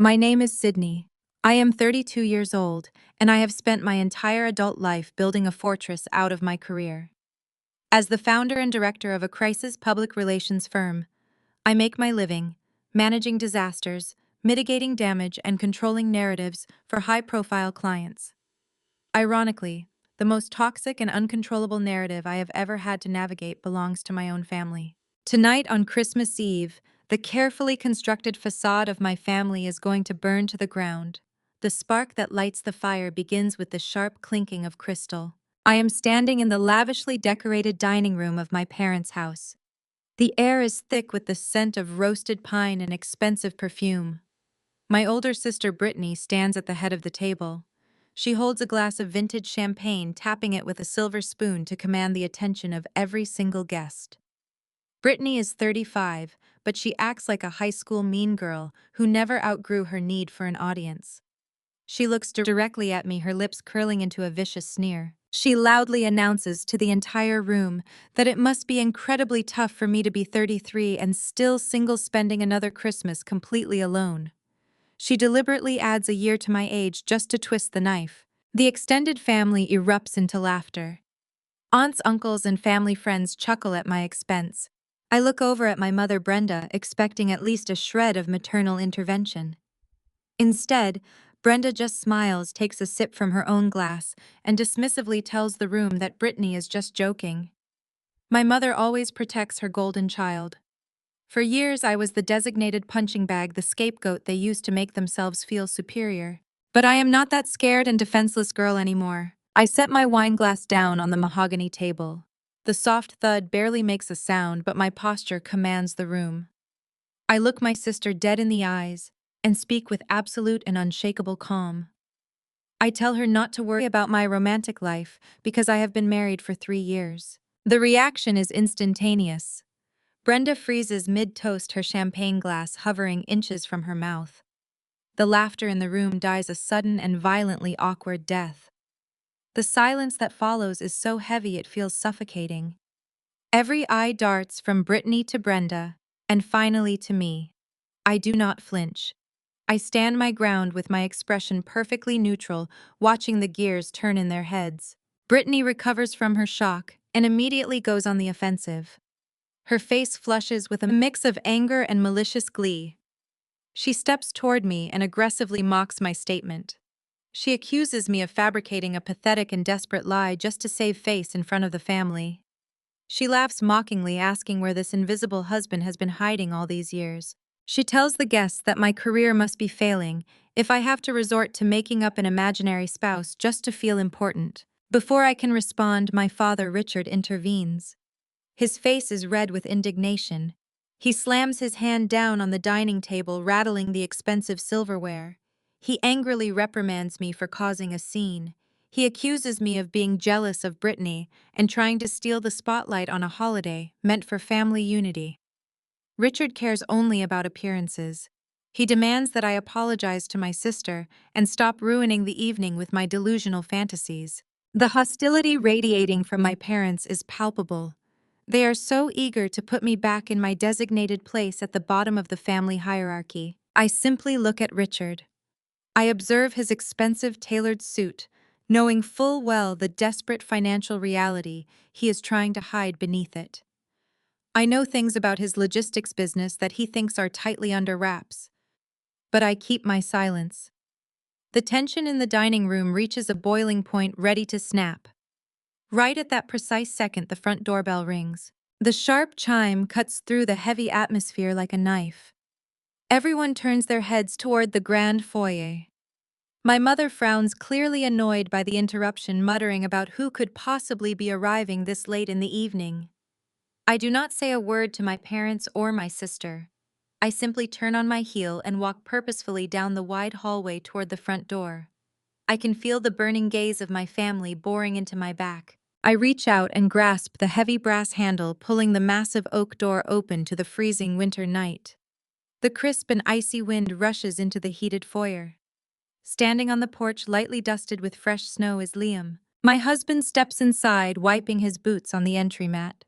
My name is Sydney. I am 32 years old, and I have spent my entire adult life building a fortress out of my career. As the founder and director of a crisis public relations firm, I make my living managing disasters, mitigating damage, and controlling narratives for high-profile clients. Ironically, the most toxic and uncontrollable narrative I have ever had to navigate belongs to my own family. Tonight on Christmas Eve, the carefully constructed facade of my family is going to burn to the ground. The spark that lights the fire begins with the sharp clinking of crystal. I am standing in the lavishly decorated dining room of my parents' house. The air is thick with the scent of roasted pine and expensive perfume. My older sister Brittany stands at the head of the table. She holds a glass of vintage champagne, tapping it with a silver spoon to command the attention of every single guest. Brittany is 35, but she acts like a high school mean girl who never outgrew her need for an audience. She looks directly at me, her lips curling into a vicious sneer. She loudly announces to the entire room that it must be incredibly tough for me to be 33 and still single, spending another Christmas completely alone. She deliberately adds a year to my age just to twist the knife. The extended family erupts into laughter. Aunts, uncles, and family friends chuckle at my expense. I look over at my mother Brenda, expecting at least a shred of maternal intervention. Instead, Brenda just smiles, takes a sip from her own glass, and dismissively tells the room that Brittany is just joking. My mother always protects her golden child. For years, I was the designated punching bag, the scapegoat they used to make themselves feel superior. But I am not that scared and defenseless girl anymore. I set my wine glass down on the mahogany table. The soft thud barely makes a sound, but my posture commands the room. I look my sister dead in the eyes and speak with absolute and unshakable calm. I tell her not to worry about my romantic life because I have been married for 3 years. The reaction is instantaneous. Brenda freezes mid-toast, her champagne glass hovering inches from her mouth. The laughter in the room dies a sudden and violently awkward death. The silence that follows is so heavy it feels suffocating. Every eye darts from Brittany to Brenda, and finally to me. I do not flinch. I stand my ground with my expression perfectly neutral, watching the gears turn in their heads. Brittany recovers from her shock and immediately goes on the offensive. Her face flushes with a mix of anger and malicious glee. She steps toward me and aggressively mocks my statement. She accuses me of fabricating a pathetic and desperate lie just to save face in front of the family. She laughs mockingly, asking where this invisible husband has been hiding all these years. She tells the guests that my career must be failing if I have to resort to making up an imaginary spouse just to feel important. Before I can respond, my father Richard intervenes. His face is red with indignation. He slams his hand down on the dining table, rattling the expensive silverware. He angrily reprimands me for causing a scene. He accuses me of being jealous of Brittany and trying to steal the spotlight on a holiday meant for family unity. Richard cares only about appearances. He demands that I apologize to my sister and stop ruining the evening with my delusional fantasies. The hostility radiating from my parents is palpable. They are so eager to put me back in my designated place at the bottom of the family hierarchy. I simply look at Richard. I observe his expensive tailored suit, knowing full well the desperate financial reality he is trying to hide beneath it. I know things about his logistics business that he thinks are tightly under wraps, but I keep my silence. The tension in the dining room reaches a boiling point, ready to snap. Right at that precise second, the front doorbell rings. The sharp chime cuts through the heavy atmosphere like a knife. Everyone turns their heads toward the grand foyer. My mother frowns, clearly annoyed by the interruption, muttering about who could possibly be arriving this late in the evening. I do not say a word to my parents or my sister. I simply turn on my heel and walk purposefully down the wide hallway toward the front door. I can feel the burning gaze of my family boring into my back. I reach out and grasp the heavy brass handle, pulling the massive oak door open to the freezing winter night. The crisp and icy wind rushes into the heated foyer. Standing on the porch, lightly dusted with fresh snow, is Liam. My husband steps inside, wiping his boots on the entry mat.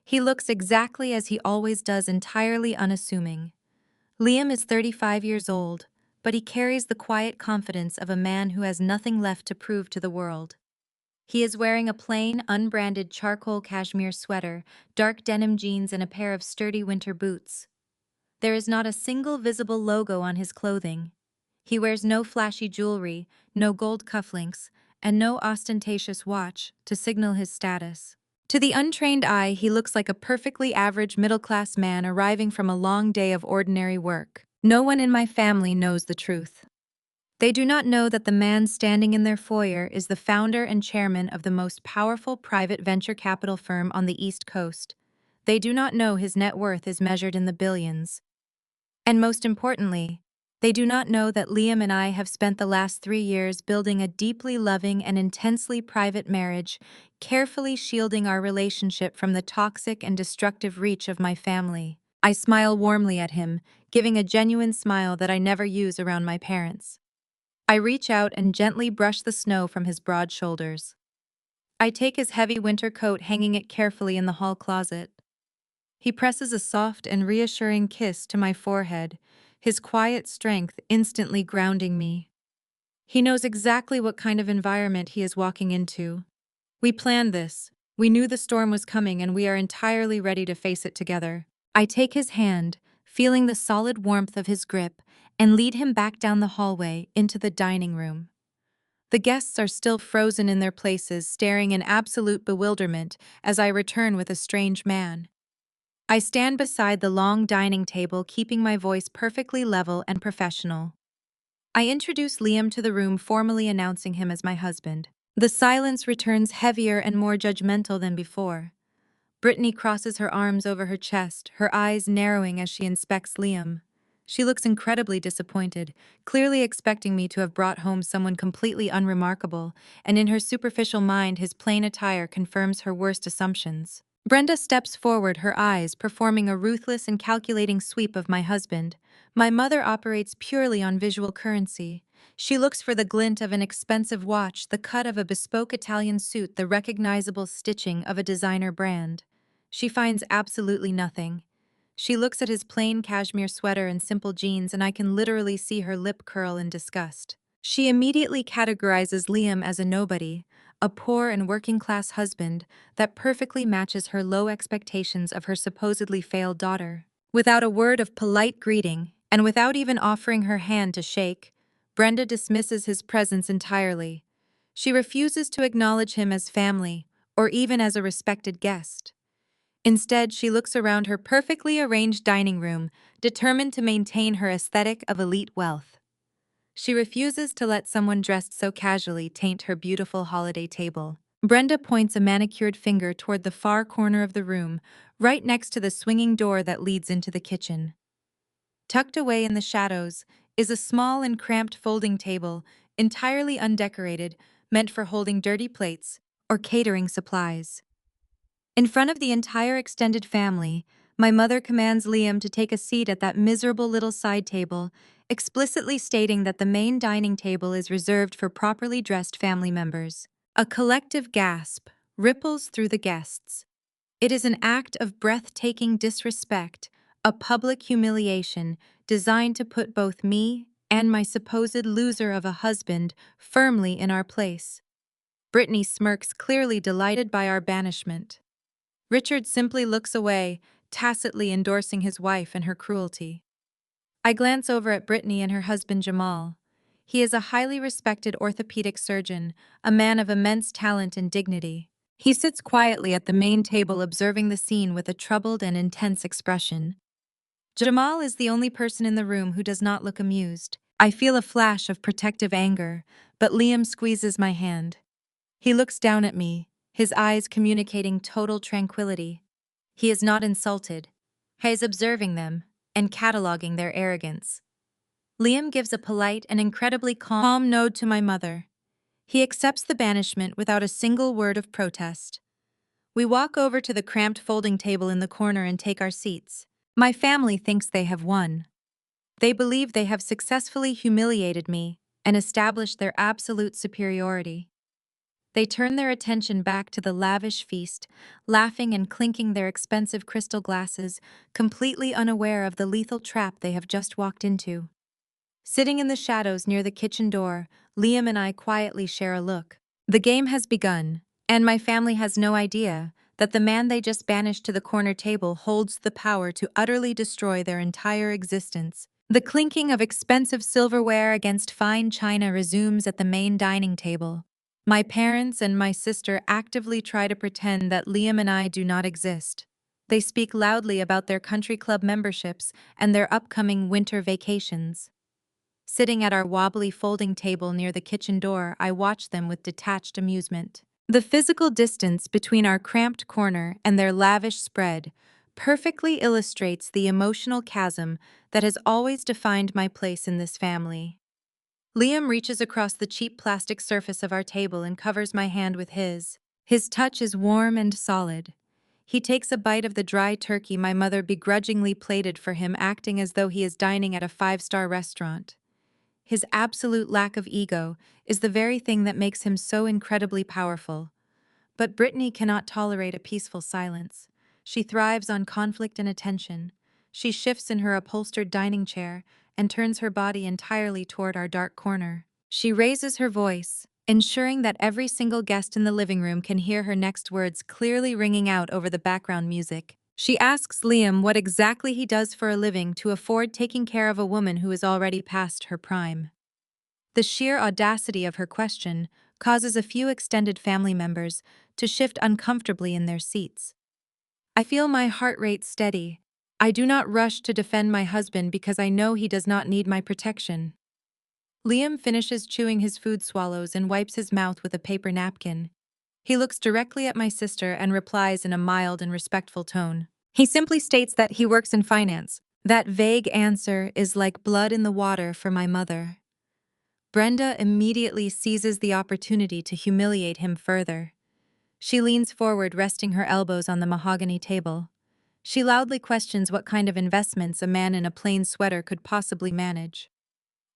He looks exactly as he always does, entirely unassuming. Liam is 35 years old, but he carries the quiet confidence of a man who has nothing left to prove to the world. He is wearing a plain, unbranded charcoal cashmere sweater, dark denim jeans, and a pair of sturdy winter boots. There is not a single visible logo on his clothing. He wears no flashy jewelry, no gold cufflinks, and no ostentatious watch to signal his status. To the untrained eye, he looks like a perfectly average middle-class man arriving from a long day of ordinary work. No one in my family knows the truth. They do not know that the man standing in their foyer is the founder and chairman of the most powerful private venture capital firm on the East Coast. They do not know his net worth is measured in the billions. And most importantly, they do not know that Liam and I have spent the last 3 years building a deeply loving and intensely private marriage, carefully shielding our relationship from the toxic and destructive reach of my family. I smile warmly at him, giving a genuine smile that I never use around my parents. I reach out and gently brush the snow from his broad shoulders. I take his heavy winter coat, hanging it carefully in the hall closet. He presses a soft and reassuring kiss to my forehead, his quiet strength instantly grounding me. He knows exactly what kind of environment he is walking into. We planned this. We knew the storm was coming, and we are entirely ready to face it together. I take his hand, feeling the solid warmth of his grip, and lead him back down the hallway into the dining room. The guests are still frozen in their places, staring in absolute bewilderment as I return with a strange man. I stand beside the long dining table, keeping my voice perfectly level and professional. I introduce Liam to the room, formally announcing him as my husband. The silence returns heavier and more judgmental than before. Brittany crosses her arms over her chest, her eyes narrowing as she inspects Liam. She looks incredibly disappointed, clearly expecting me to have brought home someone completely unremarkable, and in her superficial mind, his plain attire confirms her worst assumptions. Brenda steps forward, her eyes performing a ruthless and calculating sweep of my husband. My mother operates purely on visual currency. She looks for the glint of an expensive watch, the cut of a bespoke Italian suit, the recognizable stitching of a designer brand. She finds absolutely nothing. She looks at his plain cashmere sweater and simple jeans, and I can literally see her lip curl in disgust. She immediately categorizes Liam as a nobody, a poor and working-class husband that perfectly matches her low expectations of her supposedly failed daughter. Without a word of polite greeting, and without even offering her hand to shake, Brenda dismisses his presence entirely. She refuses to acknowledge him as family, or even as a respected guest. Instead, she looks around her perfectly arranged dining room, determined to maintain her aesthetic of elite wealth. She refuses to let someone dressed so casually taint her beautiful holiday table. Brenda points a manicured finger toward the far corner of the room, right next to the swinging door that leads into the kitchen. Tucked away in the shadows is a small and cramped folding table, entirely undecorated, meant for holding dirty plates or catering supplies. In front of the entire extended family, my mother commands Liam to take a seat at that miserable little side table, explicitly stating that the main dining table is reserved for properly dressed family members. A collective gasp ripples through the guests. It is an act of breathtaking disrespect, a public humiliation designed to put both me and my supposed loser of a husband firmly in our place. Brittany smirks, clearly delighted by our banishment. Richard simply looks away, tacitly endorsing his wife and her cruelty. I glance over at Brittany and her husband Jamal. He is a highly respected orthopedic surgeon, a man of immense talent and dignity. He sits quietly at the main table, observing the scene with a troubled and intense expression. Jamal is the only person in the room who does not look amused. I feel a flash of protective anger, but Liam squeezes my hand. He looks down at me, his eyes communicating total tranquility. He is not insulted. He is observing them and cataloging their arrogance. Liam gives a polite and incredibly calm nod to my mother. He accepts the banishment without a single word of protest. We walk over to the cramped folding table in the corner and take our seats. My family thinks they have won. They believe they have successfully humiliated me and established their absolute superiority. They turn their attention back to the lavish feast, laughing and clinking their expensive crystal glasses, completely unaware of the lethal trap they have just walked into. Sitting in the shadows near the kitchen door, Liam and I quietly share a look. The game has begun, and my family has no idea that the man they just banished to the corner table holds the power to utterly destroy their entire existence. The clinking of expensive silverware against fine china resumes at the main dining table. My parents and my sister actively try to pretend that Liam and I do not exist. They speak loudly about their country club memberships and their upcoming winter vacations. Sitting at our wobbly folding table near the kitchen door, I watch them with detached amusement. The physical distance between our cramped corner and their lavish spread perfectly illustrates the emotional chasm that has always defined my place in this family. Liam reaches across the cheap plastic surface of our table and covers my hand with his. His touch is warm and solid. He takes a bite of the dry turkey my mother begrudgingly plated for him, acting as though he is dining at a five-star restaurant. His absolute lack of ego is the very thing that makes him so incredibly powerful. But Brittany cannot tolerate a peaceful silence. She thrives on conflict and attention. She shifts in her upholstered dining chair and turns her body entirely toward our dark corner. She raises her voice, ensuring that every single guest in the living room can hear her next words clearly ringing out over the background music. She asks Liam what exactly he does for a living to afford taking care of a woman who is already past her prime. The sheer audacity of her question causes a few extended family members to shift uncomfortably in their seats. I feel my heart rate steady. I do not rush to defend my husband because I know he does not need my protection. Liam finishes chewing his food swallows and wipes his mouth with a paper napkin. He looks directly at my sister and replies in a mild and respectful tone. He simply states that he works in finance. That vague answer is like blood in the water for my mother. Brenda immediately seizes the opportunity to humiliate him further. She leans forward, resting her elbows on the mahogany table. She loudly questions what kind of investments a man in a plain sweater could possibly manage.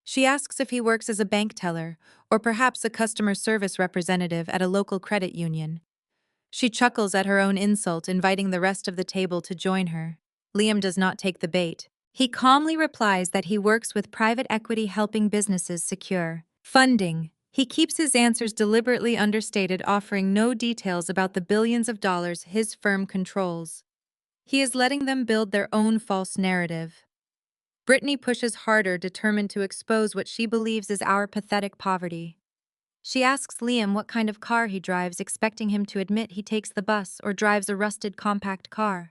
She asks if he works as a bank teller or perhaps a customer service representative at a local credit union. She chuckles at her own insult, inviting the rest of the table to join her. Liam does not take the bait. He calmly replies that he works with private equity helping businesses secure funding. He keeps his answers deliberately understated, offering no details about the billions of dollars his firm controls. He is letting them build their own false narrative. Brittany pushes harder, determined to expose what she believes is our pathetic poverty. She asks Liam what kind of car he drives, expecting him to admit he takes the bus or drives a rusted compact car.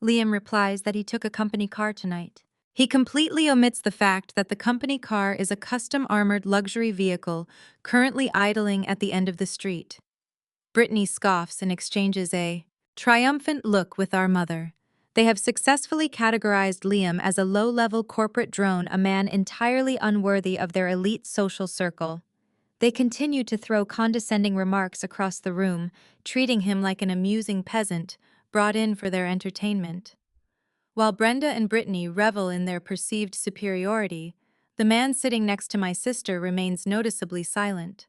Liam replies that he took a company car tonight. He completely omits the fact that the company car is a custom-armored luxury vehicle currently idling at the end of the street. Brittany scoffs and exchanges a triumphant look with our mother. They have successfully categorized Liam as a low-level corporate drone, a man entirely unworthy of their elite social circle. They continue to throw condescending remarks across the room, treating him like an amusing peasant brought in for their entertainment. While Brenda and Brittany revel in their perceived superiority, the man sitting next to my sister remains noticeably silent.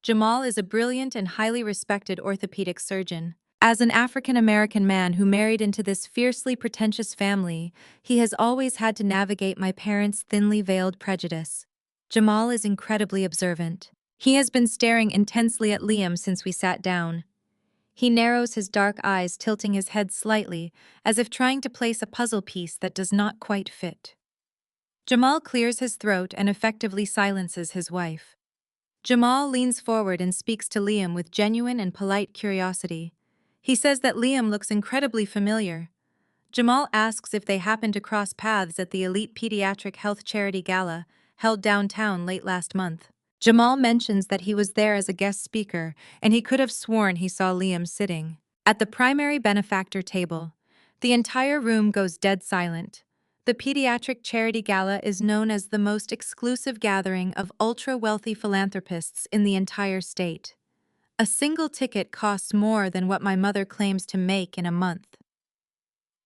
Jamal is a brilliant and highly respected orthopedic surgeon. As an African-American man who married into this fiercely pretentious family, he has always had to navigate my parents' thinly veiled prejudice. Jamal is incredibly observant. He has been staring intensely at Liam since we sat down. He narrows his dark eyes, tilting his head slightly, as if trying to place a puzzle piece that does not quite fit. Jamal clears his throat and effectively silences his wife. Jamal leans forward and speaks to Liam with genuine and polite curiosity. He says that Liam looks incredibly familiar. Jamal asks if they happened to cross paths at the elite pediatric health charity gala held downtown late last month. Jamal mentions that he was there as a guest speaker, and he could have sworn he saw Liam sitting at the primary benefactor table. The entire room goes dead silent. The pediatric charity gala is known as the most exclusive gathering of ultra-wealthy philanthropists in the entire state. A single ticket costs more than what my mother claims to make in a month.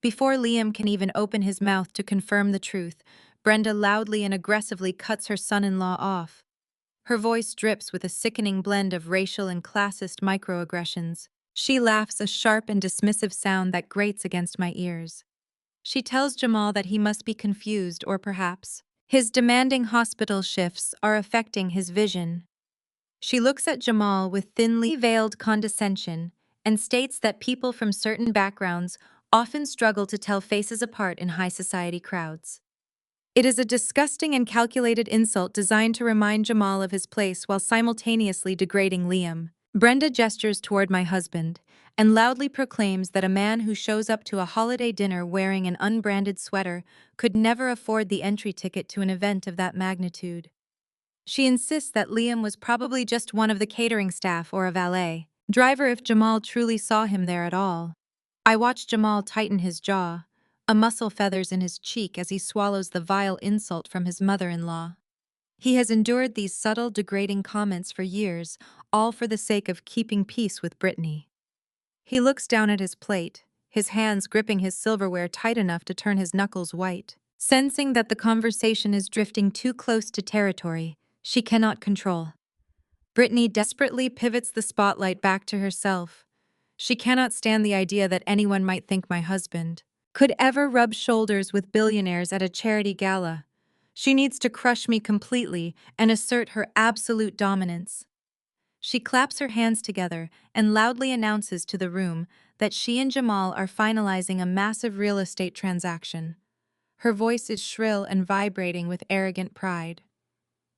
Before Liam can even open his mouth to confirm the truth, Brenda loudly and aggressively cuts her son-in-law off. Her voice drips with a sickening blend of racial and classist microaggressions. She laughs, a sharp and dismissive sound that grates against my ears. She tells Jamal that he must be confused, or perhaps His demanding hospital shifts are affecting his vision. She looks at Jamal with thinly veiled condescension and states that people from certain backgrounds often struggle to tell faces apart in high society crowds. It is a disgusting and calculated insult designed to remind Jamal of his place while simultaneously degrading Liam. Brenda gestures toward my husband and loudly proclaims that a man who shows up to a holiday dinner wearing an unbranded sweater could never afford the entry ticket to an event of that magnitude. She insists that Liam was probably just one of the catering staff or a valet driver if Jamal truly saw him there at all. I watch Jamal tighten his jaw, a muscle feathers in his cheek as he swallows the vile insult from his mother-in-law. He has endured these subtle, degrading comments for years, all for the sake of keeping peace with Brittany. He looks down at his plate, his hands gripping his silverware tight enough to turn his knuckles white. Sensing that the conversation is drifting too close to territory she cannot control, Brittany desperately pivots the spotlight back to herself. She cannot stand the idea that anyone might think my husband could ever rub shoulders with billionaires at a charity gala. She needs to crush me completely and assert her absolute dominance. She claps her hands together and loudly announces to the room that she and Jamal are finalizing a massive real estate transaction. Her voice is shrill and vibrating with arrogant pride.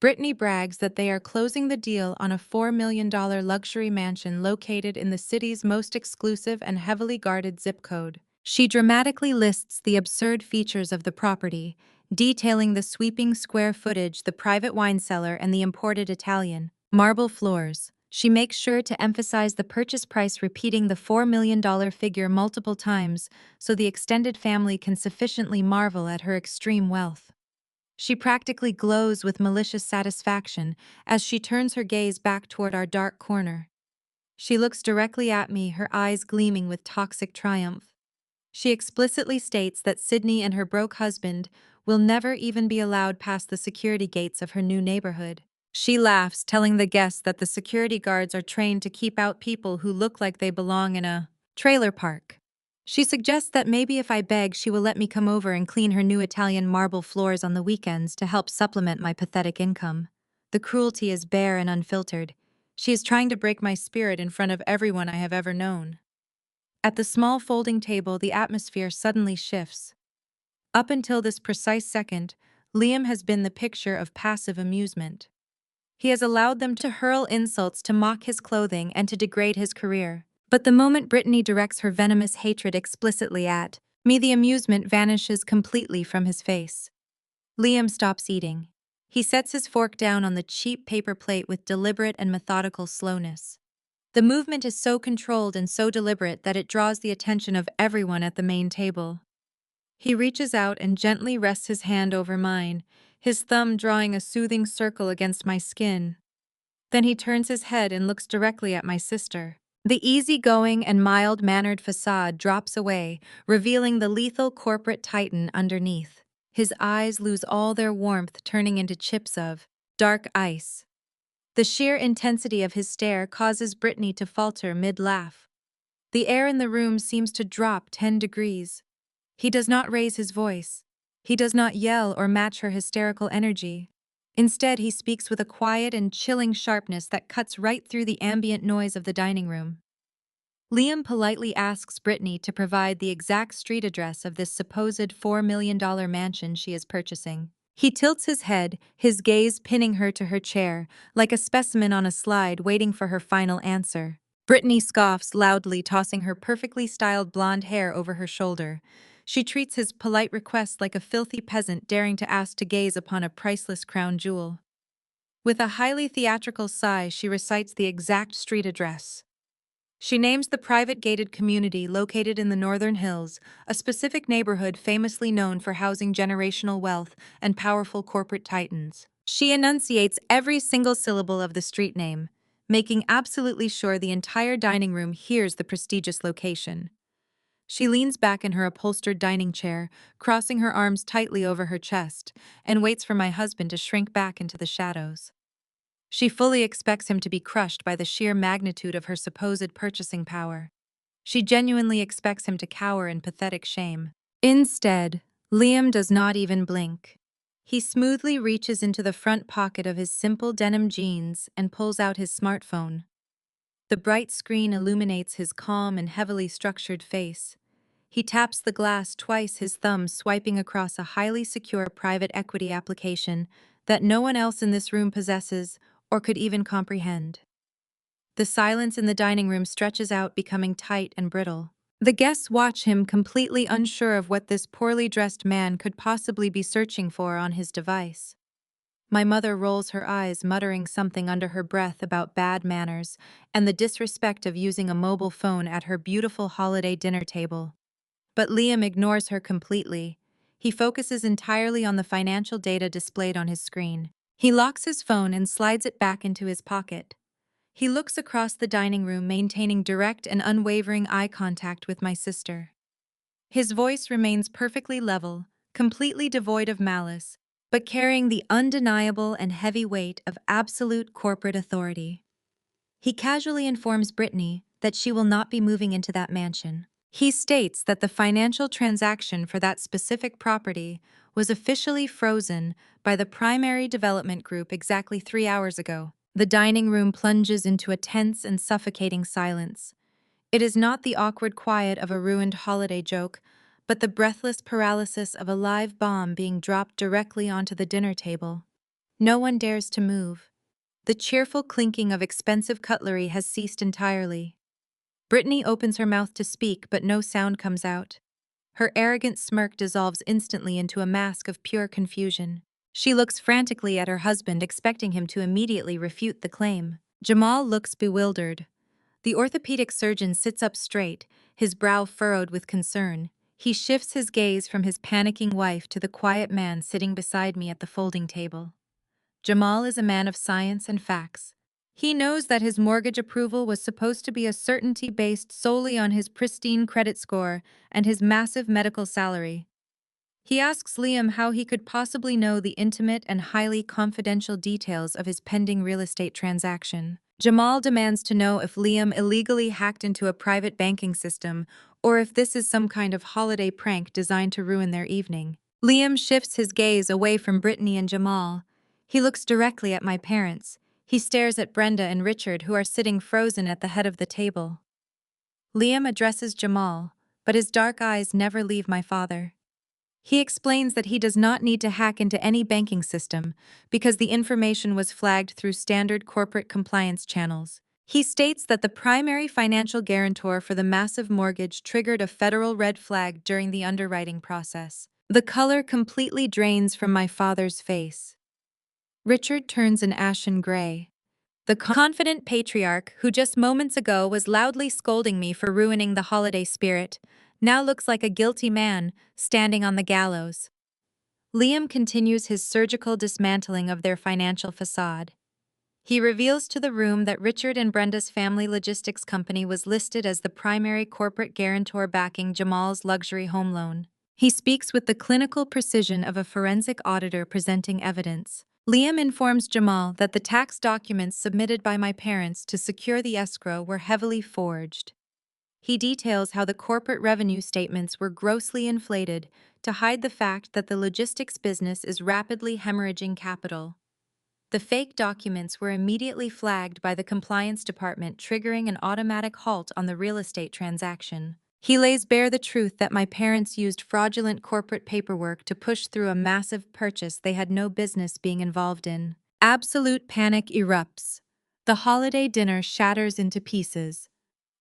Brittany brags that they are closing the deal on a $4 million luxury mansion located in the city's most exclusive and heavily guarded zip code. She dramatically lists the absurd features of the property, detailing the sweeping square footage, the private wine cellar, and the imported Italian marble floors. She makes sure to emphasize the purchase price, repeating the $4 million figure multiple times so the extended family can sufficiently marvel at her extreme wealth. She practically glows with malicious satisfaction as she turns her gaze back toward our dark corner. She looks directly at me, her eyes gleaming with toxic triumph. She explicitly states that Sydney and her broke husband will never even be allowed past the security gates of her new neighborhood. She laughs, telling the guests that the security guards are trained to keep out people who look like they belong in a trailer park. She suggests that maybe if I beg, she will let me come over and clean her new Italian marble floors on the weekends to help supplement my pathetic income. The cruelty is bare and unfiltered. She is trying to break my spirit in front of everyone I have ever known. At the small folding table, the atmosphere suddenly shifts. Up until this precise second, Liam has been the picture of passive amusement. He has allowed them to hurl insults, to mock his clothing, and to degrade his career. But the moment Brittany directs her venomous hatred explicitly at me, the amusement vanishes completely from his face. Liam stops eating. He sets his fork down on the cheap paper plate with deliberate and methodical slowness. The movement is so controlled and so deliberate that it draws the attention of everyone at the main table. He reaches out and gently rests his hand over mine, his thumb drawing a soothing circle against my skin. Then he turns his head and looks directly at my sister. The easygoing and mild-mannered facade drops away, revealing the lethal corporate titan underneath. His eyes lose all their warmth, turning into chips of dark ice. The sheer intensity of his stare causes Brittany to falter mid-laugh. The air in the room seems to drop 10 degrees. He does not raise his voice. He does not yell or match her hysterical energy. Instead, he speaks with a quiet and chilling sharpness that cuts right through the ambient noise of the dining room. Liam politely asks Brittany to provide the exact street address of this supposed $4 million mansion she is purchasing. He tilts his head, his gaze pinning her to her chair, like a specimen on a slide waiting for her final answer. Brittany scoffs loudly, tossing her perfectly styled blonde hair over her shoulder. She treats his polite request like a filthy peasant daring to ask to gaze upon a priceless crown jewel. With a highly theatrical sigh, she recites the exact street address. She names the private gated community located in the Northern Hills, a specific neighborhood famously known for housing generational wealth and powerful corporate titans. She enunciates every single syllable of the street name, making absolutely sure the entire dining room hears the prestigious location. She leans back in her upholstered dining chair, crossing her arms tightly over her chest, and waits for my husband to shrink back into the shadows. She fully expects him to be crushed by the sheer magnitude of her supposed purchasing power. She genuinely expects him to cower in pathetic shame. Instead, Liam does not even blink. He smoothly reaches into the front pocket of his simple denim jeans and pulls out his smartphone. The bright screen illuminates his calm and heavily structured face. He taps the glass twice, his thumb swiping across a highly secure private equity application that no one else in this room possesses or could even comprehend. The silence in the dining room stretches out, becoming tight and brittle. The guests watch him, completely unsure of what this poorly dressed man could possibly be searching for on his device. My mother rolls her eyes, muttering something under her breath about bad manners and the disrespect of using a mobile phone at her beautiful holiday dinner table. But Liam ignores her completely. He focuses entirely on the financial data displayed on his screen. He locks his phone and slides it back into his pocket. He looks across the dining room, maintaining direct and unwavering eye contact with my sister. His voice remains perfectly level, completely devoid of malice, but carrying the undeniable and heavy weight of absolute corporate authority. He casually informs Brittany that she will not be moving into that mansion. He states that the financial transaction for that specific property was officially frozen by the primary development group exactly 3 hours ago. The dining room plunges into a tense and suffocating silence. It is not the awkward quiet of a ruined holiday joke, but the breathless paralysis of a live bomb being dropped directly onto the dinner table. No one dares to move. The cheerful clinking of expensive cutlery has ceased entirely. Brittany opens her mouth to speak, but no sound comes out. Her arrogant smirk dissolves instantly into a mask of pure confusion. She looks frantically at her husband, expecting him to immediately refute the claim. Jamal looks bewildered. The orthopedic surgeon sits up straight, his brow furrowed with concern. He shifts his gaze from his panicking wife to the quiet man sitting beside me at the folding table. Jamal is a man of science and facts. He knows that his mortgage approval was supposed to be a certainty based solely on his pristine credit score and his massive medical salary. He asks Liam how he could possibly know the intimate and highly confidential details of his pending real estate transaction. Jamal demands to know if Liam illegally hacked into a private banking system or if this is some kind of holiday prank designed to ruin their evening. Liam shifts his gaze away from Brittany and Jamal. He looks directly at my parents. He stares at Brenda and Richard, who are sitting frozen at the head of the table. Liam addresses Jamal, but his dark eyes never leave my father. He explains that he does not need to hack into any banking system because the information was flagged through standard corporate compliance channels. He states that the primary financial guarantor for the massive mortgage triggered a federal red flag during the underwriting process. The color completely drains from my father's face. Richard turns an ashen gray. The confident patriarch, who just moments ago was loudly scolding me for ruining the holiday spirit, now looks like a guilty man standing on the gallows. Liam continues his surgical dismantling of their financial facade. He reveals to the room that Richard and Brenda's family logistics company was listed as the primary corporate guarantor backing Jamal's luxury home loan. He speaks with the clinical precision of a forensic auditor presenting evidence. Liam informs Jamal that the tax documents submitted by my parents to secure the escrow were heavily forged. He details how the corporate revenue statements were grossly inflated to hide the fact that the logistics business is rapidly hemorrhaging capital. The fake documents were immediately flagged by the compliance department, triggering an automatic halt on the real estate transaction. He lays bare the truth that my parents used fraudulent corporate paperwork to push through a massive purchase they had no business being involved in. Absolute panic erupts. The holiday dinner shatters into pieces.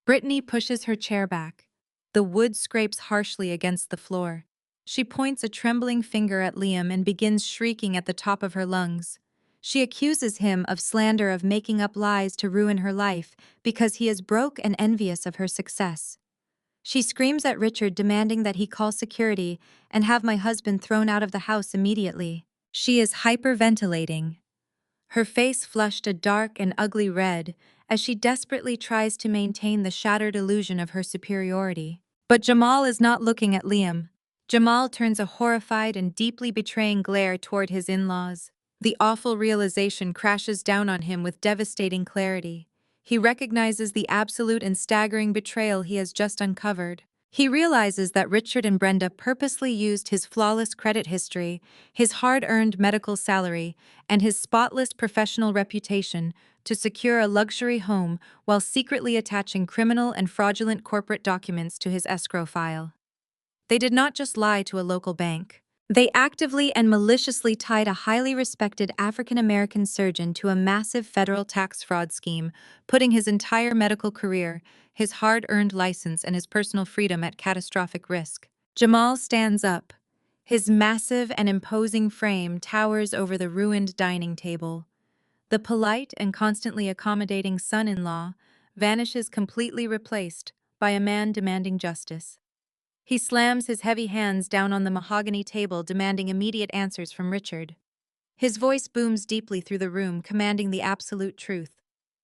Brittany pushes her chair back. The wood scrapes harshly against the floor. She points a trembling finger at Liam and begins shrieking at the top of her lungs. She accuses him of slander, of making up lies to ruin her life because he is broke and envious of her success. She screams at Richard, demanding that he call security and have my husband thrown out of the house immediately. She is hyperventilating. Her face flushed a dark and ugly red as she desperately tries to maintain the shattered illusion of her superiority. But Jamal is not looking at Liam. Jamal turns a horrified and deeply betraying glare toward his in-laws. The awful realization crashes down on him with devastating clarity. He recognizes the absolute and staggering betrayal he has just uncovered. He realizes that Richard and Brenda purposely used his flawless credit history, his hard-earned medical salary, and his spotless professional reputation to secure a luxury home while secretly attaching criminal and fraudulent corporate documents to his escrow file. They did not just lie to a local bank. They actively and maliciously tied a highly respected African-American surgeon to a massive federal tax fraud scheme, putting his entire medical career, his hard-earned license, and his personal freedom at catastrophic risk. Jamal stands up. His massive and imposing frame towers over the ruined dining table. The polite and constantly accommodating son-in-law vanishes, completely replaced by a man demanding justice. He slams his heavy hands down on the mahogany table, demanding immediate answers from Richard. His voice booms deeply through the room, commanding the absolute truth.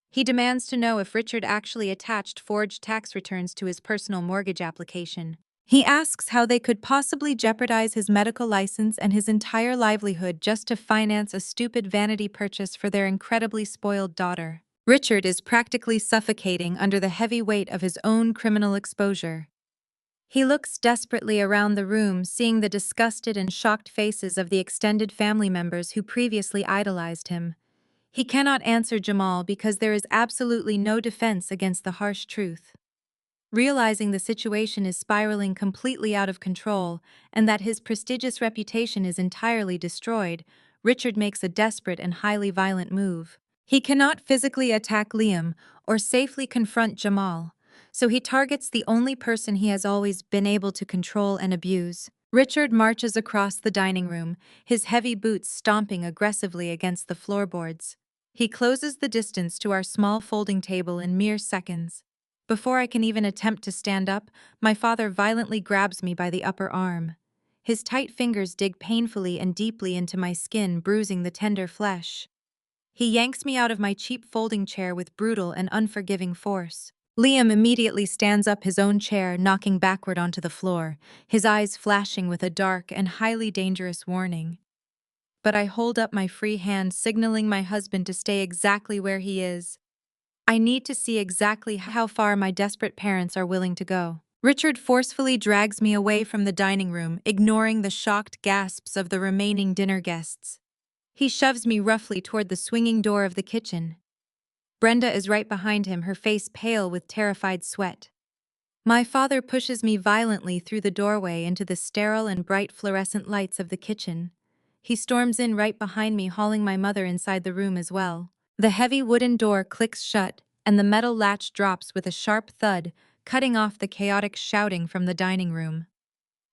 He demands to know if Richard actually attached forged tax returns to his personal mortgage application. He asks how they could possibly jeopardize his medical license and his entire livelihood just to finance a stupid vanity purchase for their incredibly spoiled daughter. Richard is practically suffocating under the heavy weight of his own criminal exposure. He looks desperately around the room, seeing the disgusted and shocked faces of the extended family members who previously idolized him. He cannot answer Jamal because there is absolutely no defense against the harsh truth. Realizing the situation is spiraling completely out of control and that his prestigious reputation is entirely destroyed, Richard makes a desperate and highly violent move. He cannot physically attack Liam or safely confront Jamal, so he targets the only person he has always been able to control and abuse. Richard marches across the dining room, his heavy boots stomping aggressively against the floorboards. He closes the distance to our small folding table in mere seconds. Before I can even attempt to stand up, my father violently grabs me by the upper arm. His tight fingers dig painfully and deeply into my skin, bruising the tender flesh. He yanks me out of my cheap folding chair with brutal and unforgiving force. Liam immediately stands up his own chair, knocking backward onto the floor, his eyes flashing with a dark and highly dangerous warning. But I hold up my free hand, signaling my husband to stay exactly where he is. I need to see exactly how far my desperate parents are willing to go. Richard forcefully drags me away from the dining room, ignoring the shocked gasps of the remaining dinner guests. He shoves me roughly toward the swinging door of the kitchen. Brenda is right behind him, her face pale with terrified sweat. My father pushes me violently through the doorway into the sterile and bright fluorescent lights of the kitchen. He storms in right behind me, hauling my mother inside the room as well. The heavy wooden door clicks shut, and the metal latch drops with a sharp thud, cutting off the chaotic shouting from the dining room.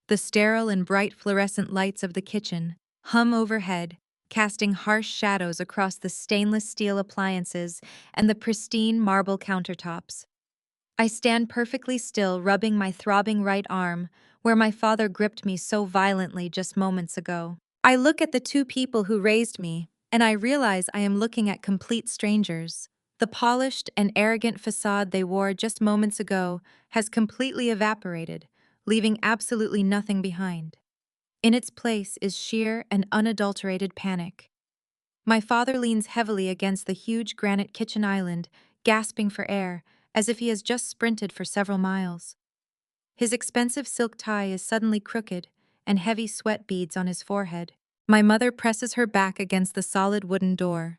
The sterile and bright fluorescent lights of the kitchen hum overhead, casting harsh shadows across the stainless steel appliances and the pristine marble countertops. I stand perfectly still, rubbing my throbbing right arm, where my father gripped me so violently just moments ago. I look at the two people who raised me, and I realize I am looking at complete strangers. The polished and arrogant facade they wore just moments ago has completely evaporated, leaving absolutely nothing behind. In its place is sheer and unadulterated panic. My father leans heavily against the huge granite kitchen island, gasping for air, as if he has just sprinted for several miles. His expensive silk tie is suddenly crooked, and heavy sweat beads on his forehead. My mother presses her back against the solid wooden door,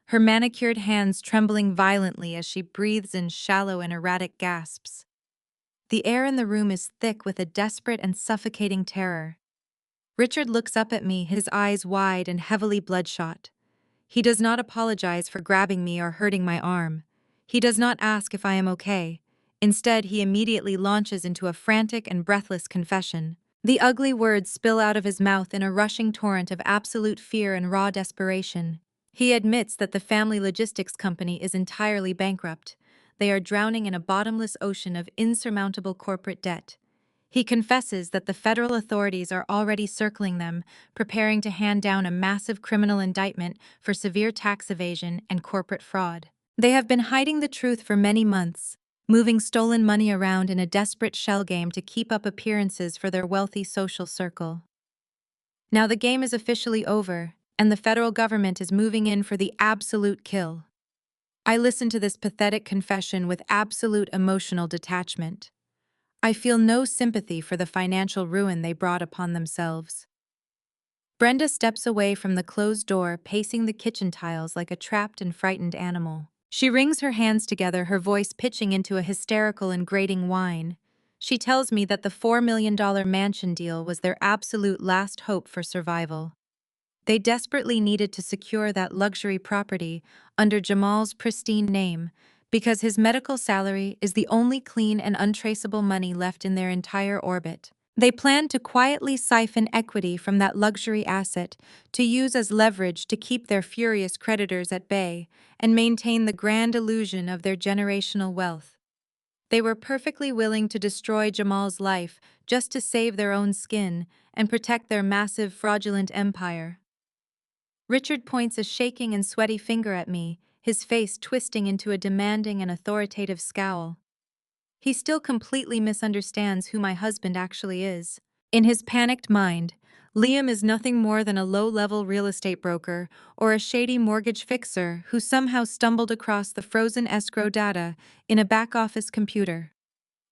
her manicured hands trembling violently as she breathes in shallow and erratic gasps. The air in the room is thick with a desperate and suffocating terror. Richard looks up at me, his eyes wide and heavily bloodshot. He does not apologize for grabbing me or hurting my arm. He does not ask if I am okay. Instead, he immediately launches into a frantic and breathless confession. The ugly words spill out of his mouth in a rushing torrent of absolute fear and raw desperation. He admits that the family logistics company is entirely bankrupt. They are drowning in a bottomless ocean of insurmountable corporate debt. He confesses that the federal authorities are already circling them, preparing to hand down a massive criminal indictment for severe tax evasion and corporate fraud. They have been hiding the truth for many months, moving stolen money around in a desperate shell game to keep up appearances for their wealthy social circle. Now the game is officially over, and the federal government is moving in for the absolute kill. I listen to this pathetic confession with absolute emotional detachment. I feel no sympathy for the financial ruin they brought upon themselves. Brenda steps away from the closed door, pacing the kitchen tiles like a trapped and frightened animal. She wrings her hands together, her voice pitching into a hysterical and grating whine. She tells me that the $4 million mansion deal was their absolute last hope for survival. They desperately needed to secure that luxury property under Jamal's pristine name because his medical salary is the only clean and untraceable money left in their entire orbit. They planned to quietly siphon equity from that luxury asset to use as leverage to keep their furious creditors at bay and maintain the grand illusion of their generational wealth. They were perfectly willing to destroy Jamal's life just to save their own skin and protect their massive, fraudulent empire. Richard points a shaking and sweaty finger at me, his face twisting into a demanding and authoritative scowl. He still completely misunderstands who my husband actually is. In his panicked mind, Liam is nothing more than a low-level real estate broker or a shady mortgage fixer who somehow stumbled across the frozen escrow data in a back-office computer.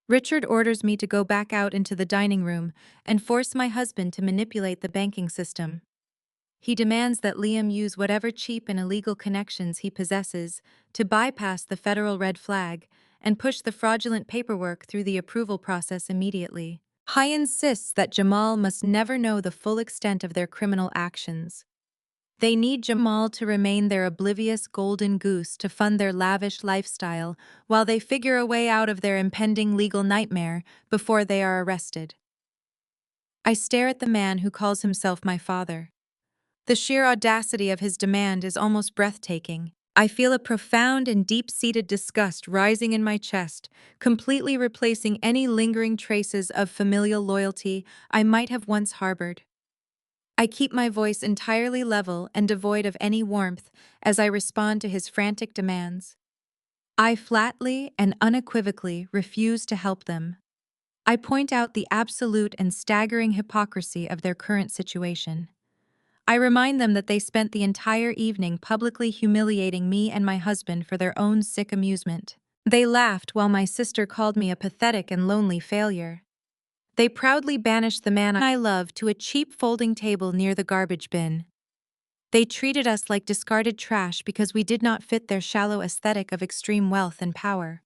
Richard orders me to go back out into the dining room and force my husband to manipulate the banking system. He demands that Liam use whatever cheap and illegal connections he possesses to bypass the federal red flag and push the fraudulent paperwork through the approval process immediately. He insists that Jamal must never know the full extent of their criminal actions. They need Jamal to remain their oblivious golden goose to fund their lavish lifestyle while they figure a way out of their impending legal nightmare before they are arrested. I stare at the man who calls himself my father. The sheer audacity of his demand is almost breathtaking. I feel a profound and deep-seated disgust rising in my chest, completely replacing any lingering traces of familial loyalty I might have once harbored. I keep my voice entirely level and devoid of any warmth as I respond to his frantic demands. I flatly and unequivocally refuse to help them. I point out the absolute and staggering hypocrisy of their current situation. I remind them that they spent the entire evening publicly humiliating me and my husband for their own sick amusement. They laughed while my sister called me a pathetic and lonely failure. They proudly banished the man I love to a cheap folding table near the garbage bin. They treated us like discarded trash because we did not fit their shallow aesthetic of extreme wealth and power.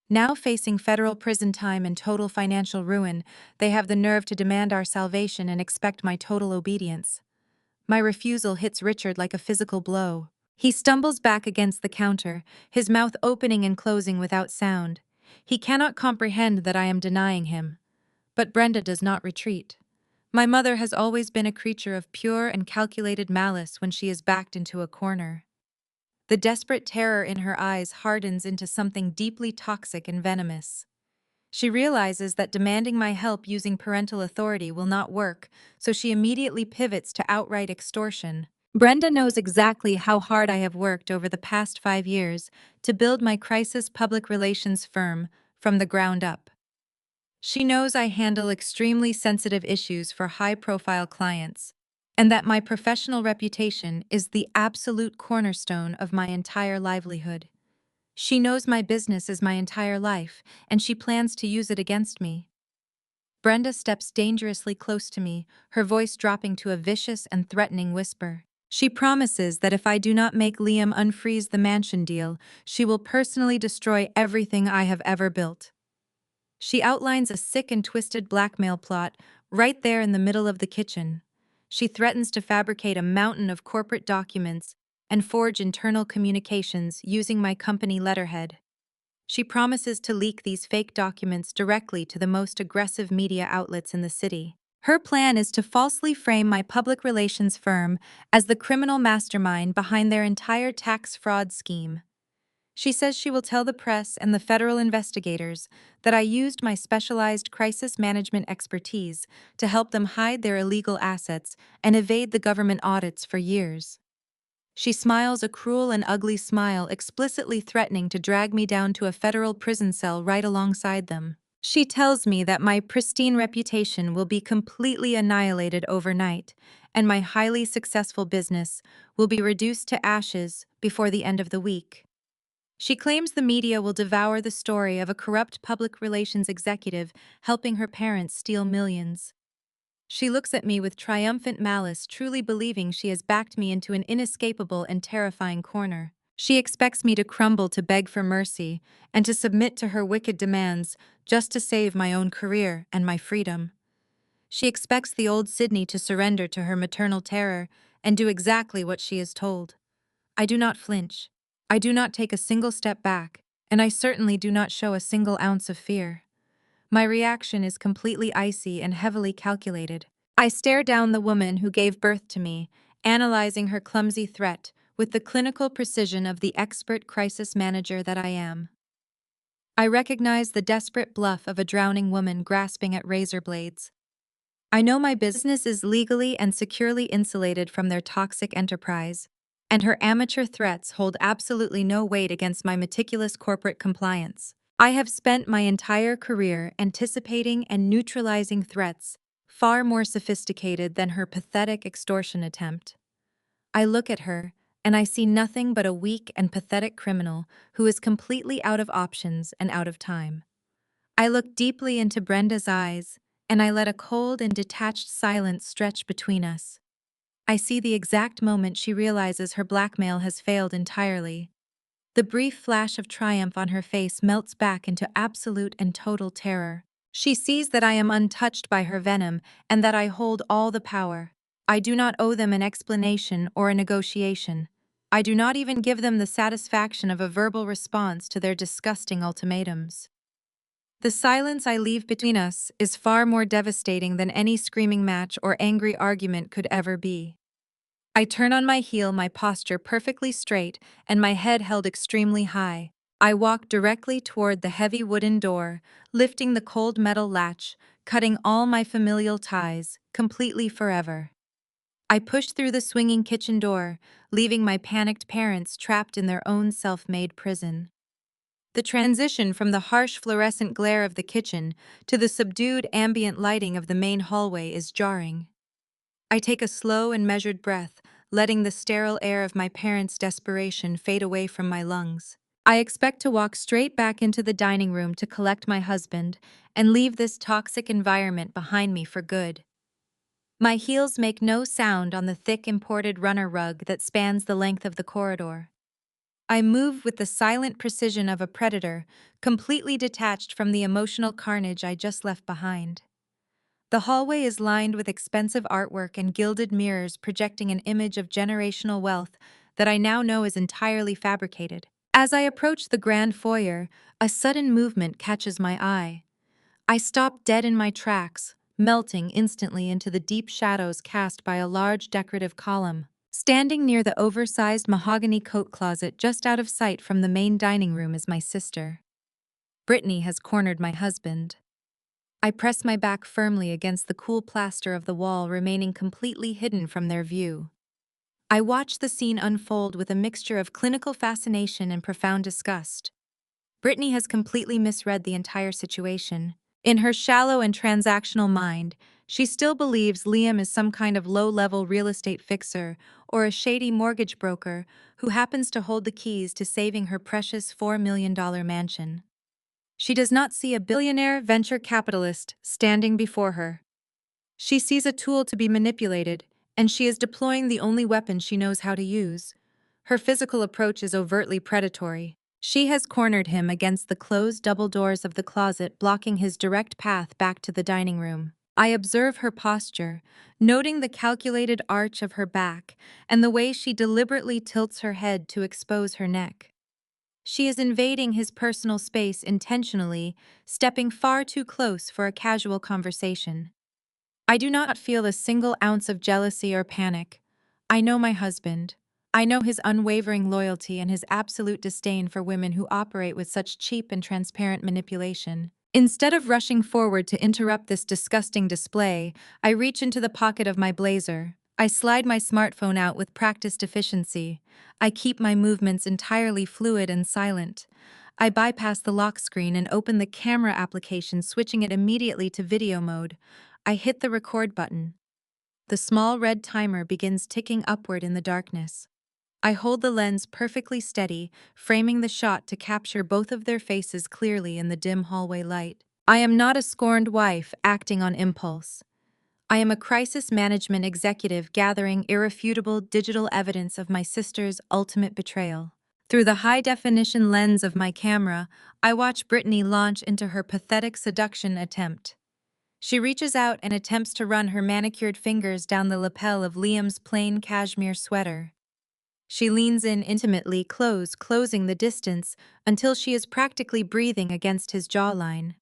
Now facing federal prison time and total financial ruin, they have the nerve to demand our salvation and expect my total obedience. My refusal hits Richard like a physical blow. He stumbles back against the counter, his mouth opening and closing without sound. He cannot comprehend that I am denying him. But Brenda does not retreat. My mother has always been a creature of pure and calculated malice when she is backed into a corner. The desperate terror in her eyes hardens into something deeply toxic and venomous. She realizes that demanding my help using parental authority will not work, so she immediately pivots to outright extortion. Brenda knows exactly how hard I have worked over the past 5 years to build my crisis public relations firm from the ground up. She knows I handle extremely sensitive issues for high-profile clients, and that my professional reputation is the absolute cornerstone of my entire livelihood. She knows my business is my entire life, and she plans to use it against me. Brenda steps dangerously close to me, her voice dropping to a vicious and threatening whisper. She promises that if I do not make Liam unfreeze the mansion deal, she will personally destroy everything I have ever built. She outlines a sick and twisted blackmail plot right there in the middle of the kitchen. She threatens to fabricate a mountain of corporate documents and forge internal communications using my company letterhead. She promises to leak these fake documents directly to the most aggressive media outlets in the city. Her plan is to falsely frame my public relations firm as the criminal mastermind behind their entire tax fraud scheme. She says she will tell the press and the federal investigators that I used my specialized crisis management expertise to help them hide their illegal assets and evade the government audits for years. She smiles a cruel and ugly smile, explicitly threatening to drag me down to a federal prison cell right alongside them. She tells me that my pristine reputation will be completely annihilated overnight, and my highly successful business will be reduced to ashes before the end of the week. She claims the media will devour the story of a corrupt public relations executive helping her parents steal millions. She looks at me with triumphant malice, truly believing she has backed me into an inescapable and terrifying corner. She expects me to crumble to beg for mercy and to submit to her wicked demands just to save my own career and my freedom. She expects the old Sydney to surrender to her maternal terror and do exactly what she is told. I do not flinch. I do not take a single step back, and I certainly do not show a single ounce of fear. My reaction is completely icy and heavily calculated. I stare down the woman who gave birth to me, analyzing her clumsy threat with the clinical precision of the expert crisis manager that I am. I recognize the desperate bluff of a drowning woman grasping at razor blades. I know my business is legally and securely insulated from their toxic enterprise, and her amateur threats hold absolutely no weight against my meticulous corporate compliance. I have spent my entire career anticipating and neutralizing threats far more sophisticated than her pathetic extortion attempt. I look at her, and I see nothing but a weak and pathetic criminal who is completely out of options and out of time. I look deeply into Brenda's eyes, and I let a cold and detached silence stretch between us. I see the exact moment she realizes her blackmail has failed entirely. The brief flash of triumph on her face melts back into absolute and total terror. She sees that I am untouched by her venom and that I hold all the power. I do not owe them an explanation or a negotiation. I do not even give them the satisfaction of a verbal response to their disgusting ultimatums. The silence I leave between us is far more devastating than any screaming match or angry argument could ever be. I turn on my heel, my posture perfectly straight and my head held extremely high. I walk directly toward the heavy wooden door, lifting the cold metal latch, cutting all my familial ties, completely forever. I push through the swinging kitchen door, leaving my panicked parents trapped in their own self-made prison. The transition from the harsh fluorescent glare of the kitchen to the subdued ambient lighting of the main hallway is jarring. I take a slow and measured breath, letting the sterile air of my parents' desperation fade away from my lungs. I expect to walk straight back into the dining room to collect my husband and leave this toxic environment behind me for good. My heels make no sound on the thick imported runner rug that spans the length of the corridor. I move with the silent precision of a predator, completely detached from the emotional carnage I just left behind. The hallway is lined with expensive artwork and gilded mirrors projecting an image of generational wealth that I now know is entirely fabricated. As I approach the grand foyer, a sudden movement catches my eye. I stop dead in my tracks, melting instantly into the deep shadows cast by a large decorative column. Standing near the oversized mahogany coat closet just out of sight from the main dining room is my sister. Brittany has cornered my husband. I press my back firmly against the cool plaster of the wall, remaining completely hidden from their view. I watch the scene unfold with a mixture of clinical fascination and profound disgust. Brittany has completely misread the entire situation. In her shallow and transactional mind, she still believes Liam is some kind of low-level real estate fixer or a shady mortgage broker who happens to hold the keys to saving her precious $4 million mansion. She does not see a billionaire venture capitalist standing before her. She sees a tool to be manipulated, and she is deploying the only weapon she knows how to use. Her physical approach is overtly predatory. She has cornered him against the closed double doors of the closet, blocking his direct path back to the dining room. I observe her posture, noting the calculated arch of her back and the way she deliberately tilts her head to expose her neck. She is invading his personal space intentionally, stepping far too close for a casual conversation. I do not feel a single ounce of jealousy or panic. I know my husband. I know his unwavering loyalty and his absolute disdain for women who operate with such cheap and transparent manipulation. Instead of rushing forward to interrupt this disgusting display, I reach into the pocket of my blazer. I slide my smartphone out with practiced efficiency. I keep my movements entirely fluid and silent. I bypass the lock screen and open the camera application, switching it immediately to video mode. I hit the record button. The small red timer begins ticking upward in the darkness. I hold the lens perfectly steady, framing the shot to capture both of their faces clearly in the dim hallway light. I am not a scorned wife acting on impulse. I am a crisis management executive gathering irrefutable digital evidence of my sister's ultimate betrayal. Through the high-definition lens of my camera, I watch Brittany launch into her pathetic seduction attempt. She reaches out and attempts to run her manicured fingers down the lapel of Liam's plain cashmere sweater. She leans in intimately, closing the distance until she is practically breathing against his jawline.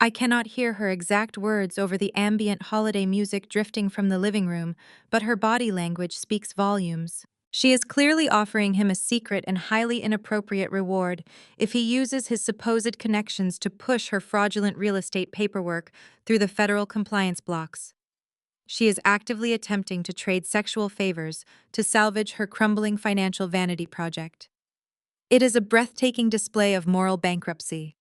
I cannot hear her exact words over the ambient holiday music drifting from the living room, but her body language speaks volumes. She is clearly offering him a secret and highly inappropriate reward if he uses his supposed connections to push her fraudulent real estate paperwork through the federal compliance blocks. She is actively attempting to trade sexual favors to salvage her crumbling financial vanity project. It is a breathtaking display of moral bankruptcy.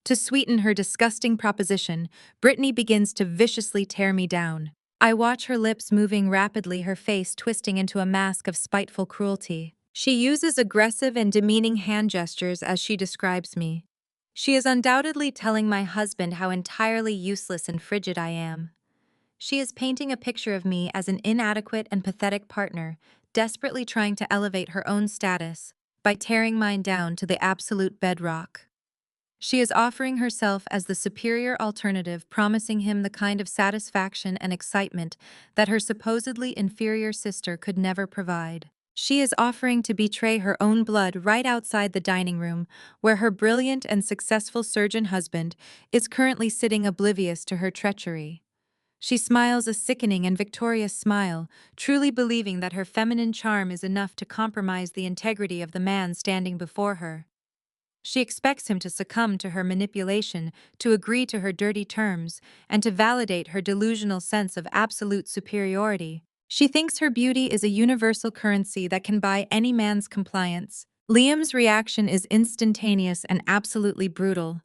To sweeten her disgusting proposition, Brittany begins to viciously tear me down. I watch her lips moving rapidly, her face twisting into a mask of spiteful cruelty. She uses aggressive and demeaning hand gestures as she describes me. She is undoubtedly telling my husband how entirely useless and frigid I am. She is painting a picture of me as an inadequate and pathetic partner, desperately trying to elevate her own status by tearing mine down to the absolute bedrock. She is offering herself as the superior alternative, promising him the kind of satisfaction and excitement that her supposedly inferior sister could never provide. She is offering to betray her own blood right outside the dining room, where her brilliant and successful surgeon husband is currently sitting oblivious to her treachery. She smiles a sickening and victorious smile, truly believing that her feminine charm is enough to compromise the integrity of the man standing before her. She expects him to succumb to her manipulation, to agree to her dirty terms, and to validate her delusional sense of absolute superiority. She thinks her beauty is a universal currency that can buy any man's compliance. Liam's reaction is instantaneous and absolutely brutal.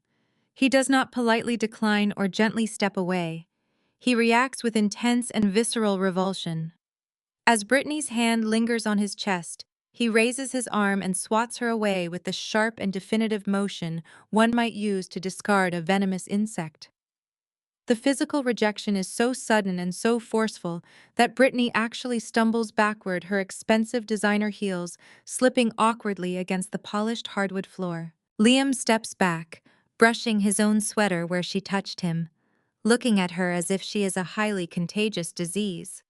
He does not politely decline or gently step away. He reacts with intense and visceral revulsion. As Brittany's hand lingers on his chest, he raises his arm and swats her away with the sharp and definitive motion one might use to discard a venomous insect. The physical rejection is so sudden and so forceful that Brittany actually stumbles backward, her expensive designer heels slipping awkwardly against the polished hardwood floor. Liam steps back, brushing his own sweater where she touched him, looking at her as if she is a highly contagious disease.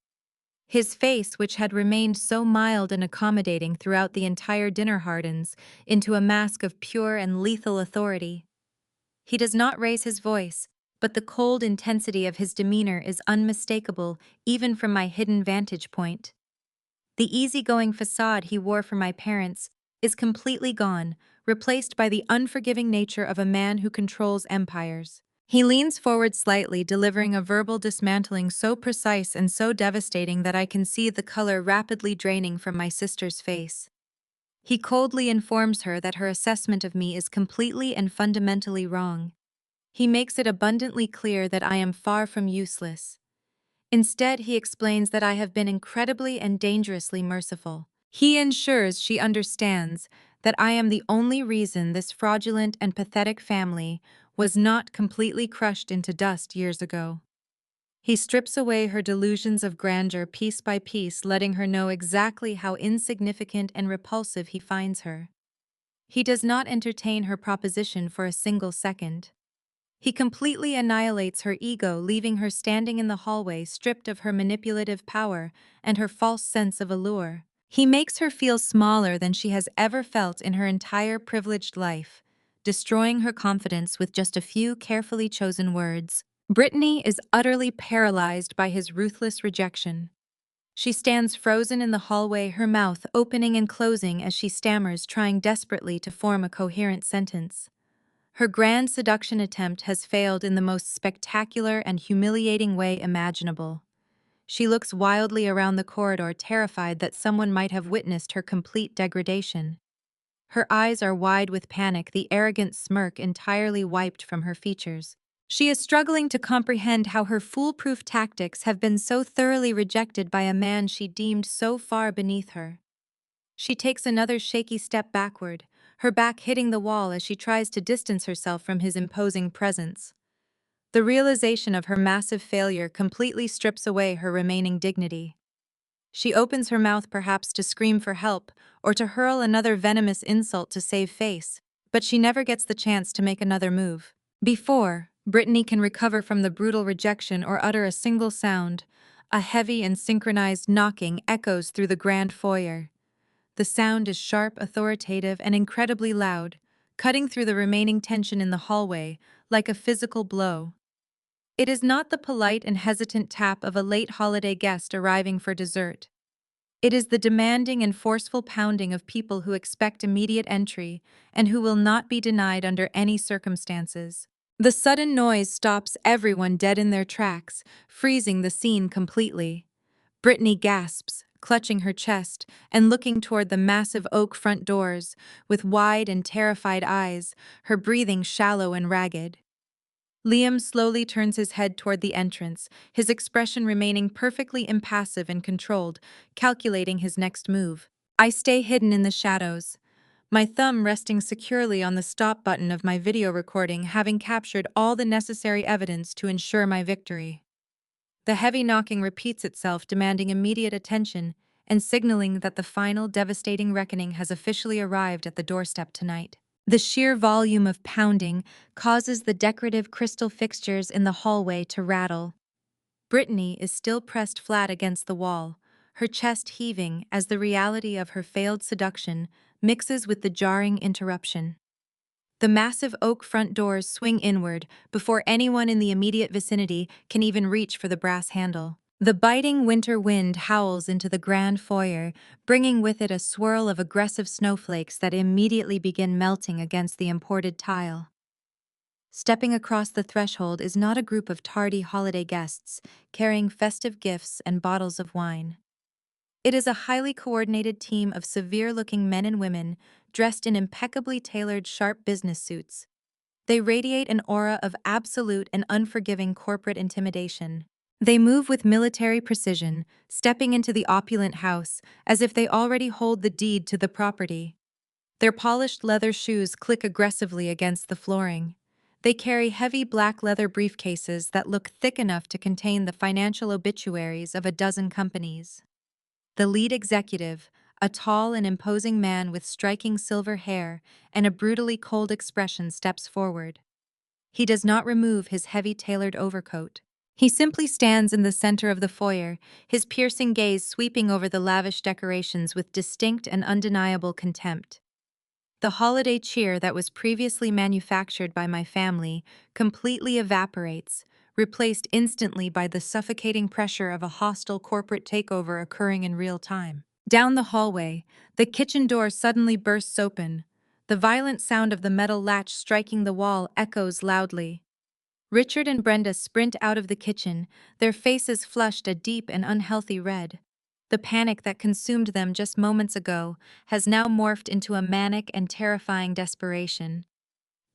His face, which had remained so mild and accommodating throughout the entire dinner, hardens into a mask of pure and lethal authority. He does not raise his voice, but the cold intensity of his demeanor is unmistakable even from my hidden vantage point. The easygoing facade he wore for my parents is completely gone, replaced by the unforgiving nature of a man who controls empires. He leans forward slightly, delivering a verbal dismantling so precise and so devastating that I can see the color rapidly draining from my sister's face. He coldly informs her that her assessment of me is completely and fundamentally wrong. He makes it abundantly clear that I am far from useless. Instead, he explains that I have been incredibly and dangerously merciful. He ensures she understands that I am the only reason this fraudulent and pathetic family was not completely crushed into dust years ago. He strips away her delusions of grandeur piece by piece, letting her know exactly how insignificant and repulsive he finds her. He does not entertain her proposition for a single second. He completely annihilates her ego, leaving her standing in the hallway stripped of her manipulative power and her false sense of allure. He makes her feel smaller than she has ever felt in her entire privileged life, destroying her confidence with just a few carefully chosen words. Brittany is utterly paralyzed by his ruthless rejection. She stands frozen in the hallway, her mouth opening and closing as she stammers, trying desperately to form a coherent sentence. Her grand seduction attempt has failed in the most spectacular and humiliating way imaginable. She looks wildly around the corridor, terrified that someone might have witnessed her complete degradation. Her eyes are wide with panic, the arrogant smirk entirely wiped from her features. She is struggling to comprehend how her foolproof tactics have been so thoroughly rejected by a man she deemed so far beneath her. She takes another shaky step backward, her back hitting the wall as she tries to distance herself from his imposing presence. The realization of her massive failure completely strips away her remaining dignity. She opens her mouth perhaps to scream for help or to hurl another venomous insult to save face, but she never gets the chance to make another move. Before Brittany can recover from the brutal rejection or utter a single sound, a heavy and synchronized knocking echoes through the grand foyer. The sound is sharp, authoritative, and incredibly loud, cutting through the remaining tension in the hallway like a physical blow. It is not the polite and hesitant tap of a late holiday guest arriving for dessert. It is the demanding and forceful pounding of people who expect immediate entry and who will not be denied under any circumstances. The sudden noise stops everyone dead in their tracks, freezing the scene completely. Brittany gasps, clutching her chest and looking toward the massive oak front doors, with wide and terrified eyes, her breathing shallow and ragged. Liam slowly turns his head toward the entrance, his expression remaining perfectly impassive and controlled, calculating his next move. I stay hidden in the shadows, my thumb resting securely on the stop button of my video recording, having captured all the necessary evidence to ensure my victory. The heavy knocking repeats itself, demanding immediate attention and signaling that the final devastating reckoning has officially arrived at the doorstep tonight. The sheer volume of pounding causes the decorative crystal fixtures in the hallway to rattle. Brittany is still pressed flat against the wall, her chest heaving as the reality of her failed seduction mixes with the jarring interruption. The massive oak front doors swing inward before anyone in the immediate vicinity can even reach for the brass handle. The biting winter wind howls into the grand foyer, bringing with it a swirl of aggressive snowflakes that immediately begin melting against the imported tile. Stepping across the threshold is not a group of tardy holiday guests carrying festive gifts and bottles of wine. It is a highly coordinated team of severe-looking men and women dressed in impeccably tailored sharp business suits. They radiate an aura of absolute and unforgiving corporate intimidation. They move with military precision, stepping into the opulent house as if they already hold the deed to the property. Their polished leather shoes click aggressively against the flooring. They carry heavy black leather briefcases that look thick enough to contain the financial obituaries of a dozen companies. The lead executive, a tall and imposing man with striking silver hair and a brutally cold expression, steps forward. He does not remove his heavy tailored overcoat. He simply stands in the center of the foyer, his piercing gaze sweeping over the lavish decorations with distinct and undeniable contempt. The holiday cheer that was previously manufactured by my family completely evaporates, replaced instantly by the suffocating pressure of a hostile corporate takeover occurring in real time. Down the hallway, the kitchen door suddenly bursts open. The violent sound of the metal latch striking the wall echoes loudly. Richard and Brenda sprint out of the kitchen, their faces flushed a deep and unhealthy red. The panic that consumed them just moments ago has now morphed into a manic and terrifying desperation.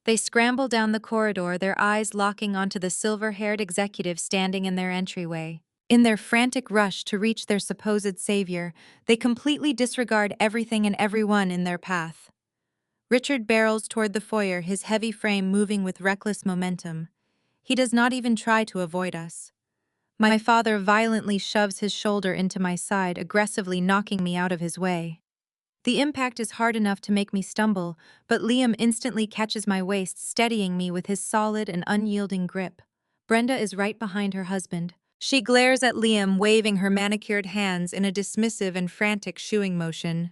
They scramble down the corridor, their eyes locking onto the silver-haired executive standing in their entryway. In their frantic rush to reach their supposed savior, they completely disregard everything and everyone in their path. Richard barrels toward the foyer, his heavy frame moving with reckless momentum. He does not even try to avoid us. My father violently shoves his shoulder into my side, aggressively knocking me out of his way. The impact is hard enough to make me stumble, but Liam instantly catches my waist, steadying me with his solid and unyielding grip. Brenda is right behind her husband. She glares at Liam, waving her manicured hands in a dismissive and frantic shooing motion.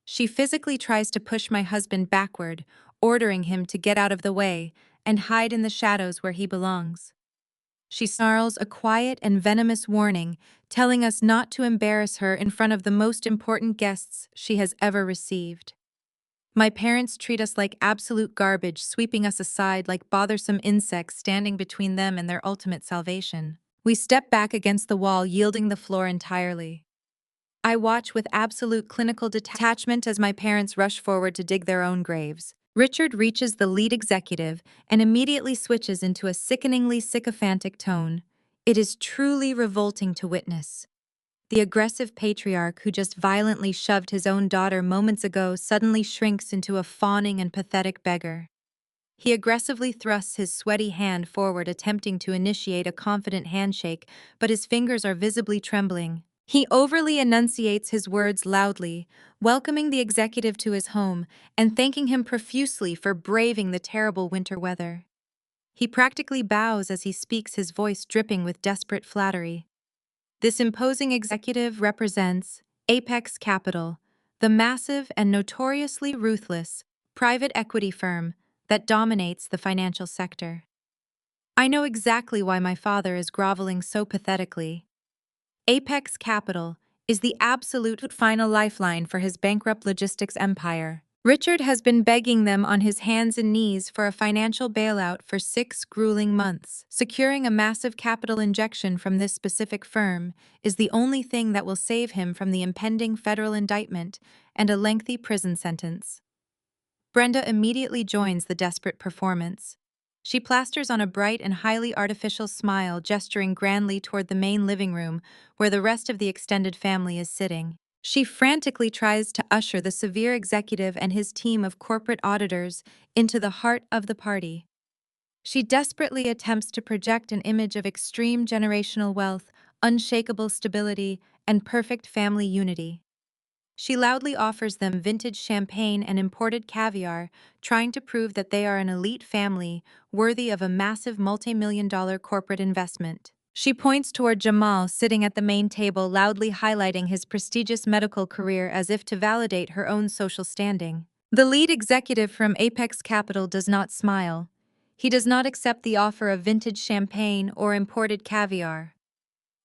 She physically tries to push my husband backward, ordering him to get out of the way and hide in the shadows where he belongs. She snarls a quiet and venomous warning, telling us not to embarrass her in front of the most important guests she has ever received. My parents treat us like absolute garbage, sweeping us aside like bothersome insects standing between them and their ultimate salvation. We step back against the wall, yielding the floor entirely. I watch with absolute clinical detachment as my parents rush forward to dig their own graves. Richard reaches the lead executive and immediately switches into a sickeningly sycophantic tone. It is truly revolting to witness. The aggressive patriarch who just violently shoved his own daughter moments ago suddenly shrinks into a fawning and pathetic beggar. He aggressively thrusts his sweaty hand forward, attempting to initiate a confident handshake, but his fingers are visibly trembling. He overly enunciates his words loudly, welcoming the executive to his home and thanking him profusely for braving the terrible winter weather. He practically bows as he speaks, his voice dripping with desperate flattery. This imposing executive represents Apex Capital, the massive and notoriously ruthless private equity firm that dominates the financial sector. I know exactly why my father is groveling so pathetically. Apex Capital is the absolute final lifeline for his bankrupt logistics empire. Richard has been begging them on his hands and knees for a financial bailout for 6 grueling months. Securing a massive capital injection from this specific firm is the only thing that will save him from the impending federal indictment and a lengthy prison sentence. Brenda immediately joins the desperate performance. She plasters on a bright and highly artificial smile, gesturing grandly toward the main living room where the rest of the extended family is sitting. She frantically tries to usher the severe executive and his team of corporate auditors into the heart of the party. She desperately attempts to project an image of extreme generational wealth, unshakable stability, and perfect family unity. She loudly offers them vintage champagne and imported caviar, trying to prove that they are an elite family worthy of a massive multi-million-dollar corporate investment. She points toward Jamal sitting at the main table, loudly highlighting his prestigious medical career as if to validate her own social standing. The lead executive from Apex Capital does not smile. He does not accept the offer of vintage champagne or imported caviar.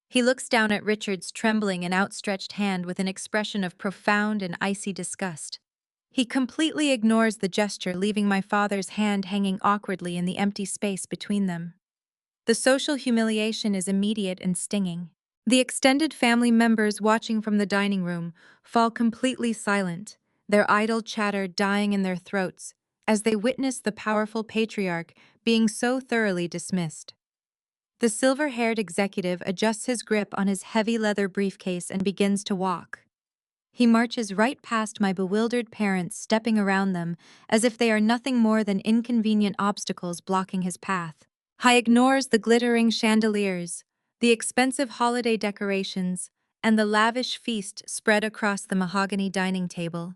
He looks down at Richard's trembling and outstretched hand with an expression of profound and icy disgust. He completely ignores the gesture, leaving my father's hand hanging awkwardly in the empty space between them. The social humiliation is immediate and stinging. The extended family members watching from the dining room fall completely silent, their idle chatter dying in their throats as they witness the powerful patriarch being so thoroughly dismissed. The silver-haired executive adjusts his grip on his heavy leather briefcase and begins to walk. He marches right past my bewildered parents, stepping around them as if they are nothing more than inconvenient obstacles blocking his path. He ignores the glittering chandeliers, the expensive holiday decorations, and the lavish feast spread across the mahogany dining table.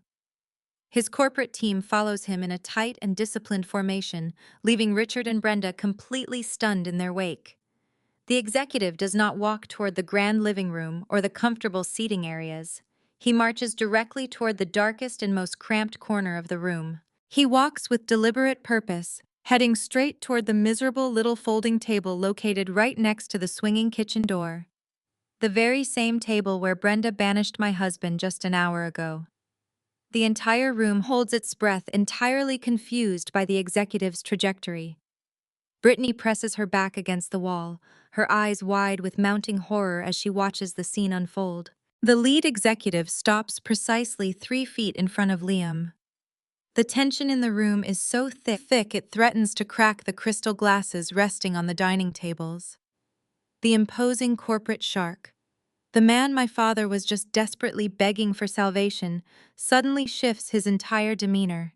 His corporate team follows him in a tight and disciplined formation, leaving Richard and Brenda completely stunned in their wake. The executive does not walk toward the grand living room or the comfortable seating areas. He marches directly toward the darkest and most cramped corner of the room. He walks with deliberate purpose, heading straight toward the miserable little folding table located right next to the swinging kitchen door. The very same table where Brenda banished my husband just an hour ago. The entire room holds its breath, entirely confused by the executive's trajectory. Brittany presses her back against the wall, her eyes wide with mounting horror as she watches the scene unfold. The lead executive stops precisely 3 feet in front of Liam. The tension in the room is so thick it threatens to crack the crystal glasses resting on the dining tables. The imposing corporate shark, the man my father was just desperately begging for salvation, suddenly shifts his entire demeanor.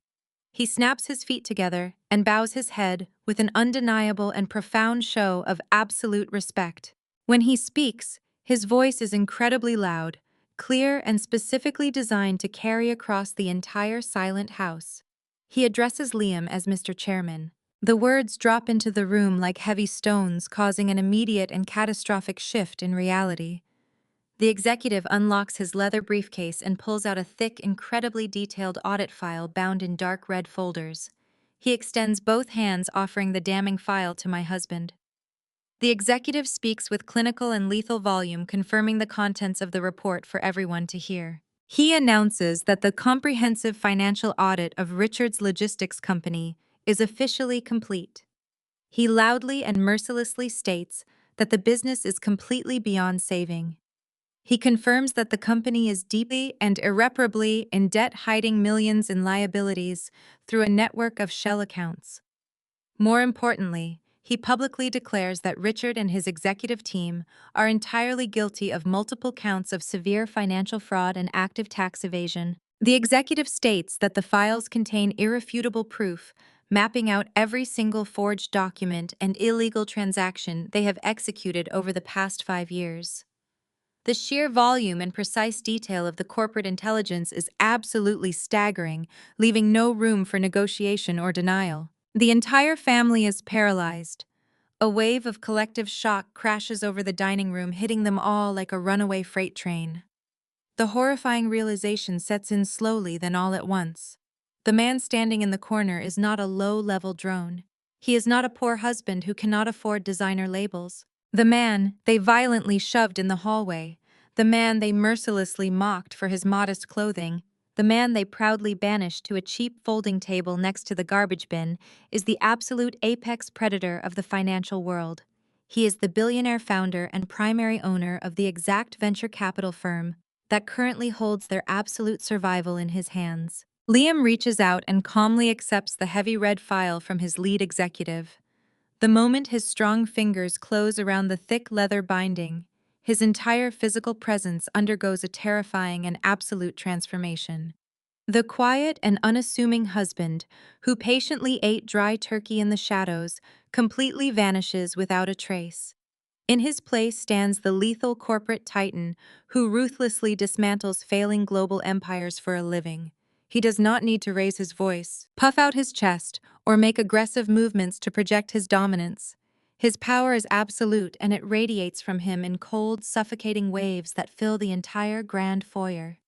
He snaps his feet together and bows his head with an undeniable and profound show of absolute respect. When he speaks, his voice is incredibly loud, clear, and specifically designed to carry across the entire silent house. He addresses Liam as Mr. Chairman. The words drop into the room like heavy stones, causing an immediate and catastrophic shift in reality. The executive unlocks his leather briefcase and pulls out a thick, incredibly detailed audit file bound in dark red folders. He extends both hands, offering the damning file to my husband. The executive speaks with clinical and lethal volume, confirming the contents of the report for everyone to hear. He announces that the comprehensive financial audit of Richard's logistics company is officially complete. He loudly and mercilessly states that the business is completely beyond saving. He confirms that the company is deeply and irreparably in debt, hiding millions in liabilities through a network of shell accounts. More importantly, He publicly declares that Richard and his executive team are entirely guilty of multiple counts of severe financial fraud and active tax evasion. The executive states that the files contain irrefutable proof, mapping out every single forged document and illegal transaction they have executed over the past 5 years. The sheer volume and precise detail of the corporate intelligence is absolutely staggering, leaving no room for negotiation or denial. The entire family is paralyzed. A wave of collective shock crashes over the dining room, hitting them all like a runaway freight train. The horrifying realization sets in slowly, then all at once. The man standing in the corner is not a low-level drone. He is not a poor husband who cannot afford designer labels. The man they violently shoved in the hallway, the man they mercilessly mocked for his modest clothing, the man they proudly banished to a cheap folding table next to the garbage bin, is the absolute apex predator of the financial world. He is the billionaire founder and primary owner of the exact venture capital firm that currently holds their absolute survival in his hands. Liam reaches out and calmly accepts the heavy red file from his lead executive. The moment his strong fingers close around the thick leather binding, his entire physical presence undergoes a terrifying and absolute transformation. The quiet and unassuming husband, who patiently ate dry turkey in the shadows, completely vanishes without a trace. In his place stands the lethal corporate titan who ruthlessly dismantles failing global empires for a living. He does not need to raise his voice, puff out his chest, or make aggressive movements to project his dominance. His power is absolute, and it radiates from him in cold, suffocating waves that fill the entire grand foyer.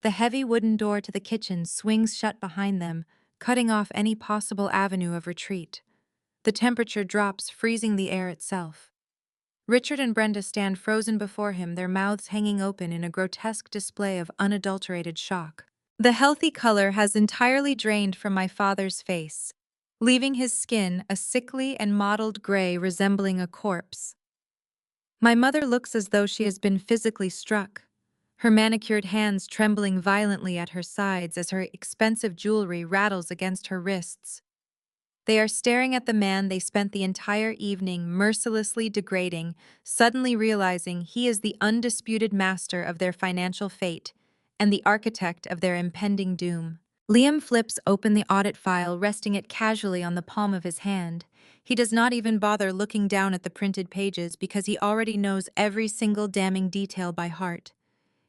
The heavy wooden door to the kitchen swings shut behind them, cutting off any possible avenue of retreat. The temperature drops, freezing the air itself. Richard and Brenda stand frozen before him, their mouths hanging open in a grotesque display of unadulterated shock. The healthy color has entirely drained from my father's face, leaving his skin a sickly and mottled gray resembling a corpse. My mother looks as though she has been physically struck, her manicured hands trembling violently at her sides as her expensive jewelry rattles against her wrists. They are staring at the man they spent the entire evening mercilessly degrading, suddenly realizing he is the undisputed master of their financial fate and the architect of their impending doom. Liam flips open the audit file, resting it casually on the palm of his hand. He does not even bother looking down at the printed pages because he already knows every single damning detail by heart.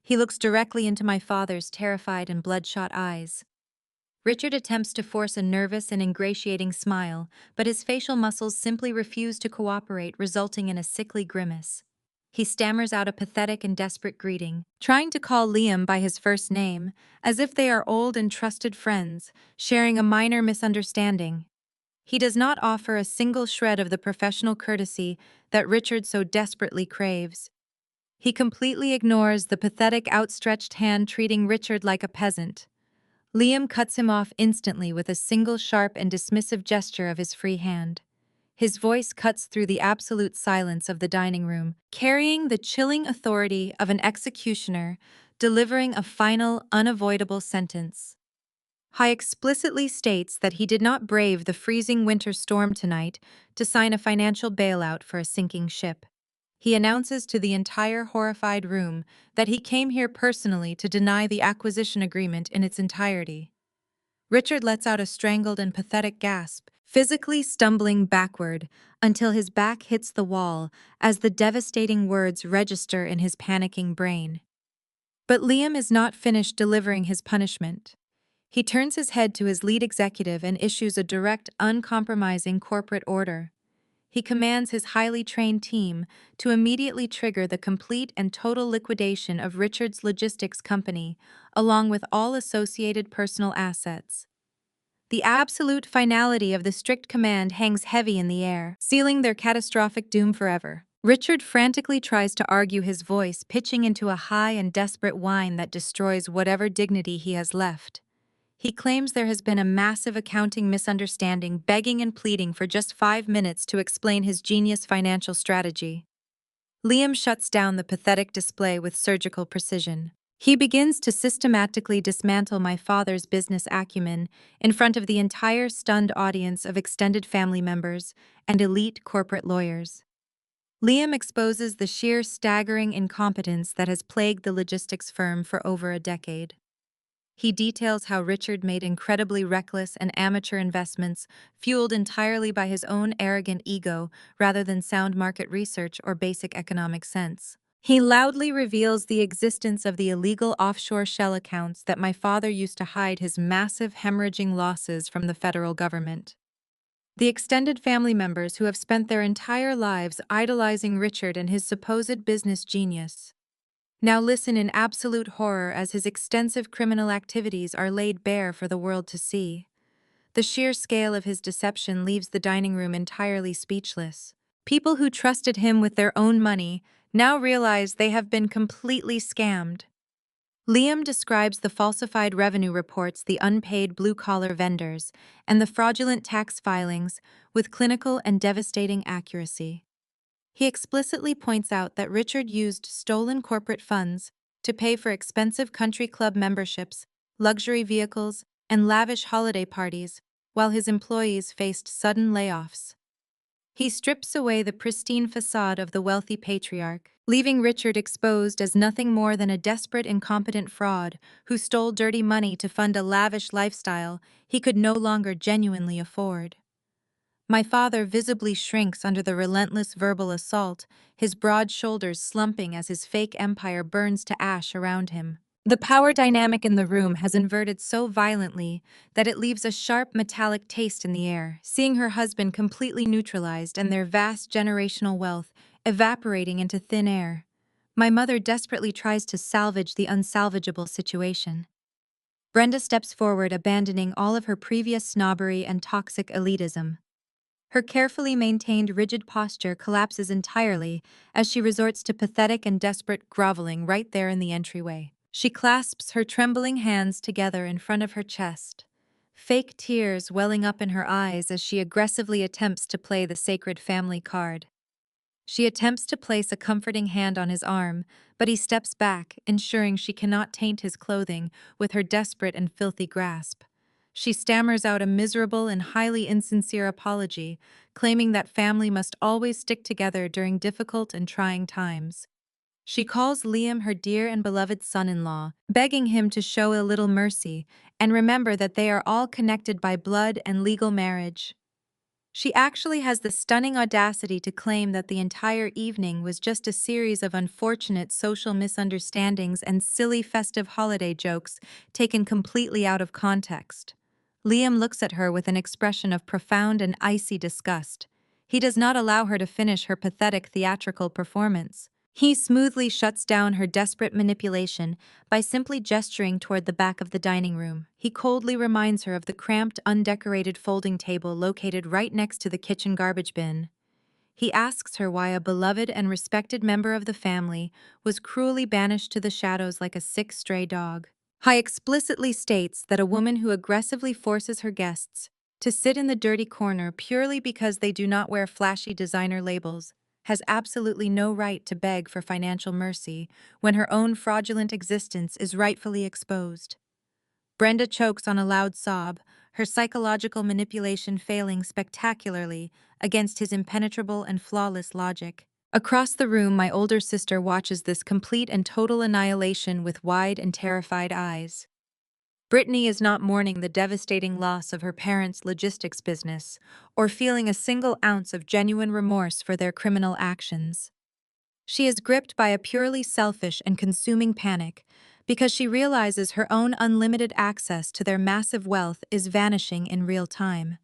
He looks directly into my father's terrified and bloodshot eyes. Richard attempts to force a nervous and ingratiating smile, but his facial muscles simply refuse to cooperate, resulting in a sickly grimace. He stammers out a pathetic and desperate greeting, trying to call Liam by his first name, as if they are old and trusted friends, sharing a minor misunderstanding. He does not offer a single shred of the professional courtesy that Richard so desperately craves. He completely ignores the pathetic outstretched hand, treating Richard like a peasant. Liam cuts him off instantly with a single sharp and dismissive gesture of his free hand. His voice cuts through the absolute silence of the dining room, carrying the chilling authority of an executioner, delivering a final, unavoidable sentence. He explicitly states that he did not brave the freezing winter storm tonight to sign a financial bailout for a sinking ship. He announces to the entire horrified room that he came here personally to deny the acquisition agreement in its entirety. Richard lets out a strangled and pathetic gasp, physically stumbling backward until his back hits the wall as the devastating words register in his panicking brain. But Liam is not finished delivering his punishment. He turns his head to his lead executive and issues a direct, uncompromising corporate order. He commands his highly trained team to immediately trigger the complete and total liquidation of Richard's logistics company, along with all associated personal assets. The absolute finality of the strict command hangs heavy in the air, sealing their catastrophic doom forever. Richard frantically tries to argue, his voice pitching into a high and desperate whine that destroys whatever dignity he has left. He claims there has been a massive accounting misunderstanding, begging and pleading for just 5 minutes to explain his genius financial strategy. Liam shuts down the pathetic display with surgical precision. He begins to systematically dismantle my father's business acumen in front of the entire stunned audience of extended family members and elite corporate lawyers. Liam exposes the sheer staggering incompetence that has plagued the logistics firm for over a decade. He details how Richard made incredibly reckless and amateur investments fueled entirely by his own arrogant ego rather than sound market research or basic economic sense. He loudly reveals the existence of the illegal offshore shell accounts that my father used to hide his massive hemorrhaging losses from the federal government. The extended family members who have spent their entire lives idolizing Richard and his supposed business genius now listen in absolute horror as his extensive criminal activities are laid bare for the world to see. The sheer scale of his deception leaves the dining room entirely speechless. People who trusted him with their own money now realize they have been completely scammed. Liam describes the falsified revenue reports, the unpaid blue-collar vendors, and the fraudulent tax filings with clinical and devastating accuracy. He explicitly points out that Richard used stolen corporate funds to pay for expensive country club memberships, luxury vehicles, and lavish holiday parties, while his employees faced sudden layoffs. He strips away the pristine facade of the wealthy patriarch, leaving Richard exposed as nothing more than a desperate, incompetent fraud who stole dirty money to fund a lavish lifestyle he could no longer genuinely afford. My father visibly shrinks under the relentless verbal assault, his broad shoulders slumping as his fake empire burns to ash around him. The power dynamic in the room has inverted so violently that it leaves a sharp metallic taste in the air, seeing her husband completely neutralized and their vast generational wealth evaporating into thin air. My mother desperately tries to salvage the unsalvageable situation. Brenda steps forward, abandoning all of her previous snobbery and toxic elitism. Her carefully maintained rigid posture collapses entirely as she resorts to pathetic and desperate groveling right there in the entryway. She clasps her trembling hands together in front of her chest, fake tears welling up in her eyes as she aggressively attempts to play the sacred family card. She attempts to place a comforting hand on his arm, but he steps back, ensuring she cannot taint his clothing with her desperate and filthy grasp. She stammers out a miserable and highly insincere apology, claiming that family must always stick together during difficult and trying times. She calls Liam her dear and beloved son-in-law, begging him to show a little mercy and remember that they are all connected by blood and legal marriage. She actually has the stunning audacity to claim that the entire evening was just a series of unfortunate social misunderstandings and silly festive holiday jokes taken completely out of context. Liam looks at her with an expression of profound and icy disgust. He does not allow her to finish her pathetic theatrical performance. He smoothly shuts down her desperate manipulation by simply gesturing toward the back of the dining room. He coldly reminds her of the cramped, undecorated folding table located right next to the kitchen garbage bin. He asks her why a beloved and respected member of the family was cruelly banished to the shadows like a sick stray dog. He explicitly states that a woman who aggressively forces her guests to sit in the dirty corner purely because they do not wear flashy designer labels has absolutely no right to beg for financial mercy when her own fraudulent existence is rightfully exposed. Brenda chokes on a loud sob, her psychological manipulation failing spectacularly against his impenetrable and flawless logic. Across the room, my older sister watches this complete and total annihilation with wide and terrified eyes. Brittany is not mourning the devastating loss of her parents' logistics business or feeling a single ounce of genuine remorse for their criminal actions. She is gripped by a purely selfish and consuming panic because she realizes her own unlimited access to their massive wealth is vanishing in real time.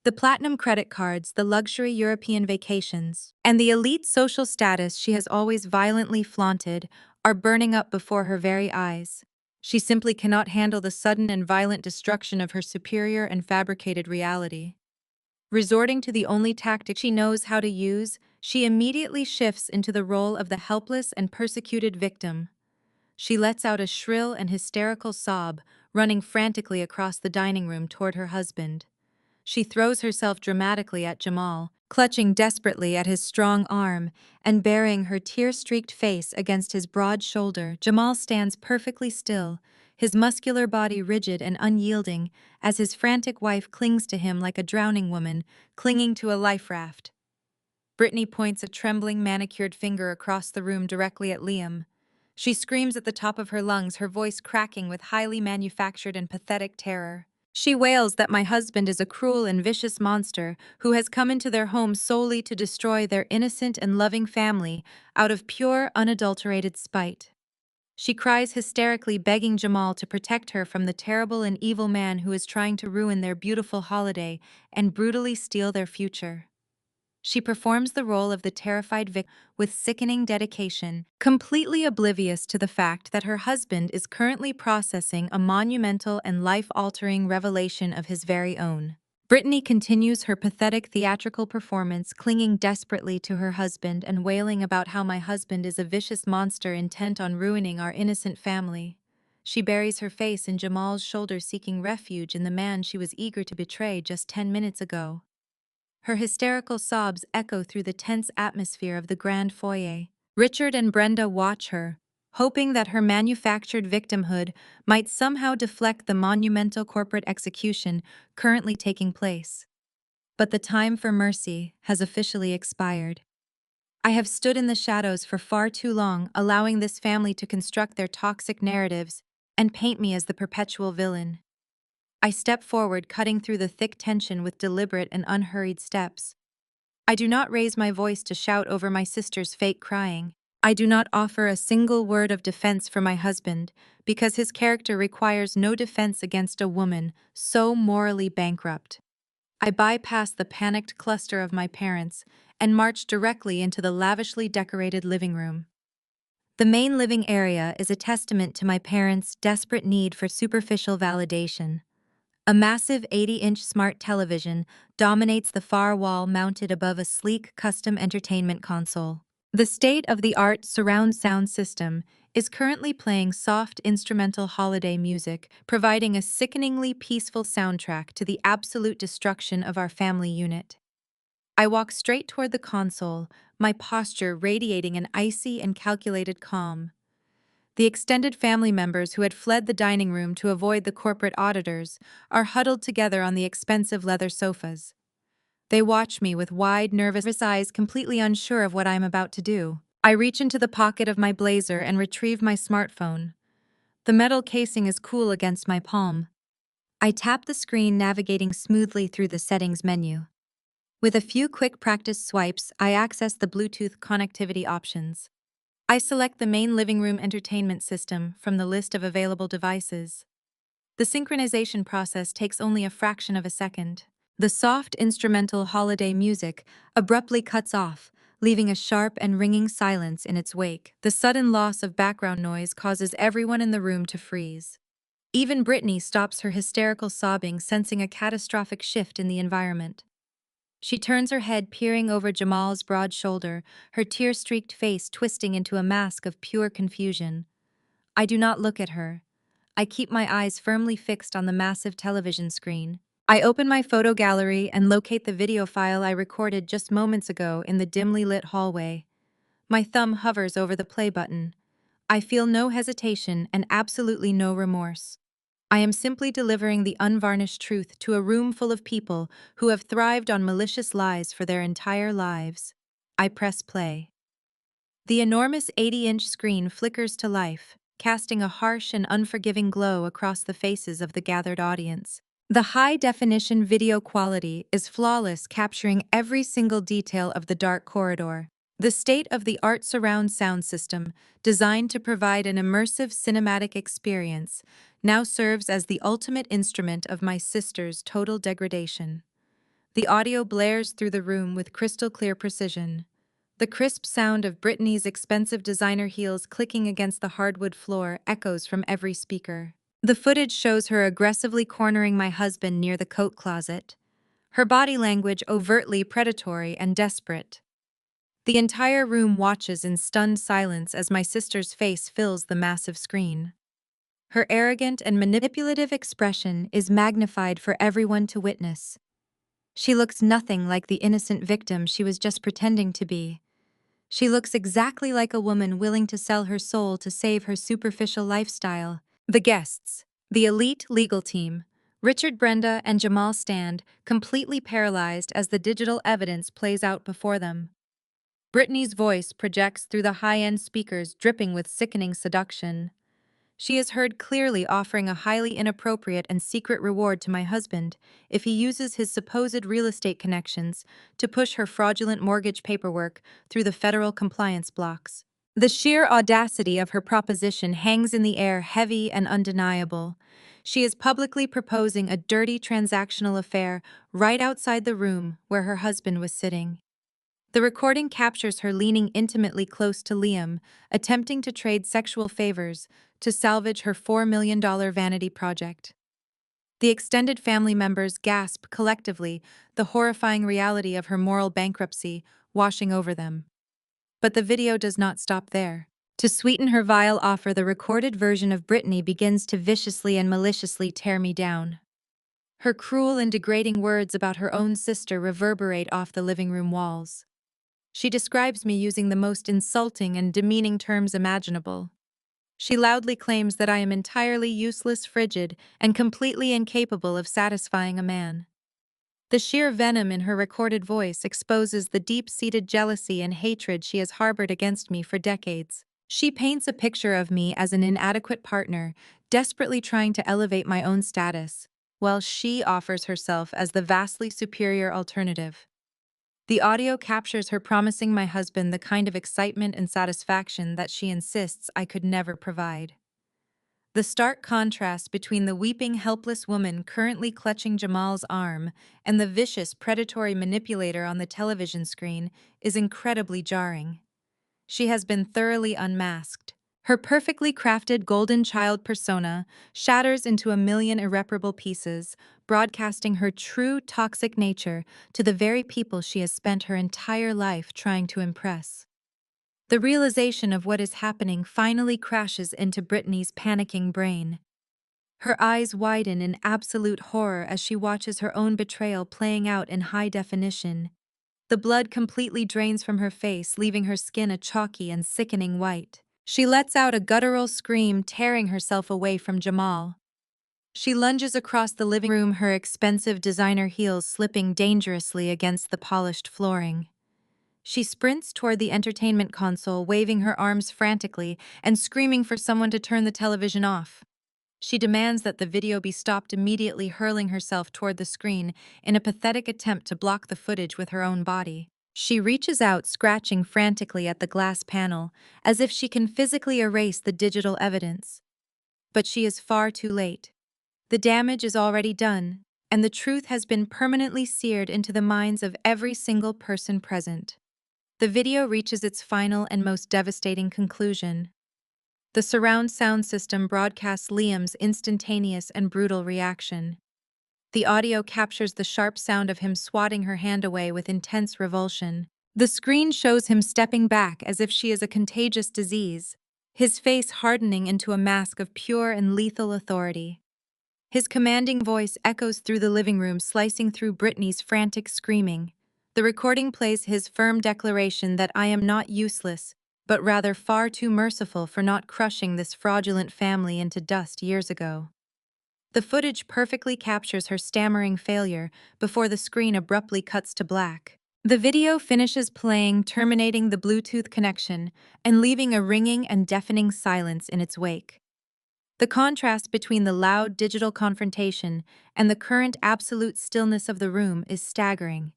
The platinum credit cards, the luxury European vacations, and the elite social status she has always violently flaunted are burning up before her very eyes. She simply cannot handle the sudden and violent destruction of her superior and fabricated reality. Resorting to the only tactic she knows how to use, she immediately shifts into the role of the helpless and persecuted victim. She lets out a shrill and hysterical sob, running frantically across the dining room toward her husband. She throws herself dramatically at Jamal, clutching desperately at his strong arm and burying her tear-streaked face against his broad shoulder. Jamal stands perfectly still, his muscular body rigid and unyielding, as his frantic wife clings to him like a drowning woman, clinging to a life raft. Brittany points a trembling, manicured finger across the room directly at Liam. She screams at the top of her lungs, her voice cracking with highly manufactured and pathetic terror. She wails that my husband is a cruel and vicious monster who has come into their home solely to destroy their innocent and loving family out of pure, unadulterated spite. She cries hysterically, begging Jamal to protect her from the terrible and evil man who is trying to ruin their beautiful holiday and brutally steal their future. She performs the role of the terrified victim with sickening dedication, completely oblivious to the fact that her husband is currently processing a monumental and life-altering revelation of his very own. Brittany continues her pathetic theatrical performance, clinging desperately to her husband and wailing about how my husband is a vicious monster intent on ruining our innocent family. She buries her face in Jamal's shoulder, seeking refuge in the man she was eager to betray just 10 minutes ago. Her hysterical sobs echo through the tense atmosphere of the grand foyer. Richard and Brenda watch her, hoping that her manufactured victimhood might somehow deflect the monumental corporate execution currently taking place. But the time for mercy has officially expired. I have stood in the shadows for far too long, allowing this family to construct their toxic narratives and paint me as the perpetual villain. I step forward, cutting through the thick tension with deliberate and unhurried steps. I do not raise my voice to shout over my sister's fake crying. I do not offer a single word of defense for my husband, because his character requires no defense against a woman so morally bankrupt. I bypass the panicked cluster of my parents and march directly into the lavishly decorated living room. The main living area is a testament to my parents' desperate need for superficial validation. A massive 80-inch smart television dominates the far wall, mounted above a sleek custom entertainment console. The state-of-the-art surround sound system is currently playing soft instrumental holiday music, providing a sickeningly peaceful soundtrack to the absolute destruction of our family unit. I walk straight toward the console, my posture radiating an icy and calculated calm. The extended family members who had fled the dining room to avoid the corporate auditors are huddled together on the expensive leather sofas. They watch me with wide, nervous eyes, completely unsure of what I am about to do. I reach into the pocket of my blazer and retrieve my smartphone. The metal casing is cool against my palm. I tap the screen, navigating smoothly through the settings menu. With a few quick practice swipes, I access the Bluetooth connectivity options. I select the main living room entertainment system from the list of available devices. The synchronization process takes only a fraction of a second. The soft instrumental holiday music abruptly cuts off, leaving a sharp and ringing silence in its wake. The sudden loss of background noise causes everyone in the room to freeze. Even Brittany stops her hysterical sobbing, sensing a catastrophic shift in the environment. She turns her head, peering over Jamal's broad shoulder, her tear-streaked face twisting into a mask of pure confusion. I do not look at her. I keep my eyes firmly fixed on the massive television screen. I open my photo gallery and locate the video file I recorded just moments ago in the dimly lit hallway. My thumb hovers over the play button. I feel no hesitation and absolutely no remorse. I am simply delivering the unvarnished truth to a room full of people who have thrived on malicious lies for their entire lives. I press play. The enormous 80-inch screen flickers to life, casting a harsh and unforgiving glow across the faces of the gathered audience. The high-definition video quality is flawless, capturing every single detail of the dark corridor. The state-of-the-art surround sound system, designed to provide an immersive cinematic experience, now serves as the ultimate instrument of my sister's total degradation. The audio blares through the room with crystal-clear precision. The crisp sound of Brittany's expensive designer heels clicking against the hardwood floor echoes from every speaker. The footage shows her aggressively cornering my husband near the coat closet, her body language overtly predatory and desperate. The entire room watches in stunned silence as my sister's face fills the massive screen. Her arrogant and manipulative expression is magnified for everyone to witness. She looks nothing like the innocent victim she was just pretending to be. She looks exactly like a woman willing to sell her soul to save her superficial lifestyle. The guests, the elite legal team, Richard, Brenda, and Jamal stand, completely paralyzed as the digital evidence plays out before them. Brittany's voice projects through the high-end speakers dripping with sickening seduction. She is heard clearly offering a highly inappropriate and secret reward to my husband if he uses his supposed real estate connections to push her fraudulent mortgage paperwork through the federal compliance blocks. The sheer audacity of her proposition hangs in the air, heavy and undeniable. She is publicly proposing a dirty transactional affair right outside the room where her husband was sitting. The recording captures her leaning intimately close to Liam, attempting to trade sexual favors to salvage her $4 million vanity project. The extended family members gasp collectively, the horrifying reality of her moral bankruptcy washing over them. But the video does not stop there. To sweeten her vile offer, the recorded version of Brittany begins to viciously and maliciously tear me down. Her cruel and degrading words about her own sister reverberate off the living room walls. She describes me using the most insulting and demeaning terms imaginable. She loudly claims that I am entirely useless, frigid, and completely incapable of satisfying a man. The sheer venom in her recorded voice exposes the deep-seated jealousy and hatred she has harbored against me for decades. She paints a picture of me as an inadequate partner, desperately trying to elevate my own status, while she offers herself as the vastly superior alternative. The audio captures her promising my husband the kind of excitement and satisfaction that she insists I could never provide. The stark contrast between the weeping, helpless woman currently clutching Jamal's arm and the vicious, predatory manipulator on the television screen is incredibly jarring. She has been thoroughly unmasked. Her perfectly crafted golden child persona shatters into a million irreparable pieces, broadcasting her true toxic nature to the very people she has spent her entire life trying to impress. The realization of what is happening finally crashes into Brittany's panicking brain. Her eyes widen in absolute horror as she watches her own betrayal playing out in high definition. The blood completely drains from her face, leaving her skin a chalky and sickening white. She lets out a guttural scream, tearing herself away from Jamal. She lunges across the living room, her expensive designer heels slipping dangerously against the polished flooring. She sprints toward the entertainment console, waving her arms frantically and screaming for someone to turn the television off. She demands that the video be stopped immediately, hurling herself toward the screen in a pathetic attempt to block the footage with her own body. She reaches out, scratching frantically at the glass panel, as if she can physically erase the digital evidence. But she is far too late. The damage is already done, and the truth has been permanently seared into the minds of every single person present. The video reaches its final and most devastating conclusion. The surround sound system broadcasts Liam's instantaneous and brutal reaction. The audio captures the sharp sound of him swatting her hand away with intense revulsion. The screen shows him stepping back as if she is a contagious disease, his face hardening into a mask of pure and lethal authority. His commanding voice echoes through the living room, slicing through Brittany's frantic screaming. The recording plays his firm declaration that I am not useless, but rather far too merciful for not crushing this fraudulent family into dust years ago. The footage perfectly captures her stammering failure before the screen abruptly cuts to black. The video finishes playing, terminating the Bluetooth connection and leaving a ringing and deafening silence in its wake. The contrast between the loud digital confrontation and the current absolute stillness of the room is staggering.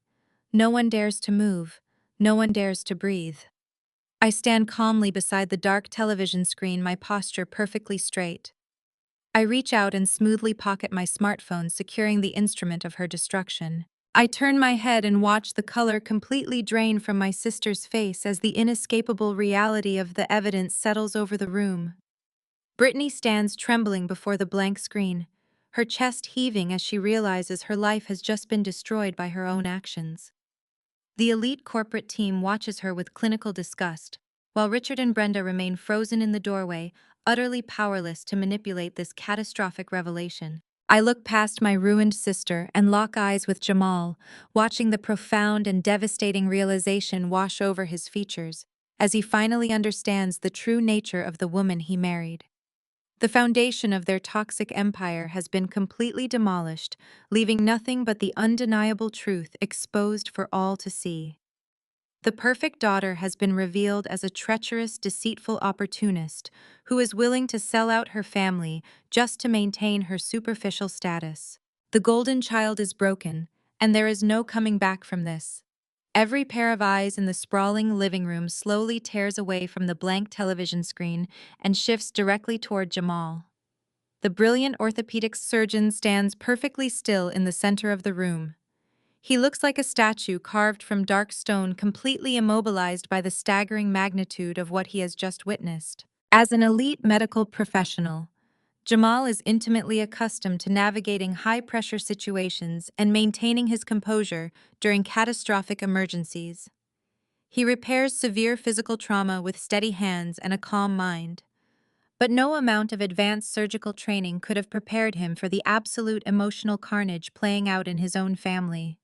No one dares to move. No one dares to breathe. I stand calmly beside the dark television screen, my posture perfectly straight. I reach out and smoothly pocket my smartphone, securing the instrument of her destruction. I turn my head and watch the color completely drain from my sister's face as the inescapable reality of the evidence settles over the room. Brittany stands trembling before the blank screen, her chest heaving as she realizes her life has just been destroyed by her own actions. The elite corporate team watches her with clinical disgust, while Richard and Brenda remain frozen in the doorway, utterly powerless to manipulate this catastrophic revelation. I look past my ruined sister and lock eyes with Jamal, watching the profound and devastating realization wash over his features as he finally understands the true nature of the woman he married. The foundation of their toxic empire has been completely demolished, leaving nothing but the undeniable truth exposed for all to see. The perfect daughter has been revealed as a treacherous, deceitful opportunist who is willing to sell out her family just to maintain her superficial status. The golden child is broken, and there is no coming back from this. Every pair of eyes in the sprawling living room slowly tears away from the blank television screen and shifts directly toward Jamal. The brilliant orthopedic surgeon stands perfectly still in the center of the room. He looks like a statue carved from dark stone, completely immobilized by the staggering magnitude of what he has just witnessed. As an elite medical professional, Jamal is intimately accustomed to navigating high-pressure situations and maintaining his composure during catastrophic emergencies. He repairs severe physical trauma with steady hands and a calm mind. But no amount of advanced surgical training could have prepared him for the absolute emotional carnage playing out in his own family.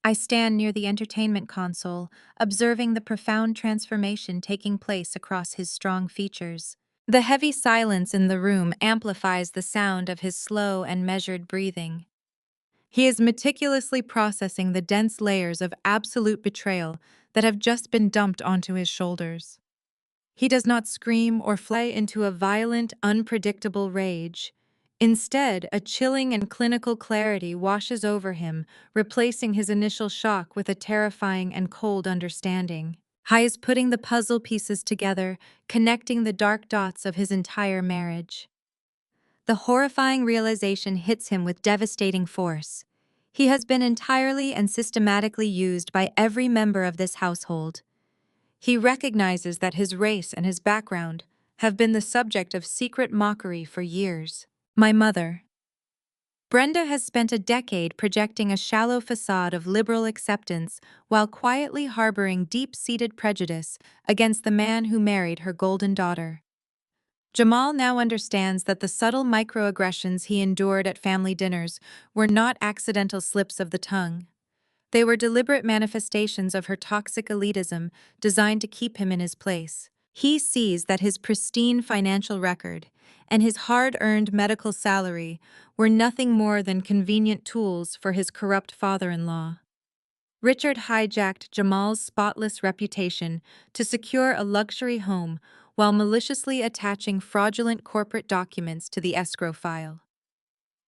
I stand near the entertainment console, observing the profound transformation taking place across his strong features. The heavy silence in the room amplifies the sound of his slow and measured breathing. He is meticulously processing the dense layers of absolute betrayal that have just been dumped onto his shoulders. He does not scream or fly into a violent, unpredictable rage. Instead, a chilling and clinical clarity washes over him, replacing his initial shock with a terrifying and cold understanding. He is putting the puzzle pieces together, connecting the dark dots of his entire marriage. The horrifying realization hits him with devastating force. He has been entirely and systematically used by every member of this household. He recognizes that his race and his background have been the subject of secret mockery for years. My mother, Brenda, has spent a decade projecting a shallow facade of liberal acceptance while quietly harboring deep-seated prejudice against the man who married her golden daughter. Jamal now understands that the subtle microaggressions he endured at family dinners were not accidental slips of the tongue. They were deliberate manifestations of her toxic elitism designed to keep him in his place. He sees that his pristine financial record and his hard-earned medical salary were nothing more than convenient tools for his corrupt father-in-law. Richard hijacked Jamal's spotless reputation to secure a luxury home while maliciously attaching fraudulent corporate documents to the escrow file.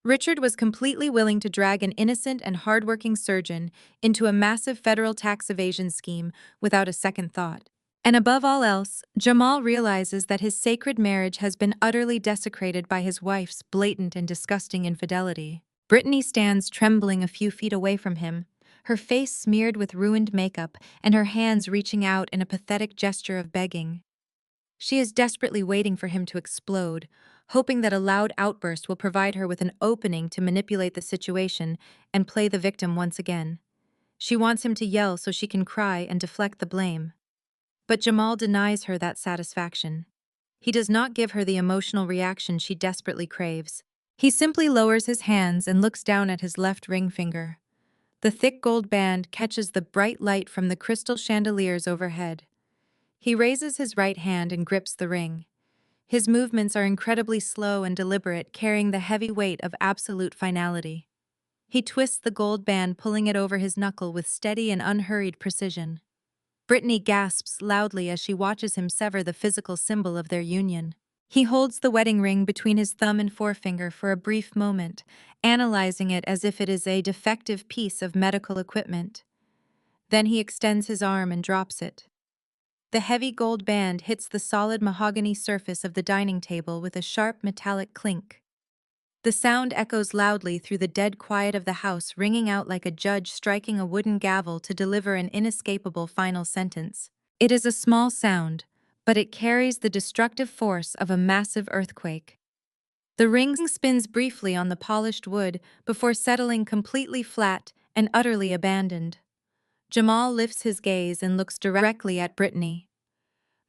Richard was completely willing to drag an innocent and hardworking surgeon into a massive federal tax evasion scheme without a second thought. And above all else, Jamal realizes that his sacred marriage has been utterly desecrated by his wife's blatant and disgusting infidelity. Brittany stands trembling a few feet away from him, her face smeared with ruined makeup and her hands reaching out in a pathetic gesture of begging. She is desperately waiting for him to explode, hoping that a loud outburst will provide her with an opening to manipulate the situation and play the victim once again. She wants him to yell so she can cry and deflect the blame. But Jamal denies her that satisfaction. He does not give her the emotional reaction she desperately craves. He simply lowers his hands and looks down at his left ring finger. The thick gold band catches the bright light from the crystal chandeliers overhead. He raises his right hand and grips the ring. His movements are incredibly slow and deliberate, carrying the heavy weight of absolute finality. He twists the gold band, pulling it over his knuckle with steady and unhurried precision. Brittany gasps loudly as she watches him sever the physical symbol of their union. He holds the wedding ring between his thumb and forefinger for a brief moment, analyzing it as if it is a defective piece of medical equipment. Then he extends his arm and drops it. The heavy gold band hits the solid mahogany surface of the dining table with a sharp metallic clink. The sound echoes loudly through the dead quiet of the house, ringing out like a judge striking a wooden gavel to deliver an inescapable final sentence. It is a small sound, but it carries the destructive force of a massive earthquake. The ring spins briefly on the polished wood before settling completely flat and utterly abandoned. Jamal lifts his gaze and looks directly at Brittany.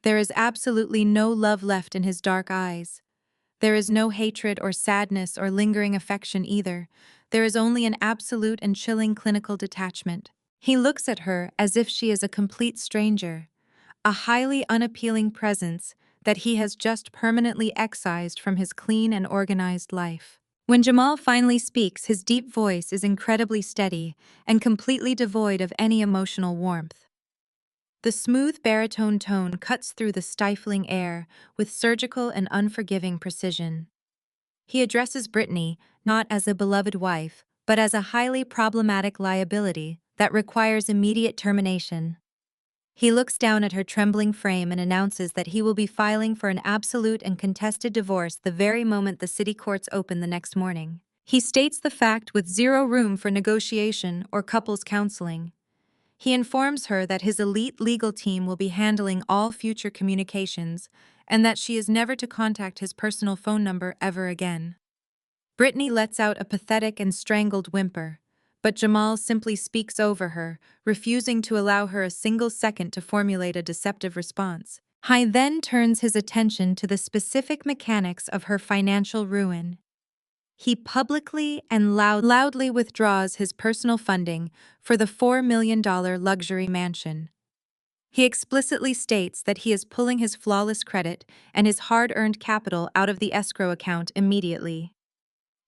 There is absolutely no love left in his dark eyes. There is no hatred or sadness or lingering affection either. There is only an absolute and chilling clinical detachment. He looks at her as if she is a complete stranger, a highly unappealing presence that he has just permanently excised from his clean and organized life. When Jamal finally speaks, his deep voice is incredibly steady and completely devoid of any emotional warmth. The smooth baritone tone cuts through the stifling air with surgical and unforgiving precision. He addresses Brittany not as a beloved wife, but as a highly problematic liability that requires immediate termination. He looks down at her trembling frame and announces that he will be filing for an absolute and contested divorce the very moment the city courts open the next morning. He states the fact with zero room for negotiation or couples counseling. He informs her that his elite legal team will be handling all future communications and that she is never to contact his personal phone number ever again. Brittany lets out a pathetic and strangled whimper, but Jamal simply speaks over her, refusing to allow her a single second to formulate a deceptive response. He then turns his attention to the specific mechanics of her financial ruin. He publicly and loudly withdraws his personal funding for the $4 million luxury mansion. He explicitly states that he is pulling his flawless credit and his hard-earned capital out of the escrow account immediately.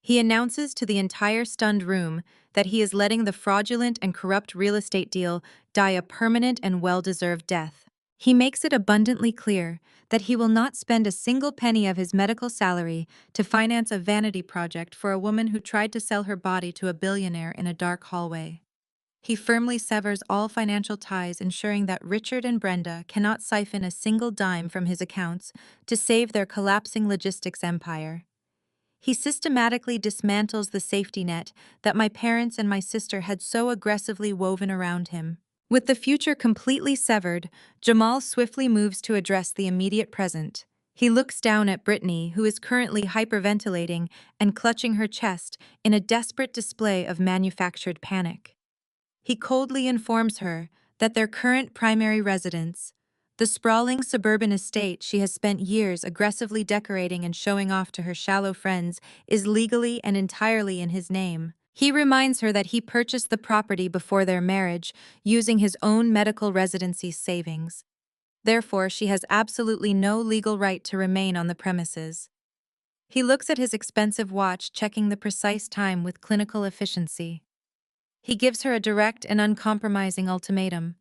He announces to the entire stunned room that he is letting the fraudulent and corrupt real estate deal die a permanent and well-deserved death. He makes it abundantly clear that he will not spend a single penny of his medical salary to finance a vanity project for a woman who tried to sell her body to a billionaire in a dark hallway. He firmly severs all financial ties, ensuring that Richard and Brenda cannot siphon a single dime from his accounts to save their collapsing logistics empire. He systematically dismantles the safety net that my parents and my sister had so aggressively woven around him. With the future completely severed, Jamal swiftly moves to address the immediate present. He looks down at Brittany, who is currently hyperventilating and clutching her chest in a desperate display of manufactured panic. He coldly informs her that their current primary residence, the sprawling suburban estate she has spent years aggressively decorating and showing off to her shallow friends, is legally and entirely in his name. He reminds her that he purchased the property before their marriage using his own medical residency savings. Therefore, she has absolutely no legal right to remain on the premises. He looks at his expensive watch, checking the precise time with clinical efficiency. He gives her a direct and uncompromising ultimatum.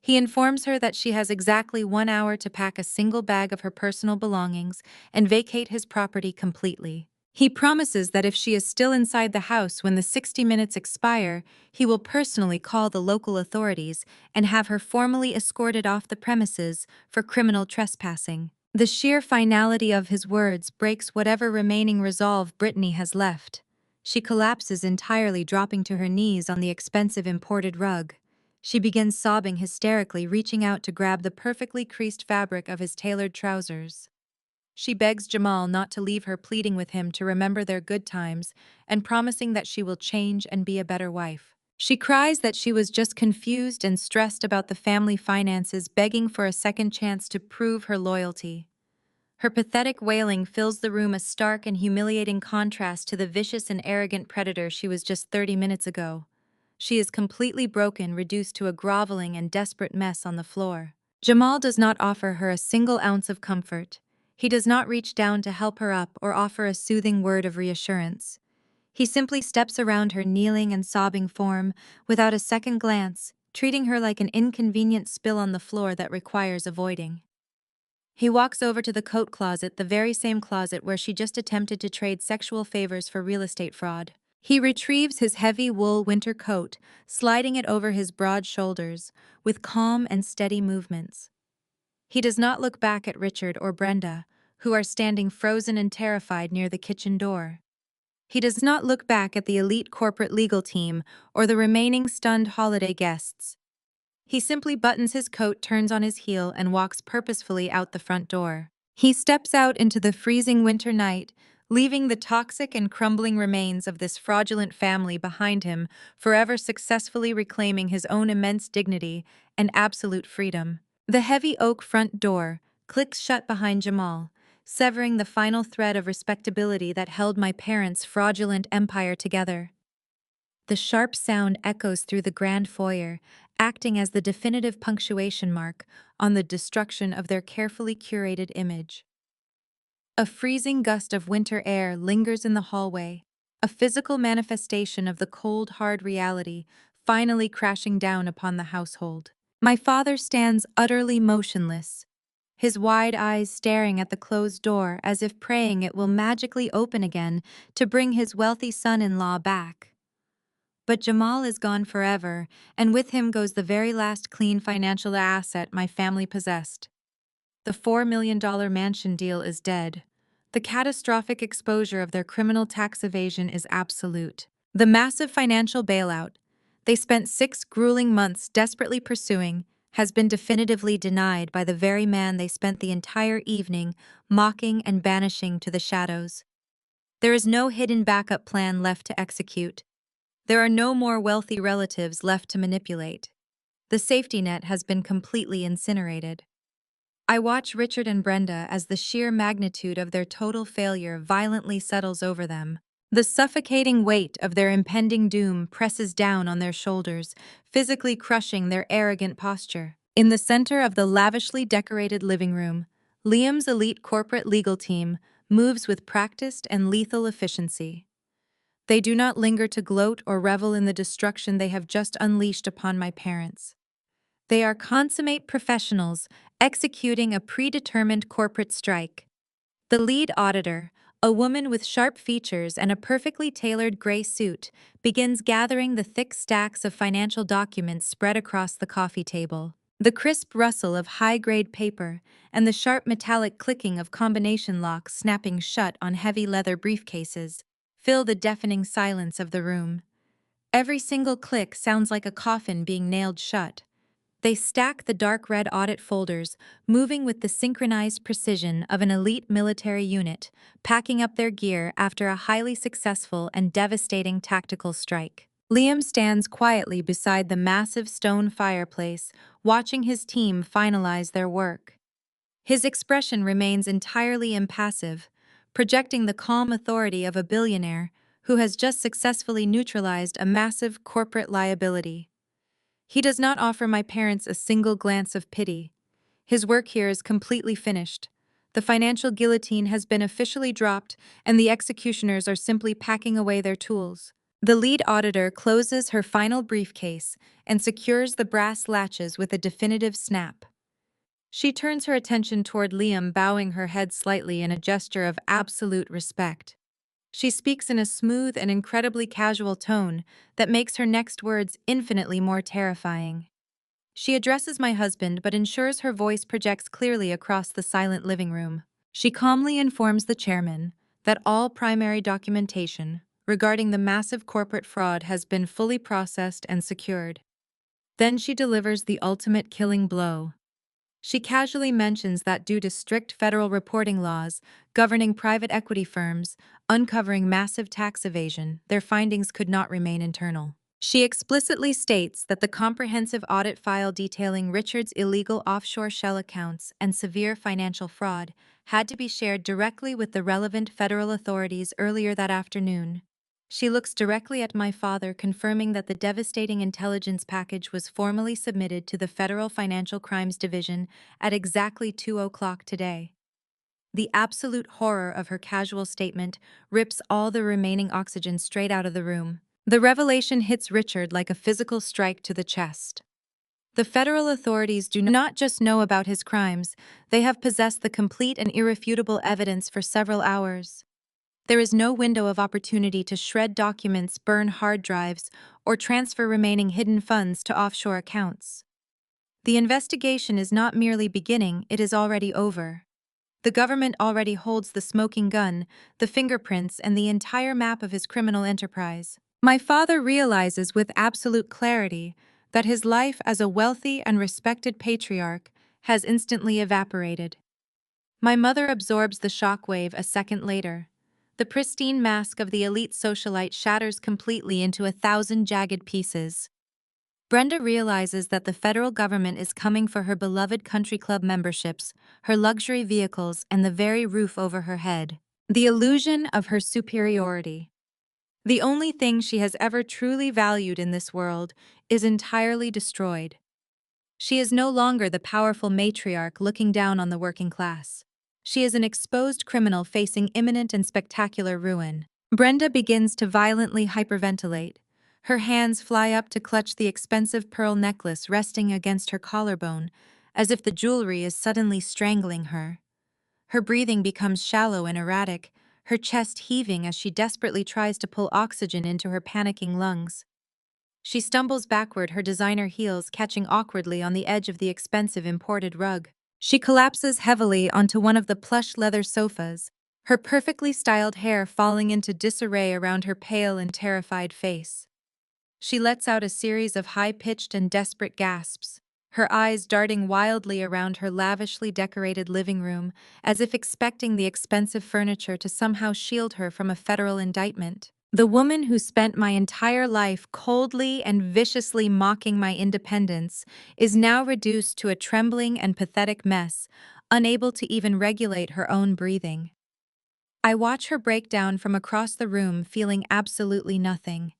He informs her that she has exactly 1 hour to pack a single bag of her personal belongings and vacate his property completely. He promises that if she is still inside the house when the 60 minutes expire, he will personally call the local authorities and have her formally escorted off the premises for criminal trespassing. The sheer finality of his words breaks whatever remaining resolve Brittany has left. She collapses entirely, dropping to her knees on the expensive imported rug. She begins sobbing hysterically, reaching out to grab the perfectly creased fabric of his tailored trousers. She begs Jamal not to leave her, pleading with him to remember their good times and promising that she will change and be a better wife. She cries that she was just confused and stressed about the family finances, begging for a second chance to prove her loyalty. Her pathetic wailing fills the room, a stark and humiliating contrast to the vicious and arrogant predator she was just 30 minutes ago. She is completely broken, reduced to a groveling and desperate mess on the floor. Jamal does not offer her a single ounce of comfort. He does not reach down to help her up or offer a soothing word of reassurance. He simply steps around her kneeling and sobbing form without a second glance, treating her like an inconvenient spill on the floor that requires avoiding. He walks over to the coat closet, the very same closet where she just attempted to trade sexual favors for real estate fraud. He retrieves his heavy wool winter coat, sliding it over his broad shoulders, with calm and steady movements. He does not look back at Richard or Brenda, who are standing frozen and terrified near the kitchen door. He does not look back at the elite corporate legal team or the remaining stunned holiday guests. He simply buttons his coat, turns on his heel, and walks purposefully out the front door. He steps out into the freezing winter night, leaving the toxic and crumbling remains of this fraudulent family behind him, forever successfully reclaiming his own immense dignity and absolute freedom. The heavy oak front door clicks shut behind Jamal, severing the final thread of respectability that held my parents' fraudulent empire together. The sharp sound echoes through the grand foyer, acting as the definitive punctuation mark on the destruction of their carefully curated image. A freezing gust of winter air lingers in the hallway, a physical manifestation of the cold, hard reality finally crashing down upon the household. My father stands utterly motionless, his wide eyes staring at the closed door as if praying it will magically open again to bring his wealthy son-in-law back. But Jamal is gone forever, and with him goes the very last clean financial asset my family possessed. The $4 million mansion deal is dead. The catastrophic exposure of their criminal tax evasion is absolute. The massive financial bailout they spent 6 grueling months desperately pursuing has been definitively denied by the very man they spent the entire evening mocking and banishing to the shadows. There is no hidden backup plan left to execute. There are no more wealthy relatives left to manipulate. The safety net has been completely incinerated. I watch Richard and Brenda as the sheer magnitude of their total failure violently settles over them. The suffocating weight of their impending doom presses down on their shoulders, physically crushing their arrogant posture. In the center of the lavishly decorated living room, Liam's elite corporate legal team moves with practiced and lethal efficiency. They do not linger to gloat or revel in the destruction they have just unleashed upon my parents. They are consummate professionals executing a predetermined corporate strike. The lead auditor, a woman with sharp features and a perfectly tailored gray suit, begins gathering the thick stacks of financial documents spread across the coffee table. The crisp rustle of high-grade paper and the sharp metallic clicking of combination locks snapping shut on heavy leather briefcases fill the deafening silence of the room. Every single click sounds like a coffin being nailed shut. They stack the dark red audit folders, moving with the synchronized precision of an elite military unit, packing up their gear after a highly successful and devastating tactical strike. Liam stands quietly beside the massive stone fireplace, watching his team finalize their work. His expression remains entirely impassive, projecting the calm authority of a billionaire who has just successfully neutralized a massive corporate liability. He does not offer my parents a single glance of pity. His work here is completely finished. The financial guillotine has been officially dropped, and the executioners are simply packing away their tools. The lead auditor closes her final briefcase and secures the brass latches with a definitive snap. She turns her attention toward Liam, bowing her head slightly in a gesture of absolute respect. She speaks in a smooth and incredibly casual tone that makes her next words infinitely more terrifying. She addresses my husband but ensures her voice projects clearly across the silent living room. She calmly informs the chairman that all primary documentation regarding the massive corporate fraud has been fully processed and secured. Then she delivers the ultimate killing blow. She casually mentions that due to strict federal reporting laws governing private equity firms uncovering massive tax evasion, their findings could not remain internal. She explicitly states that the comprehensive audit file detailing Richard's illegal offshore shell accounts and severe financial fraud had to be shared directly with the relevant federal authorities earlier that afternoon. She looks directly at my father, confirming that the devastating intelligence package was formally submitted to the Federal Financial Crimes Division at exactly 2 o'clock today. The absolute horror of her casual statement rips all the remaining oxygen straight out of the room. The revelation hits Richard like a physical strike to the chest. The federal authorities do not just know about his crimes, they have possessed the complete and irrefutable evidence for several hours. There is no window of opportunity to shred documents, burn hard drives, or transfer remaining hidden funds to offshore accounts. The investigation is not merely beginning, it is already over. The government already holds the smoking gun, the fingerprints, and the entire map of his criminal enterprise. My father realizes with absolute clarity that his life as a wealthy and respected patriarch has instantly evaporated. My mother absorbs the shockwave a second later. The pristine mask of the elite socialite shatters completely into 1,000 jagged pieces. Brenda realizes that the federal government is coming for her beloved country club memberships, her luxury vehicles, and the very roof over her head. The illusion of her superiority. The only thing she has ever truly valued in this world is entirely destroyed. She is no longer the powerful matriarch looking down on the working class. She is an exposed criminal facing imminent and spectacular ruin. Brenda begins to violently hyperventilate. Her hands fly up to clutch the expensive pearl necklace resting against her collarbone, as if the jewelry is suddenly strangling her. Her breathing becomes shallow and erratic, her chest heaving as she desperately tries to pull oxygen into her panicking lungs. She stumbles backward, her designer heels catching awkwardly on the edge of the expensive imported rug. She collapses heavily onto one of the plush leather sofas, her perfectly styled hair falling into disarray around her pale and terrified face. She lets out a series of high-pitched and desperate gasps, her eyes darting wildly around her lavishly decorated living room, as if expecting the expensive furniture to somehow shield her from a federal indictment. The woman who spent my entire life coldly and viciously mocking my independence is now reduced to a trembling and pathetic mess, unable to even regulate her own breathing. I watch her break down from across the room, feeling absolutely nothing.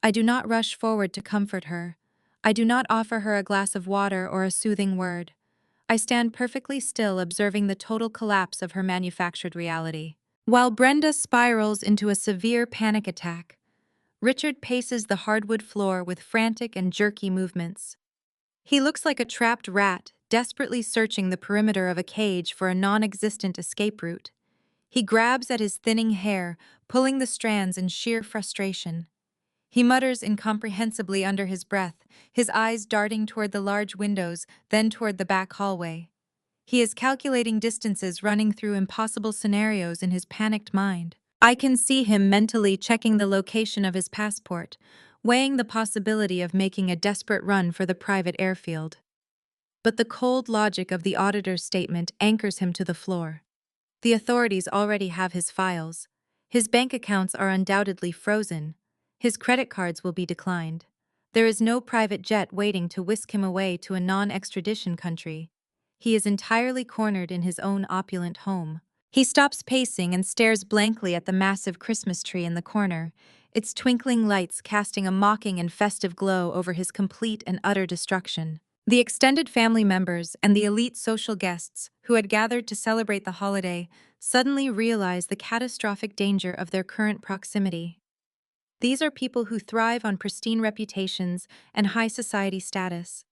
I do not rush forward to comfort her. I do not offer her a glass of water or a soothing word. I stand perfectly still, observing the total collapse of her manufactured reality. While Brenda spirals into a severe panic attack, Richard paces the hardwood floor with frantic and jerky movements. He looks like a trapped rat, desperately searching the perimeter of a cage for a non-existent escape route. He grabs at his thinning hair, pulling the strands in sheer frustration. He mutters incomprehensibly under his breath, his eyes darting toward the large windows, then toward the back hallway. He is calculating distances, running through impossible scenarios in his panicked mind. I can see him mentally checking the location of his passport, weighing the possibility of making a desperate run for the private airfield. But the cold logic of the auditor's statement anchors him to the floor. The authorities already have his files. His bank accounts are undoubtedly frozen. His credit cards will be declined. There is no private jet waiting to whisk him away to a non-extradition country. He is entirely cornered in his own opulent home. He stops pacing and stares blankly at the massive Christmas tree in the corner, its twinkling lights casting a mocking and festive glow over his complete and utter destruction. The extended family members and the elite social guests who had gathered to celebrate the holiday suddenly realize the catastrophic danger of their current proximity. These are people who thrive on pristine reputations and high society status.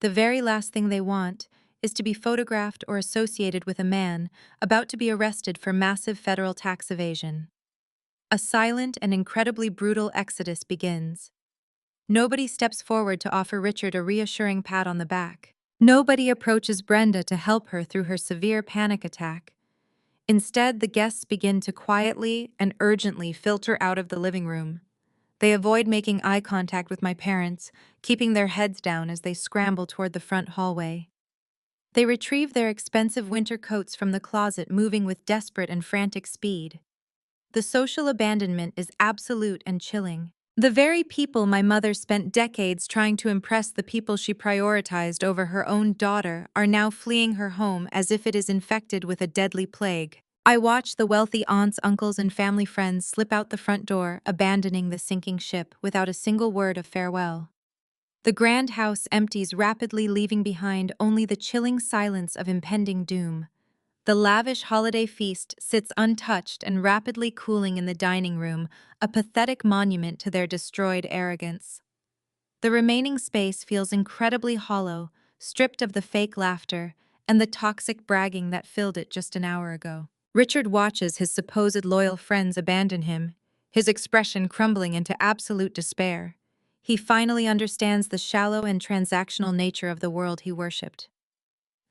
The very last thing they want is to be photographed or associated with a man about to be arrested for massive federal tax evasion. A silent and incredibly brutal exodus begins. Nobody steps forward to offer Richard a reassuring pat on the back. Nobody approaches Brenda to help her through her severe panic attack. Instead, the guests begin to quietly and urgently filter out of the living room. They avoid making eye contact with my parents, keeping their heads down as they scramble toward the front hallway. They retrieve their expensive winter coats from the closet, moving with desperate and frantic speed. The social abandonment is absolute and chilling. The very people my mother spent decades trying to impress, the people she prioritized over her own daughter, are now fleeing her home as if it is infected with a deadly plague. I watch the wealthy aunts, uncles, and family friends slip out the front door, abandoning the sinking ship without a single word of farewell. The grand house empties rapidly, leaving behind only the chilling silence of impending doom. The lavish holiday feast sits untouched and rapidly cooling in the dining room, a pathetic monument to their destroyed arrogance. The remaining space feels incredibly hollow, stripped of the fake laughter and the toxic bragging that filled it just an hour ago. Richard watches his supposed loyal friends abandon him, his expression crumbling into absolute despair. He finally understands the shallow and transactional nature of the world he worshipped.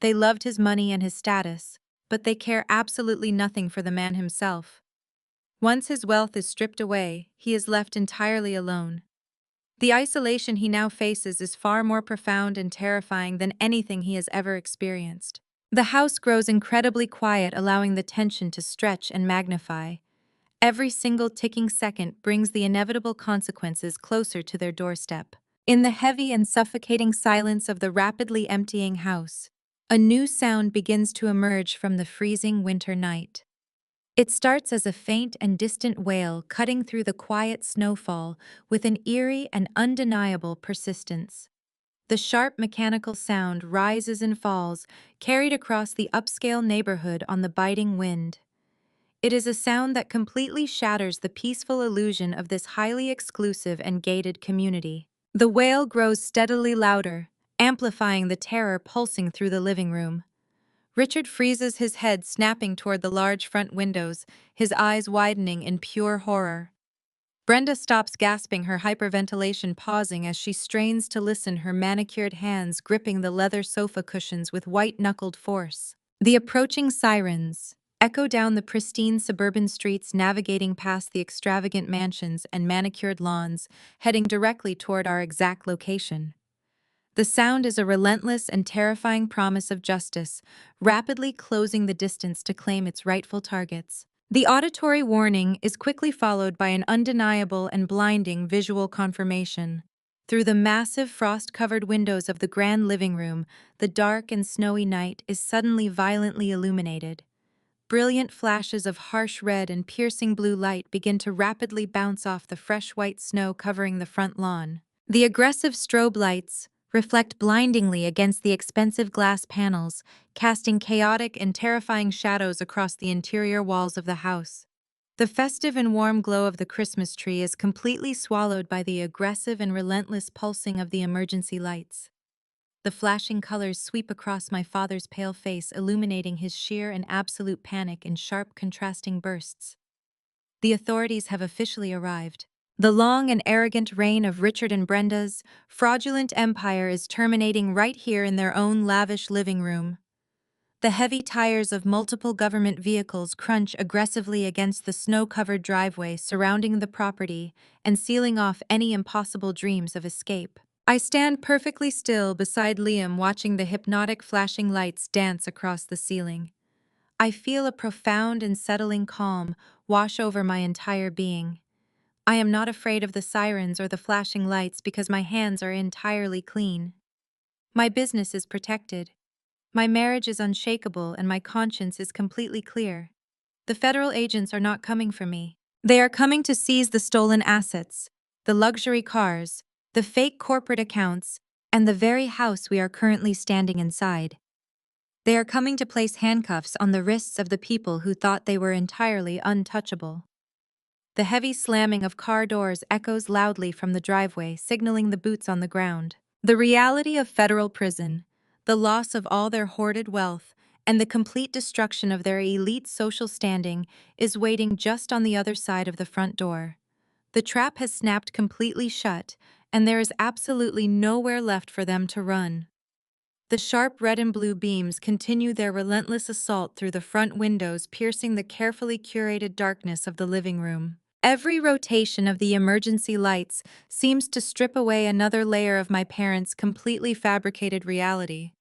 They loved his money and his status, but they care absolutely nothing for the man himself. Once his wealth is stripped away, he is left entirely alone. The isolation he now faces is far more profound and terrifying than anything he has ever experienced. The house grows incredibly quiet, allowing the tension to stretch and magnify. Every single ticking second brings the inevitable consequences closer to their doorstep. In the heavy and suffocating silence of the rapidly emptying house, a new sound begins to emerge from the freezing winter night. It starts as a faint and distant wail cutting through the quiet snowfall with an eerie and undeniable persistence. The sharp mechanical sound rises and falls, carried across the upscale neighborhood on the biting wind. It is a sound that completely shatters the peaceful illusion of this highly exclusive and gated community. The wail grows steadily louder, amplifying the terror pulsing through the living room. Richard freezes his head, snapping toward the large front windows, his eyes widening in pure horror. Brenda stops, gasping, her hyperventilation pausing as she strains to listen, her manicured hands gripping the leather sofa cushions with white-knuckled force. The approaching sirens echo down the pristine suburban streets, navigating past the extravagant mansions and manicured lawns, heading directly toward our exact location. The sound is a relentless and terrifying promise of justice, rapidly closing the distance to claim its rightful targets. The auditory warning is quickly followed by an undeniable and blinding visual confirmation. Through the massive frost-covered windows of the grand living room, the dark and snowy night is suddenly violently illuminated. Brilliant flashes of harsh red and piercing blue light begin to rapidly bounce off the fresh white snow covering the front lawn. The aggressive strobe lights reflect blindingly against the expensive glass panels, casting chaotic and terrifying shadows across the interior walls of the house. The festive and warm glow of the Christmas tree is completely swallowed by the aggressive and relentless pulsing of the emergency lights. The flashing colors sweep across my father's pale face, illuminating his sheer and absolute panic in sharp, contrasting bursts. The authorities have officially arrived. The long and arrogant reign of Richard and Brenda's fraudulent empire is terminating right here in their own lavish living room. The heavy tires of multiple government vehicles crunch aggressively against the snow-covered driveway surrounding the property and sealing off any impossible dreams of escape. I stand perfectly still beside Liam, watching the hypnotic flashing lights dance across the ceiling. I feel a profound and settling calm wash over my entire being. I am not afraid of the sirens or the flashing lights because my hands are entirely clean. My business is protected. My marriage is unshakable and my conscience is completely clear. The federal agents are not coming for me. They are coming to seize the stolen assets, the luxury cars, the fake corporate accounts, and the very house we are currently standing inside. They are coming to place handcuffs on the wrists of the people who thought they were entirely untouchable. The heavy slamming of car doors echoes loudly from the driveway, signaling the boots on the ground. The reality of federal prison, the loss of all their hoarded wealth, and the complete destruction of their elite social standing is waiting just on the other side of the front door. The trap has snapped completely shut, and there is absolutely nowhere left for them to run. The sharp red and blue beams continue their relentless assault through the front windows, piercing the carefully curated darkness of the living room. Every rotation of the emergency lights seems to strip away another layer of my parents' completely fabricated reality.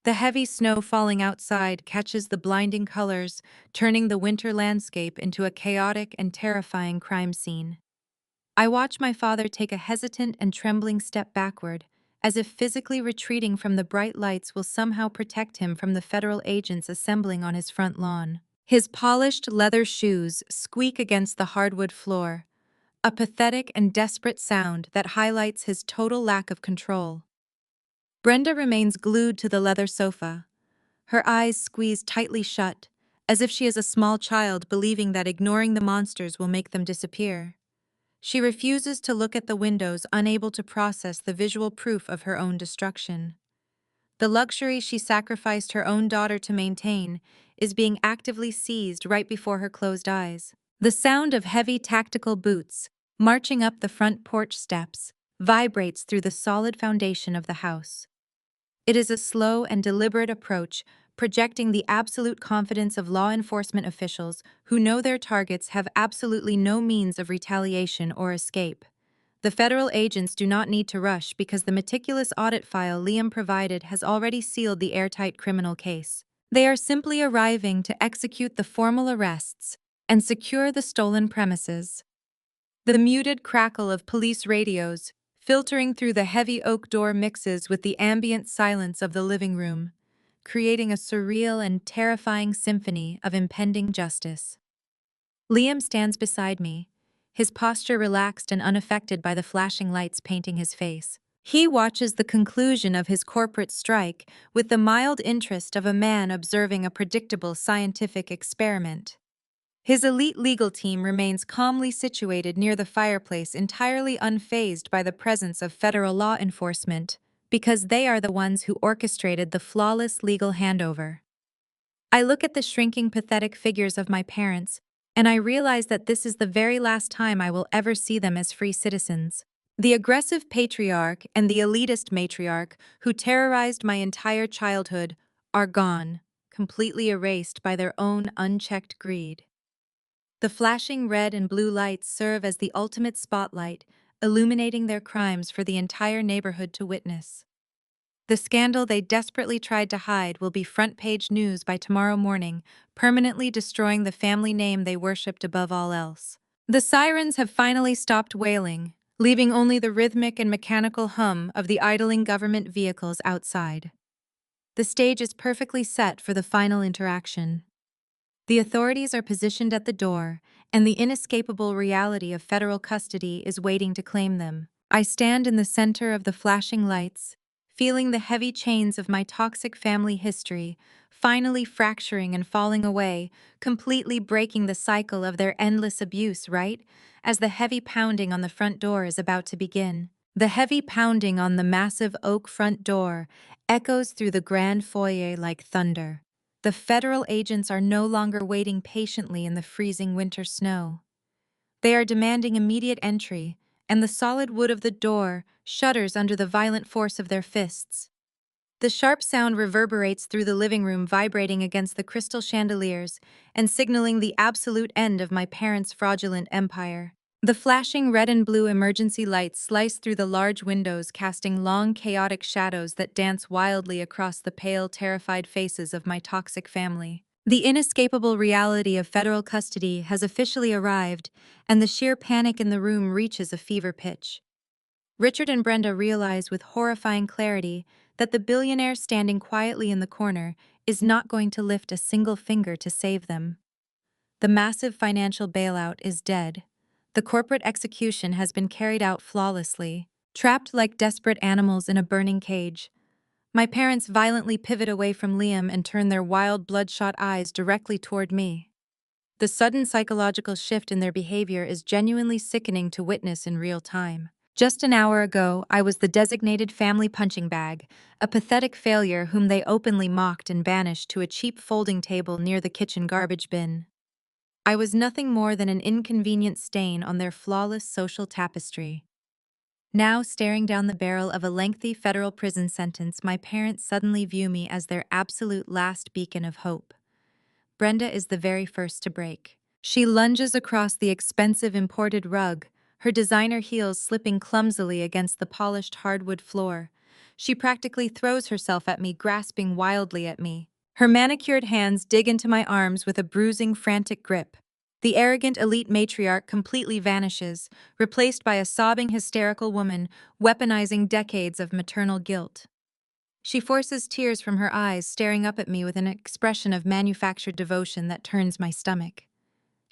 The heavy snow falling outside catches the blinding colors, turning the winter landscape into a chaotic and terrifying crime scene. I watch my father take a hesitant and trembling step backward, as if physically retreating from the bright lights will somehow protect him from the federal agents assembling on his front lawn. His polished leather shoes squeak against the hardwood floor, a pathetic and desperate sound that highlights his total lack of control. Brenda remains glued to the leather sofa, her eyes squeezed tightly shut, as if she is a small child believing that ignoring the monsters will make them disappear. She refuses to look at the windows, unable to process the visual proof of her own destruction. The luxury she sacrificed her own daughter to maintain is being actively seized right before her closed eyes. The sound of heavy tactical boots marching up the front porch steps vibrates through the solid foundation of the house. It is a slow and deliberate approach, projecting the absolute confidence of law enforcement officials who know their targets have absolutely no means of retaliation or escape. The federal agents do not need to rush because the meticulous audit file Liam provided has already sealed the airtight criminal case. They are simply arriving to execute the formal arrests and secure the stolen premises. The muted crackle of police radios filtering through the heavy oak door mixes with the ambient silence of the living room, creating a surreal and terrifying symphony of impending justice. Liam stands beside me, his posture relaxed and unaffected by the flashing lights painting his face. He watches the conclusion of his corporate strike with the mild interest of a man observing a predictable scientific experiment. His elite legal team remains calmly situated near the fireplace, entirely unfazed by the presence of federal law enforcement, because they are the ones who orchestrated the flawless legal handover. I look at the shrinking, pathetic figures of my parents, and I realize that this is the very last time I will ever see them as free citizens. The aggressive patriarch and the elitist matriarch who terrorized my entire childhood are gone, completely erased by their own unchecked greed. The flashing red and blue lights serve as the ultimate spotlight, illuminating their crimes for the entire neighborhood to witness. The scandal they desperately tried to hide will be front-page news by tomorrow morning, permanently destroying the family name they worshipped above all else. The sirens have finally stopped wailing, leaving only the rhythmic and mechanical hum of the idling government vehicles outside. The stage is perfectly set for the final interaction. The authorities are positioned at the door, and the inescapable reality of federal custody is waiting to claim them. I stand in the center of the flashing lights, feeling the heavy chains of my toxic family history finally fracturing and falling away, completely breaking the cycle of their endless abuse, right? As the heavy pounding on the front door is about to begin. The heavy pounding on the massive oak front door echoes through the grand foyer like thunder. The federal agents are no longer waiting patiently in the freezing winter snow. They are demanding immediate entry, and the solid wood of the door shudders under the violent force of their fists. The sharp sound reverberates through the living room, vibrating against the crystal chandeliers and signaling the absolute end of my parents' fraudulent empire. The flashing red and blue emergency lights slice through the large windows, casting long, chaotic shadows that dance wildly across the pale, terrified faces of my toxic family. The inescapable reality of federal custody has officially arrived, and the sheer panic in the room reaches a fever pitch. Richard and Brenda realize with horrifying clarity that the billionaire standing quietly in the corner is not going to lift a single finger to save them. The massive financial bailout is dead. The corporate execution has been carried out flawlessly, trapped like desperate animals in a burning cage. My parents violently pivot away from Liam and turn their wild, bloodshot eyes directly toward me. The sudden psychological shift in their behavior is genuinely sickening to witness in real time. Just an hour ago, I was the designated family punching bag, a pathetic failure whom they openly mocked and banished to a cheap folding table near the kitchen garbage bin. I was nothing more than an inconvenient stain on their flawless social tapestry. Now, staring down the barrel of a lengthy federal prison sentence, my parents suddenly view me as their absolute last beacon of hope. Brenda is the very first to break. She lunges across the expensive imported rug, her designer heels slipping clumsily against the polished hardwood floor. She practically throws herself at me, grasping wildly at me. Her manicured hands dig into my arms with a bruising, frantic grip. The arrogant elite matriarch completely vanishes, replaced by a sobbing, hysterical woman weaponizing decades of maternal guilt. She forces tears from her eyes, staring up at me with an expression of manufactured devotion that turns my stomach.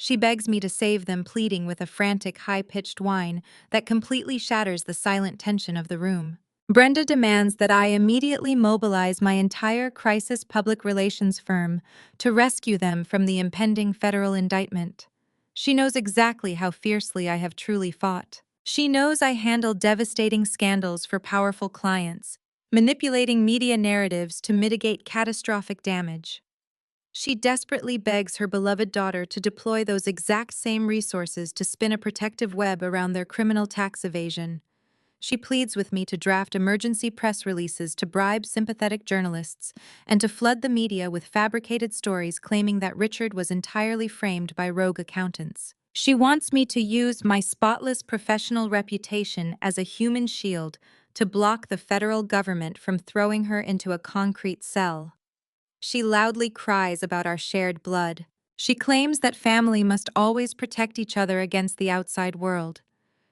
She begs me to save them, pleading with a frantic, high-pitched whine that completely shatters the silent tension of the room. Brenda demands that I immediately mobilize my entire crisis public relations firm to rescue them from the impending federal indictment. She knows exactly how fiercely I have truly fought. She knows I handle devastating scandals for powerful clients, manipulating media narratives to mitigate catastrophic damage. She desperately begs her beloved daughter to deploy those exact same resources to spin a protective web around their criminal tax evasion. She pleads with me to draft emergency press releases to bribe sympathetic journalists and to flood the media with fabricated stories claiming that Richard was entirely framed by rogue accountants. She wants me to use my spotless professional reputation as a human shield to block the federal government from throwing her into a concrete cell. She loudly cries about our shared blood. She claims that family must always protect each other against the outside world.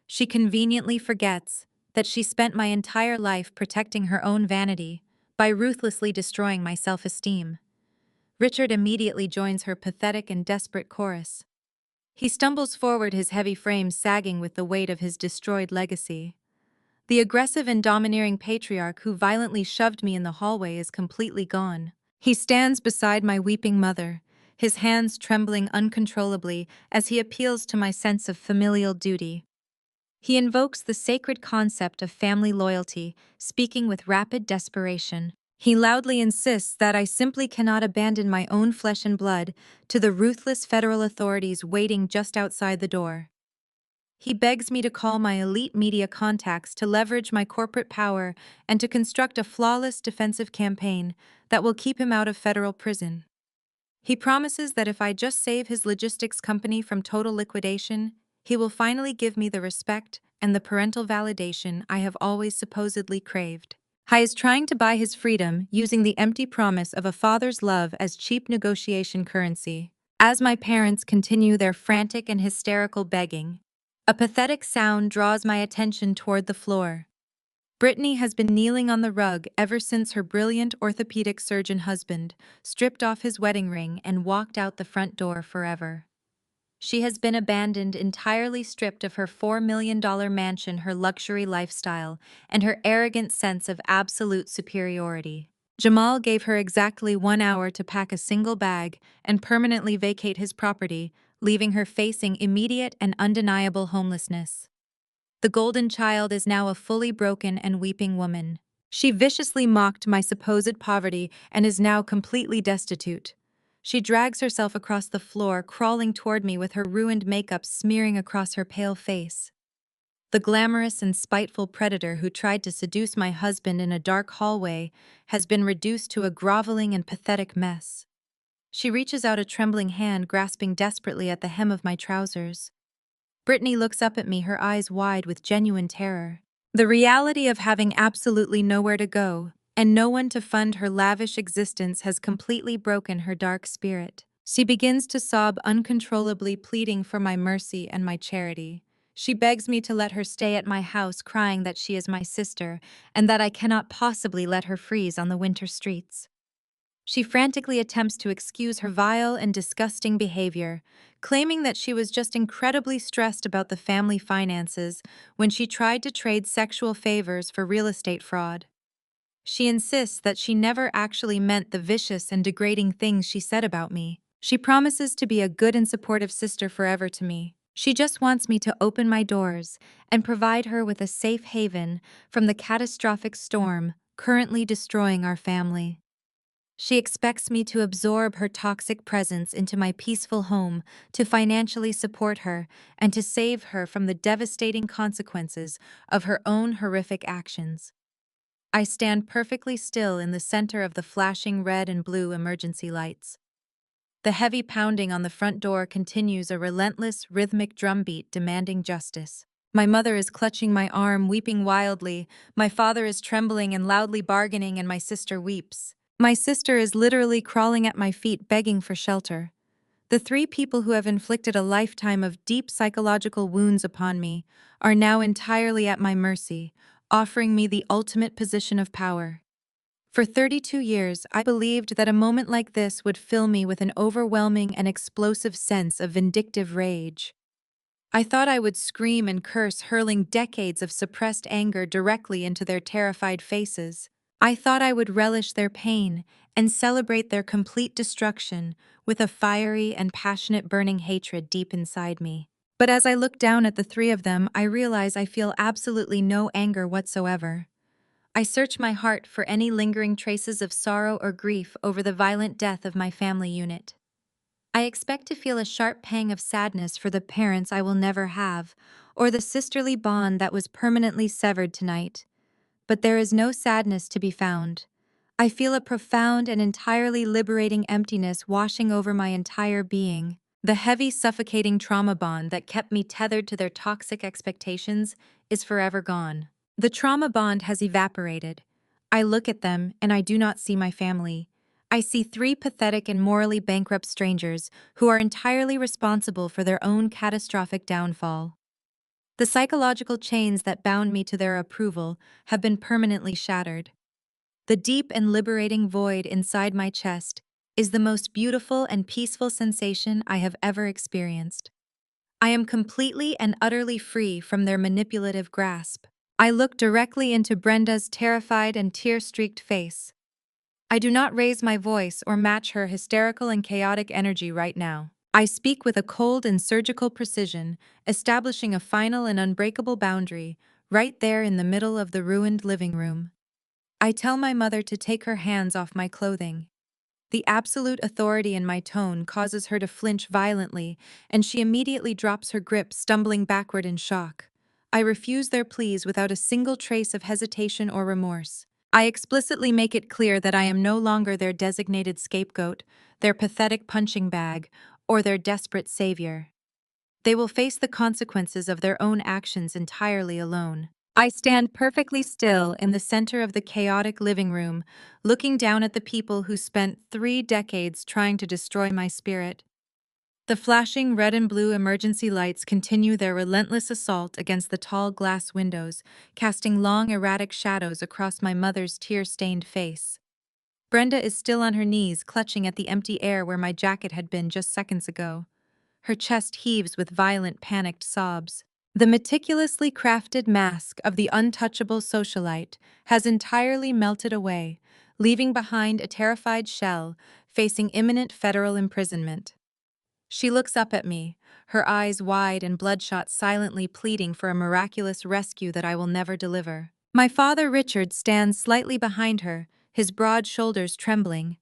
She conveniently forgets that she spent my entire life protecting her own vanity by ruthlessly destroying my self-esteem. Richard immediately joins her pathetic and desperate chorus. He stumbles forward, his heavy frame sagging with the weight of his destroyed legacy. The aggressive and domineering patriarch who violently shoved me in the hallway is completely gone. He stands beside my weeping mother, his hands trembling uncontrollably as he appeals to my sense of familial duty. He invokes the sacred concept of family loyalty, speaking with rapid desperation. He loudly insists that I simply cannot abandon my own flesh and blood to the ruthless federal authorities waiting just outside the door. He begs me to call my elite media contacts to leverage my corporate power and to construct a flawless defensive campaign that will keep him out of federal prison. He promises that if I just save his logistics company from total liquidation, he will finally give me the respect and the parental validation I have always supposedly craved. He is trying to buy his freedom using the empty promise of a father's love as cheap negotiation currency. As my parents continue their frantic and hysterical begging, a pathetic sound draws my attention toward the floor. Brittany has been kneeling on the rug ever since her brilliant orthopedic surgeon husband stripped off his wedding ring and walked out the front door forever. She has been abandoned, entirely stripped of her $4 million mansion, her luxury lifestyle, and her arrogant sense of absolute superiority. Jamal gave her exactly 1 hour to pack a single bag and permanently vacate his property, leaving her facing immediate and undeniable homelessness. The golden child is now a fully broken and weeping woman. She viciously mocked my supposed poverty and is now completely destitute. She drags herself across the floor, crawling toward me with her ruined makeup smearing across her pale face. The glamorous and spiteful predator who tried to seduce my husband in a dark hallway has been reduced to a groveling and pathetic mess. She reaches out a trembling hand, grasping desperately at the hem of my trousers. Brittany looks up at me, her eyes wide with genuine terror. The reality of having absolutely nowhere to go and no one to fund her lavish existence has completely broken her dark spirit. She begins to sob uncontrollably, pleading for my mercy and my charity. She begs me to let her stay at my house, crying that she is my sister and that I cannot possibly let her freeze on the winter streets. She frantically attempts to excuse her vile and disgusting behavior, claiming that she was just incredibly stressed about the family finances when she tried to trade sexual favors for real estate fraud. She insists that she never actually meant the vicious and degrading things she said about me. She promises to be a good and supportive sister forever to me. She just wants me to open my doors and provide her with a safe haven from the catastrophic storm currently destroying our family. She expects me to absorb her toxic presence into my peaceful home, to financially support her, and to save her from the devastating consequences of her own horrific actions. I stand perfectly still in the center of the flashing red and blue emergency lights. The heavy pounding on the front door continues, a relentless, rhythmic drumbeat demanding justice. My mother is clutching my arm, weeping wildly. My father is trembling and loudly bargaining, and my sister weeps. My sister is literally crawling at my feet, begging for shelter. The three people who have inflicted a lifetime of deep psychological wounds upon me are now entirely at my mercy, offering me the ultimate position of power. For 32 years, I believed that a moment like this would fill me with an overwhelming and explosive sense of vindictive rage. I thought I would scream and curse, hurling decades of suppressed anger directly into their terrified faces. I thought I would relish their pain and celebrate their complete destruction with a fiery and passionate burning hatred deep inside me. But as I look down at the three of them, I realize I feel absolutely no anger whatsoever. I search my heart for any lingering traces of sorrow or grief over the violent death of my family unit. I expect to feel a sharp pang of sadness for the parents I will never have, or the sisterly bond that was permanently severed tonight. But there is no sadness to be found. I feel a profound and entirely liberating emptiness washing over my entire being. The heavy, suffocating trauma bond that kept me tethered to their toxic expectations is forever gone. The trauma bond has evaporated. I look at them and I do not see my family. I see three pathetic and morally bankrupt strangers who are entirely responsible for their own catastrophic downfall. The psychological chains that bound me to their approval have been permanently shattered. The deep and liberating void inside my chest is the most beautiful and peaceful sensation I have ever experienced. I am completely and utterly free from their manipulative grasp. I look directly into Brenda's terrified and tear-streaked face. I do not raise my voice or match her hysterical and chaotic energy right now. I speak with a cold and surgical precision, establishing a final and unbreakable boundary right there in the middle of the ruined living room. I tell my mother to take her hands off my clothing. The absolute authority in my tone causes her to flinch violently, and she immediately drops her grip, stumbling backward in shock. I refuse their pleas without a single trace of hesitation or remorse. I explicitly make it clear that I am no longer their designated scapegoat, their pathetic punching bag, or their desperate savior. They will face the consequences of their own actions entirely alone. I stand perfectly still in the center of the chaotic living room, looking down at the people who spent 3 decades trying to destroy my spirit. The flashing red and blue emergency lights continue their relentless assault against the tall glass windows, casting long, erratic shadows across my mother's tear-stained face. Brenda is still on her knees, clutching at the empty air where my jacket had been just seconds ago. Her chest heaves with violent, panicked sobs. The meticulously crafted mask of the untouchable socialite has entirely melted away, leaving behind a terrified shell facing imminent federal imprisonment. She looks up at me, her eyes wide and bloodshot, silently pleading for a miraculous rescue that I will never deliver. My father Richard stands slightly behind her, his broad shoulders trembling.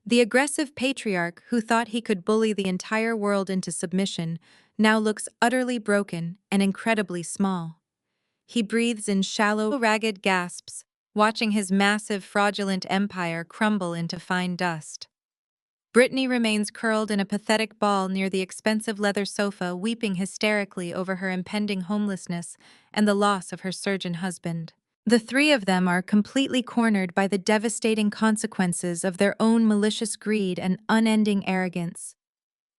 The aggressive patriarch who thought he could bully the entire world into submission now looks utterly broken and incredibly small. He breathes in shallow, ragged gasps, watching his massive, fraudulent empire crumble into fine dust. Brittany remains curled in a pathetic ball near the expensive leather sofa, weeping hysterically over her impending homelessness and the loss of her surgeon husband. The three of them are completely cornered by the devastating consequences of their own malicious greed and unending arrogance.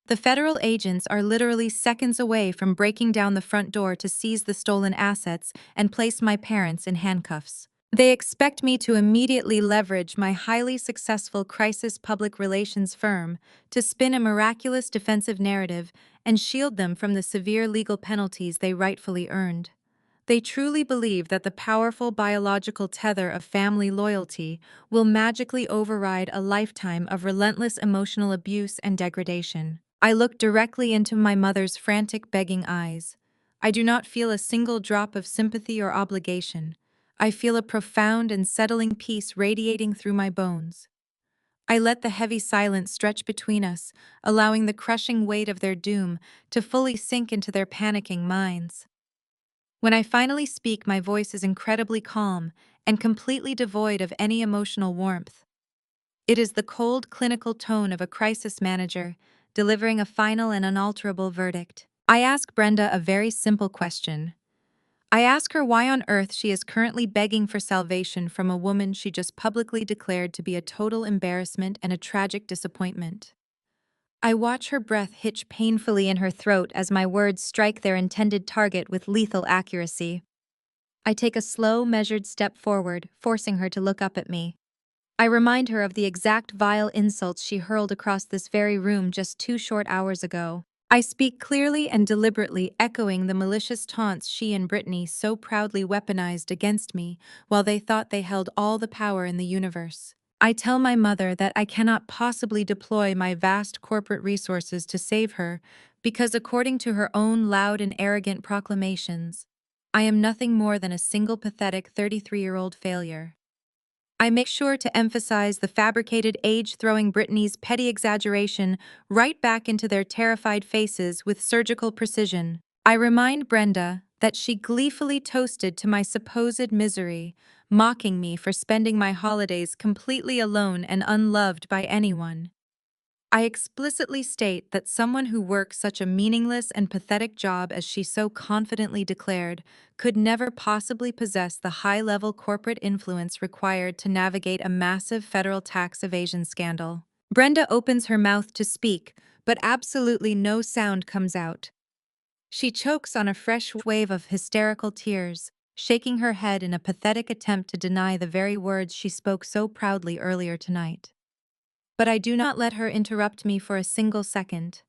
The federal agents are literally seconds away from breaking down the front door to seize the stolen assets and place my parents in handcuffs. They expect me to immediately leverage my highly successful crisis public relations firm to spin a miraculous defensive narrative and shield them from the severe legal penalties they rightfully earned. They truly believe that the powerful biological tether of family loyalty will magically override a lifetime of relentless emotional abuse and degradation. I look directly into my mother's frantic, begging eyes. I do not feel a single drop of sympathy or obligation. I feel a profound and settling peace radiating through my bones. I let the heavy silence stretch between us, allowing the crushing weight of their doom to fully sink into their panicking minds. When I finally speak, my voice is incredibly calm and completely devoid of any emotional warmth. It is the cold, clinical tone of a crisis manager, delivering a final and unalterable verdict. I ask Brenda a very simple question. I ask her why on earth she is currently begging for salvation from a woman she just publicly declared to be a total embarrassment and a tragic disappointment. I watch her breath hitch painfully in her throat as my words strike their intended target with lethal accuracy. I take a slow, measured step forward, forcing her to look up at me. I remind her of the exact vile insults she hurled across this very room just 2 short hours ago. I speak clearly and deliberately, echoing the malicious taunts she and Brittany so proudly weaponized against me while they thought they held all the power in the universe. I tell my mother that I cannot possibly deploy my vast corporate resources to save her because, according to her own loud and arrogant proclamations, I am nothing more than a single pathetic 33-year-old failure. I make sure to emphasize the fabricated age, throwing Brittany's petty exaggeration right back into their terrified faces with surgical precision. I remind Brenda that she gleefully toasted to my supposed misery, mocking me for spending my holidays completely alone and unloved by anyone. I explicitly state that someone who works such a meaningless and pathetic job as she so confidently declared could never possibly possess the high-level corporate influence required to navigate a massive federal tax evasion scandal. Brenda opens her mouth to speak, but absolutely no sound comes out. She chokes on a fresh wave of hysterical tears, shaking her head in a pathetic attempt to deny the very words she spoke so proudly earlier tonight. But I do not let her interrupt me for a single second.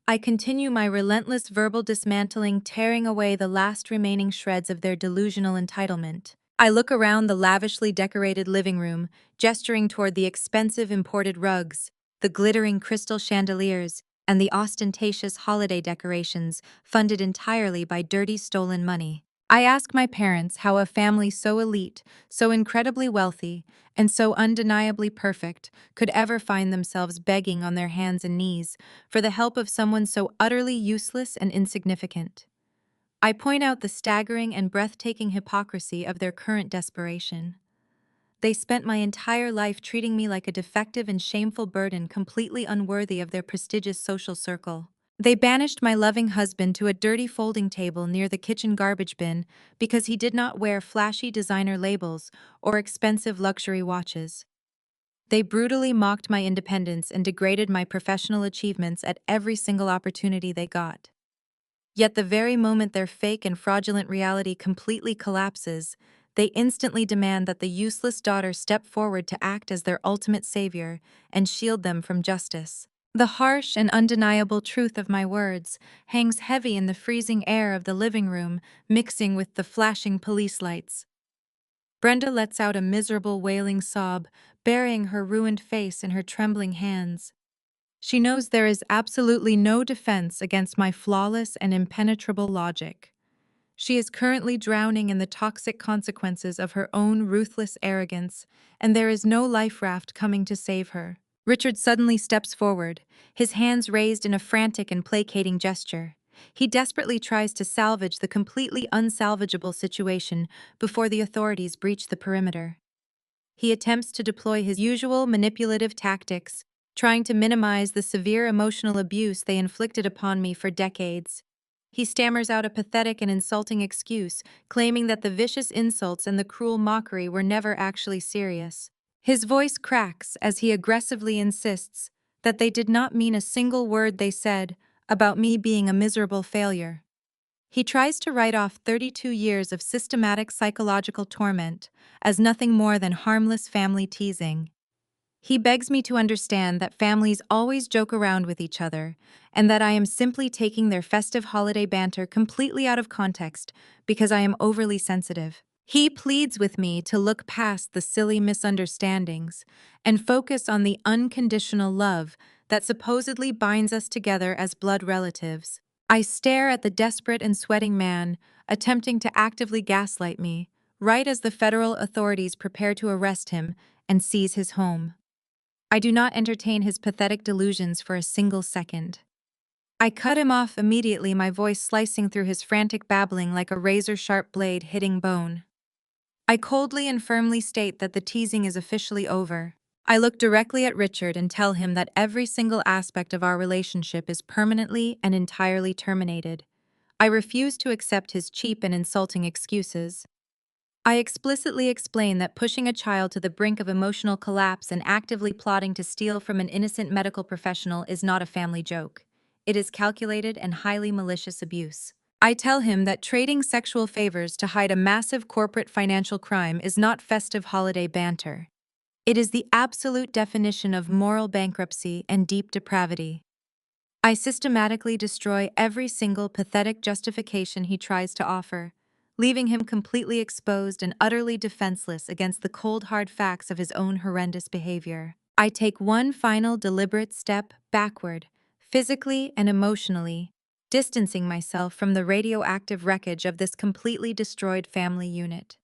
I continue my relentless verbal dismantling, tearing away the last remaining shreds of their delusional entitlement. I look around the lavishly decorated living room, gesturing toward the expensive imported rugs, the glittering crystal chandeliers, and the ostentatious holiday decorations funded entirely by dirty stolen money. I ask my parents how a family so elite, so incredibly wealthy, and so undeniably perfect could ever find themselves begging on their hands and knees for the help of someone so utterly useless and insignificant. I point out the staggering and breathtaking hypocrisy of their current desperation. They spent my entire life treating me like a defective and shameful burden completely unworthy of their prestigious social circle. They banished my loving husband to a dirty folding table near the kitchen garbage bin because he did not wear flashy designer labels or expensive luxury watches. They brutally mocked my independence and degraded my professional achievements at every single opportunity they got. Yet the very moment their fake and fraudulent reality completely collapses, they instantly demand that the useless daughter step forward to act as their ultimate savior and shield them from justice. The harsh and undeniable truth of my words hangs heavy in the freezing air of the living room, mixing with the flashing police lights. Brenda lets out a miserable wailing sob, burying her ruined face in her trembling hands. She knows there is absolutely no defense against my flawless and impenetrable logic. She is currently drowning in the toxic consequences of her own ruthless arrogance, and there is no life raft coming to save her. Richard suddenly steps forward, his hands raised in a frantic and placating gesture. He desperately tries to salvage the completely unsalvageable situation before the authorities breach the perimeter. He attempts to deploy his usual manipulative tactics, trying to minimize the severe emotional abuse they inflicted upon me for decades. He stammers out a pathetic and insulting excuse, claiming that the vicious insults and the cruel mockery were never actually serious. His voice cracks as he aggressively insists that they did not mean a single word they said about me being a miserable failure. He tries to write off 32 years of systematic psychological torment as nothing more than harmless family teasing. He begs me to understand that families always joke around with each other, and that I am simply taking their festive holiday banter completely out of context because I am overly sensitive. He pleads with me to look past the silly misunderstandings and focus on the unconditional love that supposedly binds us together as blood relatives. I stare at the desperate and sweating man, attempting to actively gaslight me, right as the federal authorities prepare to arrest him and seize his home. I do not entertain his pathetic delusions for a single second. I cut him off immediately, my voice slicing through his frantic babbling like a razor-sharp blade hitting bone. I coldly and firmly state that the teasing is officially over. I look directly at Richard and tell him that every single aspect of our relationship is permanently and entirely terminated. I refuse to accept his cheap and insulting excuses. I explicitly explain that pushing a child to the brink of emotional collapse and actively plotting to steal from an innocent medical professional is not a family joke. It is calculated and highly malicious abuse. I tell him that trading sexual favors to hide a massive corporate financial crime is not festive holiday banter. It is the absolute definition of moral bankruptcy and deep depravity. I systematically destroy every single pathetic justification he tries to offer, leaving him completely exposed and utterly defenseless against the cold hard facts of his own horrendous behavior. I take one final deliberate step backward, physically and emotionally, distancing myself from the radioactive wreckage of this completely destroyed family unit.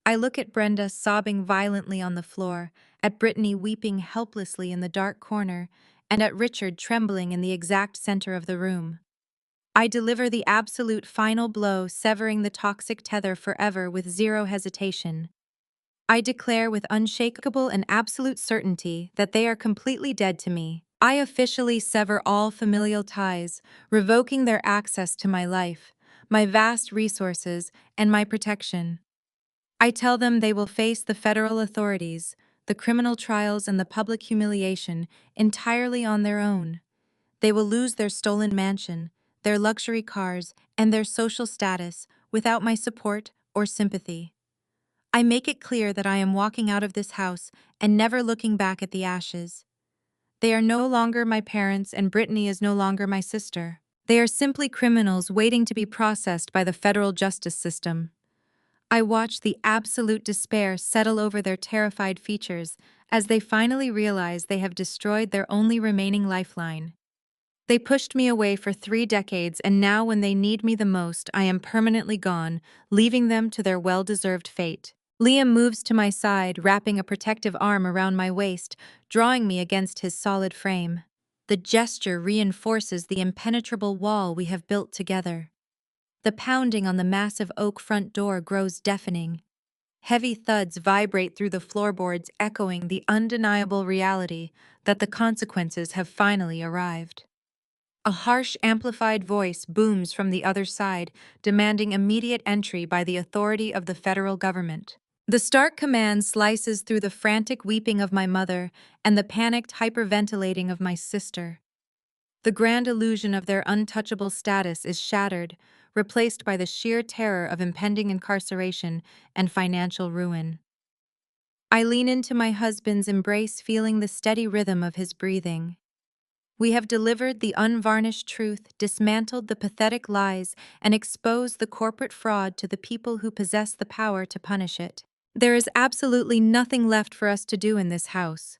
I look at Brenda sobbing violently on the floor, at Brittany weeping helplessly in the dark corner, and at Richard trembling in the exact center of the room. I deliver the absolute final blow, severing the toxic tether forever with zero hesitation. I declare with unshakable and absolute certainty that they are completely dead to me. I officially sever all familial ties, revoking their access to my life, my vast resources, and my protection. I tell them they will face the federal authorities, the criminal trials, and the public humiliation entirely on their own. They will lose their stolen mansion, their luxury cars, and their social status without my support or sympathy. I make it clear that I am walking out of this house and never looking back at the ashes. They are no longer my parents, and Brittany is no longer my sister. They are simply criminals waiting to be processed by the federal justice system. I watch the absolute despair settle over their terrified features as they finally realize they have destroyed their only remaining lifeline. They pushed me away for 3 decades, and now when they need me the most, I am permanently gone, leaving them to their well-deserved fate. Liam moves to my side, wrapping a protective arm around my waist, drawing me against his solid frame. The gesture reinforces the impenetrable wall we have built together. The pounding on the massive oak front door grows deafening. Heavy thuds vibrate through the floorboards, echoing the undeniable reality that the consequences have finally arrived. A harsh, amplified voice booms from the other side, demanding immediate entry by the authority of the federal government. The stark command slices through the frantic weeping of my mother and the panicked hyperventilating of my sister. The grand illusion of their untouchable status is shattered, replaced by the sheer terror of impending incarceration and financial ruin. I lean into my husband's embrace, feeling the steady rhythm of his breathing. We have delivered the unvarnished truth, dismantled the pathetic lies, and exposed the corporate fraud to the people who possess the power to punish it. There is absolutely nothing left for us to do in this house.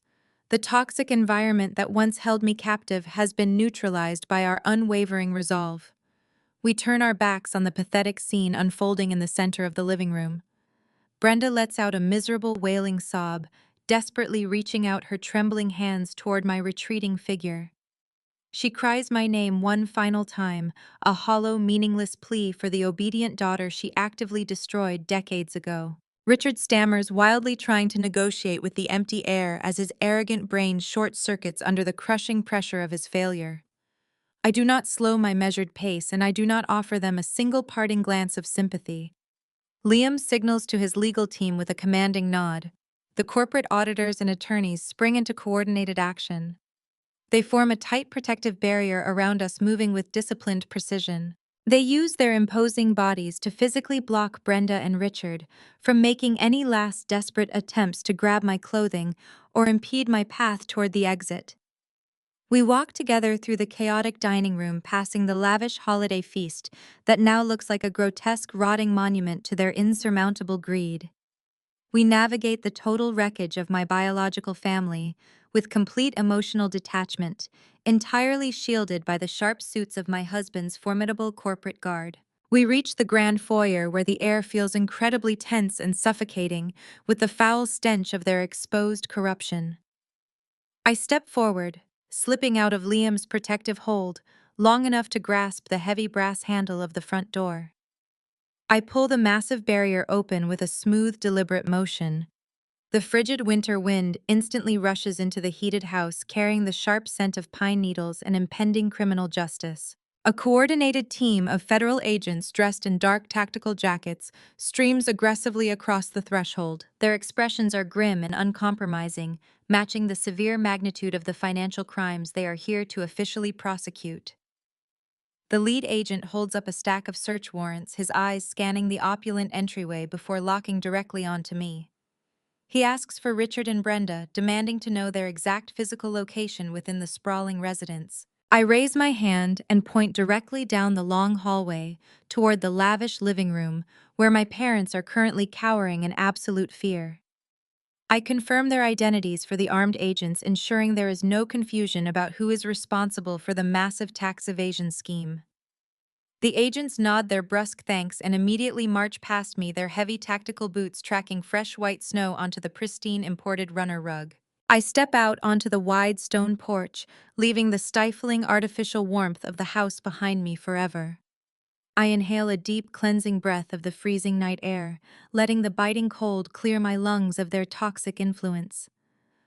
The toxic environment that once held me captive has been neutralized by our unwavering resolve. We turn our backs on the pathetic scene unfolding in the center of the living room. Brenda lets out a miserable, wailing sob, desperately reaching out her trembling hands toward my retreating figure. She cries my name one final time, a hollow, meaningless plea for the obedient daughter she actively destroyed decades ago. Richard stammers, wildly trying to negotiate with the empty air as his arrogant brain short-circuits under the crushing pressure of his failure. I do not slow my measured pace, and I do not offer them a single parting glance of sympathy. Liam signals to his legal team with a commanding nod. The corporate auditors and attorneys spring into coordinated action. They form a tight protective barrier around us, moving with disciplined precision. They use their imposing bodies to physically block Brenda and Richard from making any last desperate attempts to grab my clothing or impede my path toward the exit. We walk together through the chaotic dining room, passing the lavish holiday feast that now looks like a grotesque, rotting monument to their insurmountable greed. We navigate the total wreckage of my biological family with complete emotional detachment, entirely shielded by the sharp suits of my husband's formidable corporate guard. We reach the grand foyer, where the air feels incredibly tense and suffocating with the foul stench of their exposed corruption. I step forward, slipping out of Liam's protective hold long enough to grasp the heavy brass handle of the front door. I pull the massive barrier open with a smooth, deliberate motion. The frigid winter wind instantly rushes into the heated house, carrying the sharp scent of pine needles and impending criminal justice. A coordinated team of federal agents dressed in dark tactical jackets streams aggressively across the threshold. Their expressions are grim and uncompromising, matching the severe magnitude of the financial crimes they are here to officially prosecute. The lead agent holds up a stack of search warrants, his eyes scanning the opulent entryway before locking directly onto me. He asks for Richard and Brenda, demanding to know their exact physical location within the sprawling residence. I raise my hand and point directly down the long hallway toward the lavish living room, where my parents are currently cowering in absolute fear. I confirm their identities for the armed agents, ensuring there is no confusion about who is responsible for the massive tax evasion scheme. The agents nod their brusque thanks and immediately march past me, their heavy tactical boots tracking fresh white snow onto the pristine imported runner rug. I step out onto the wide stone porch, leaving the stifling artificial warmth of the house behind me forever. I inhale a deep, cleansing breath of the freezing night air, letting the biting cold clear my lungs of their toxic influence.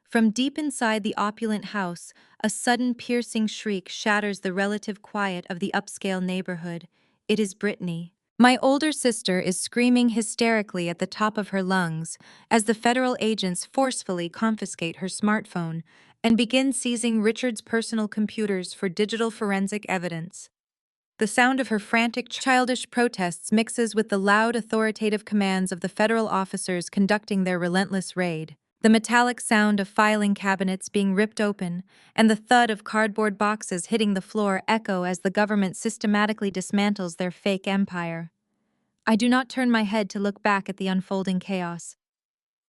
From deep inside the opulent house, a sudden piercing shriek shatters the relative quiet of the upscale neighborhood. It is Brittany. My older sister is screaming hysterically at the top of her lungs as the federal agents forcefully confiscate her smartphone and begin seizing Richard's personal computers for digital forensic evidence. The sound of her frantic, childish protests mixes with the loud, authoritative commands of the federal officers conducting their relentless raid. The metallic sound of filing cabinets being ripped open and the thud of cardboard boxes hitting the floor echo as the government systematically dismantles their fake empire. I do not turn my head to look back at the unfolding chaos.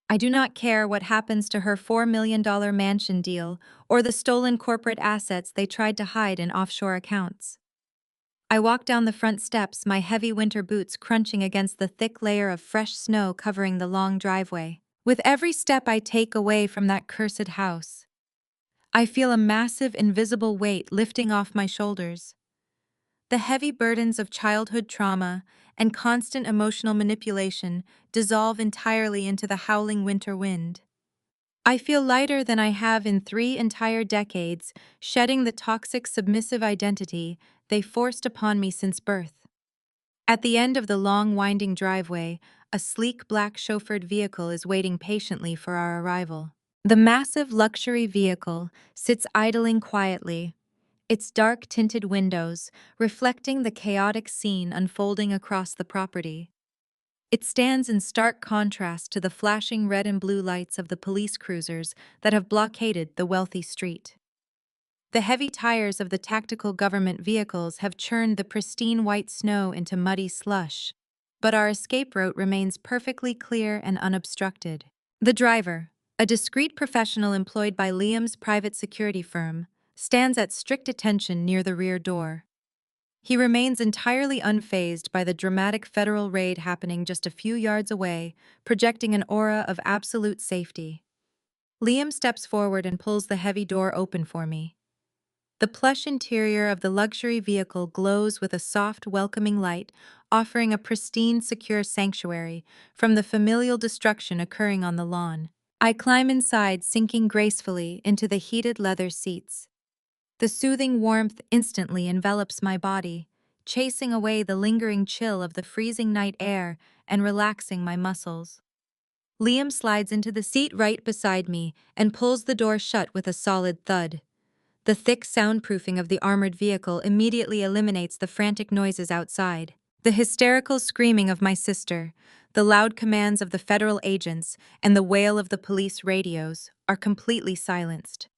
I do not care what happens to her $4 million mansion deal or the stolen corporate assets they tried to hide in offshore accounts. I walk down the front steps, my heavy winter boots crunching against the thick layer of fresh snow covering the long driveway. With every step I take away from that cursed house, I feel a massive invisible weight lifting off my shoulders. The heavy burdens of childhood trauma and constant emotional manipulation dissolve entirely into the howling winter wind. I feel lighter than I have in 3 entire decades, shedding the toxic submissive identity they forced upon me since birth. At the end of the long winding driveway, a sleek black chauffeured vehicle is waiting patiently for our arrival. The massive luxury vehicle sits idling quietly, its dark tinted windows reflecting the chaotic scene unfolding across the property. It stands in stark contrast to the flashing red and blue lights of the police cruisers that have blockaded the wealthy street. The heavy tires of the tactical government vehicles have churned the pristine white snow into muddy slush, but our escape route remains perfectly clear and unobstructed. The driver, a discreet professional employed by Liam's private security firm, stands at strict attention near the rear door. He remains entirely unfazed by the dramatic federal raid happening just a few yards away, projecting an aura of absolute safety. Liam steps forward and pulls the heavy door open for me. The plush interior of the luxury vehicle glows with a soft, welcoming light, offering a pristine, secure sanctuary from the familial destruction occurring on the lawn. I climb inside, sinking gracefully into the heated leather seats. The soothing warmth instantly envelops my body, chasing away the lingering chill of the freezing night air and relaxing my muscles. Liam slides into the seat right beside me and pulls the door shut with a solid thud. The thick soundproofing of the armored vehicle immediately eliminates the frantic noises outside. The hysterical screaming of my sister, the loud commands of the federal agents, and the wail of the police radios are completely silenced.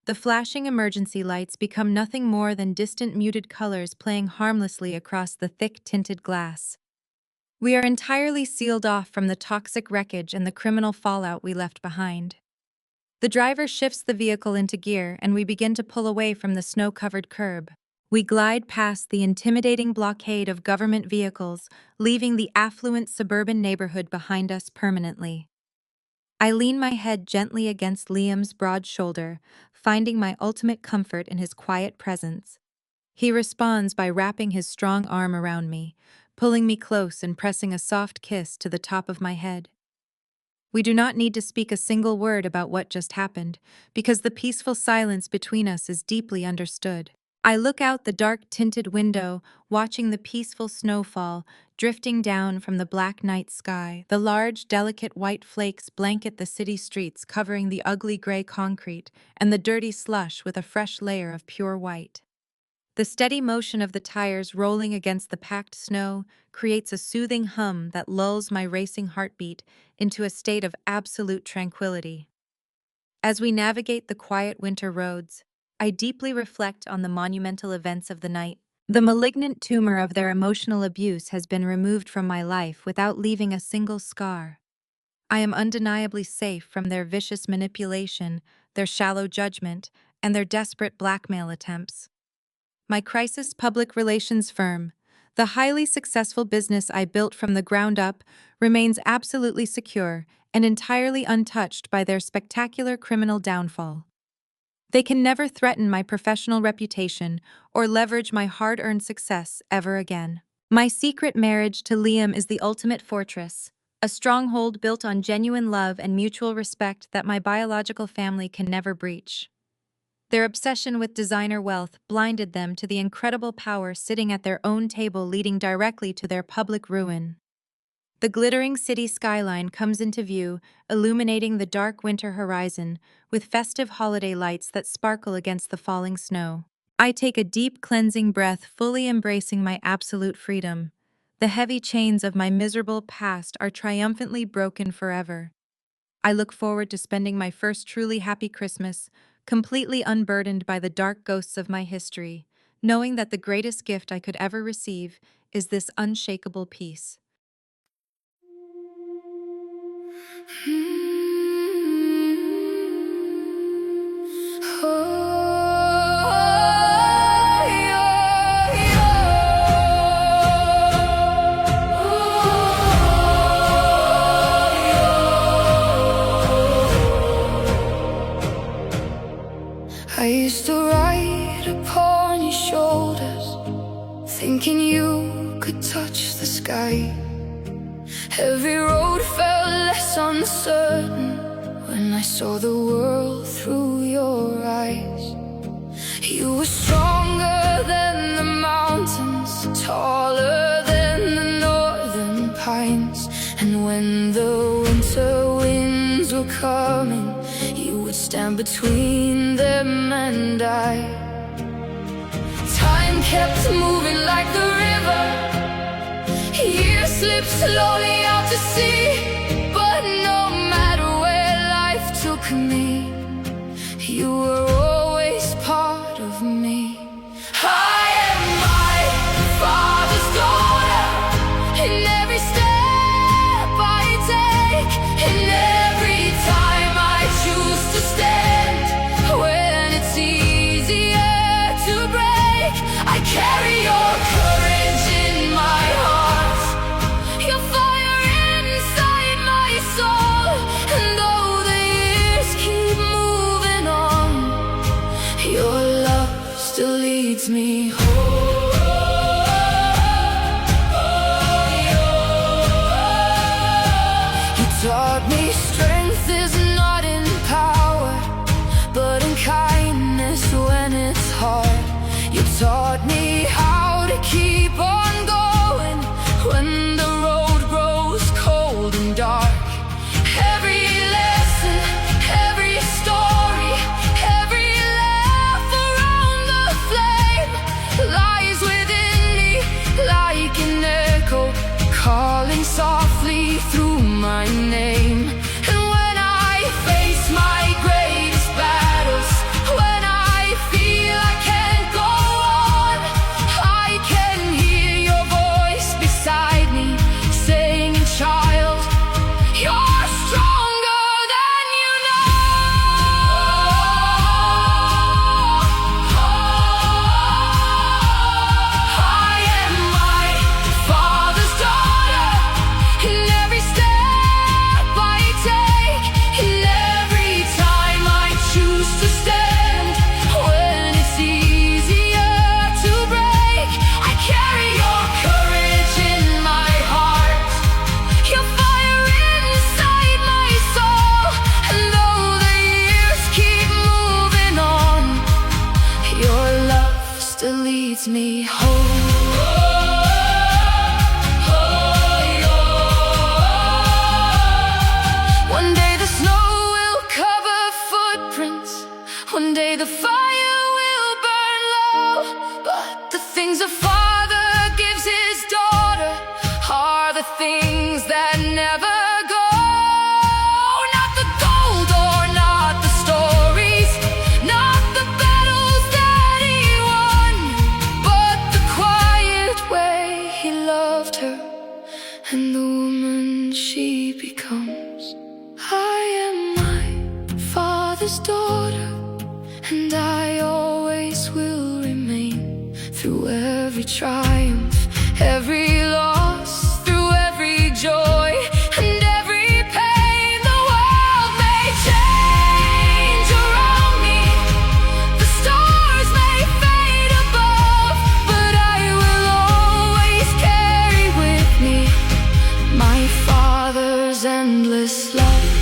The flashing emergency lights become nothing more than distant muted colors playing harmlessly across the thick tinted glass. We are entirely sealed off from the toxic wreckage and the criminal fallout we left behind. The driver shifts the vehicle into gear and we begin to pull away from the snow-covered curb. We glide past the intimidating blockade of government vehicles, leaving the affluent suburban neighborhood behind us permanently. I lean my head gently against Liam's broad shoulder, finding my ultimate comfort in his quiet presence. He responds by wrapping his strong arm around me, pulling me close and pressing a soft kiss to the top of my head. We do not need to speak a single word about what just happened, because the peaceful silence between us is deeply understood. I look out the dark-tinted window, watching the peaceful snowfall drifting down from the black night sky. The large, delicate white flakes blanket the city streets, covering the ugly gray concrete and the dirty slush with a fresh layer of pure white. The steady motion of the tires rolling against the packed snow creates a soothing hum that lulls my racing heartbeat into a state of absolute tranquility. As we navigate the quiet winter roads, I deeply reflect on the monumental events of the night. The malignant tumor of their emotional abuse has been removed from my life without leaving a single scar. I am undeniably safe from their vicious manipulation, their shallow judgment, and their desperate blackmail attempts. My crisis public relations firm, the highly successful business I built from the ground up, remains absolutely secure and entirely untouched by their spectacular criminal downfall. They can never threaten my professional reputation or leverage my hard-earned success ever again. My secret marriage to Liam is the ultimate fortress, a stronghold built on genuine love and mutual respect that my biological family can never breach. Their obsession with designer wealth blinded them to the incredible power sitting at their own table, leading directly to their public ruin. The glittering city skyline comes into view, illuminating the dark winter horizon with festive holiday lights that sparkle against the falling snow. I take a deep cleansing breath, fully embracing my absolute freedom. The heavy chains of my miserable past are triumphantly broken forever. I look forward to spending my first truly happy Christmas, completely unburdened by the dark ghosts of my history, knowing that the greatest gift I could ever receive is this unshakable peace. I used to ride upon your shoulders, thinking you could touch the sky. Every road felt less uncertain when I saw the world through your eyes. You were stronger than the mountains, taller than the northern pines. And when the winter winds were coming, you would stand between them and I. Time kept moving like the river, years slipped slowly out to sea. But no matter where life took me, you were always part of me. I am my father's daughter, in every step I take, in every time I choose to stand. When it's easier to break, I carry your courage in my heart, your fire inside my soul. And though the years keep moving on, your love still leads me home. You taught me strength is not in power, but in kindness when it's hard. You taught me how to keep on going when the road grows cold and dark. Every lesson, every story, every laugh around the flame lies within me like an echo, calling softly through my name. And when I face my greatest battles, when I feel I can't go on, I can hear your voice beside me saying, child, you're stronger than you know. I am my father's daughter, in every step I take, in every time I choose to stand. When it's easier to break, I carry your courage in my heart, your fire inside my soul. And though the years keep moving on, your love still leads me home. One day the snow will cover footprints, one day the fire will burn low. But the things a father gives his daughter are the things that never go. Not the gold or not the stories, not the battles that he won, but the quiet way he loved her and the woman she becomes. I am my father's daughter, and I always will remain. Through every triumph, every loss, through every joy and every pain, the world may change around me, the stars may fade above, but I will always carry with me my father's endless love.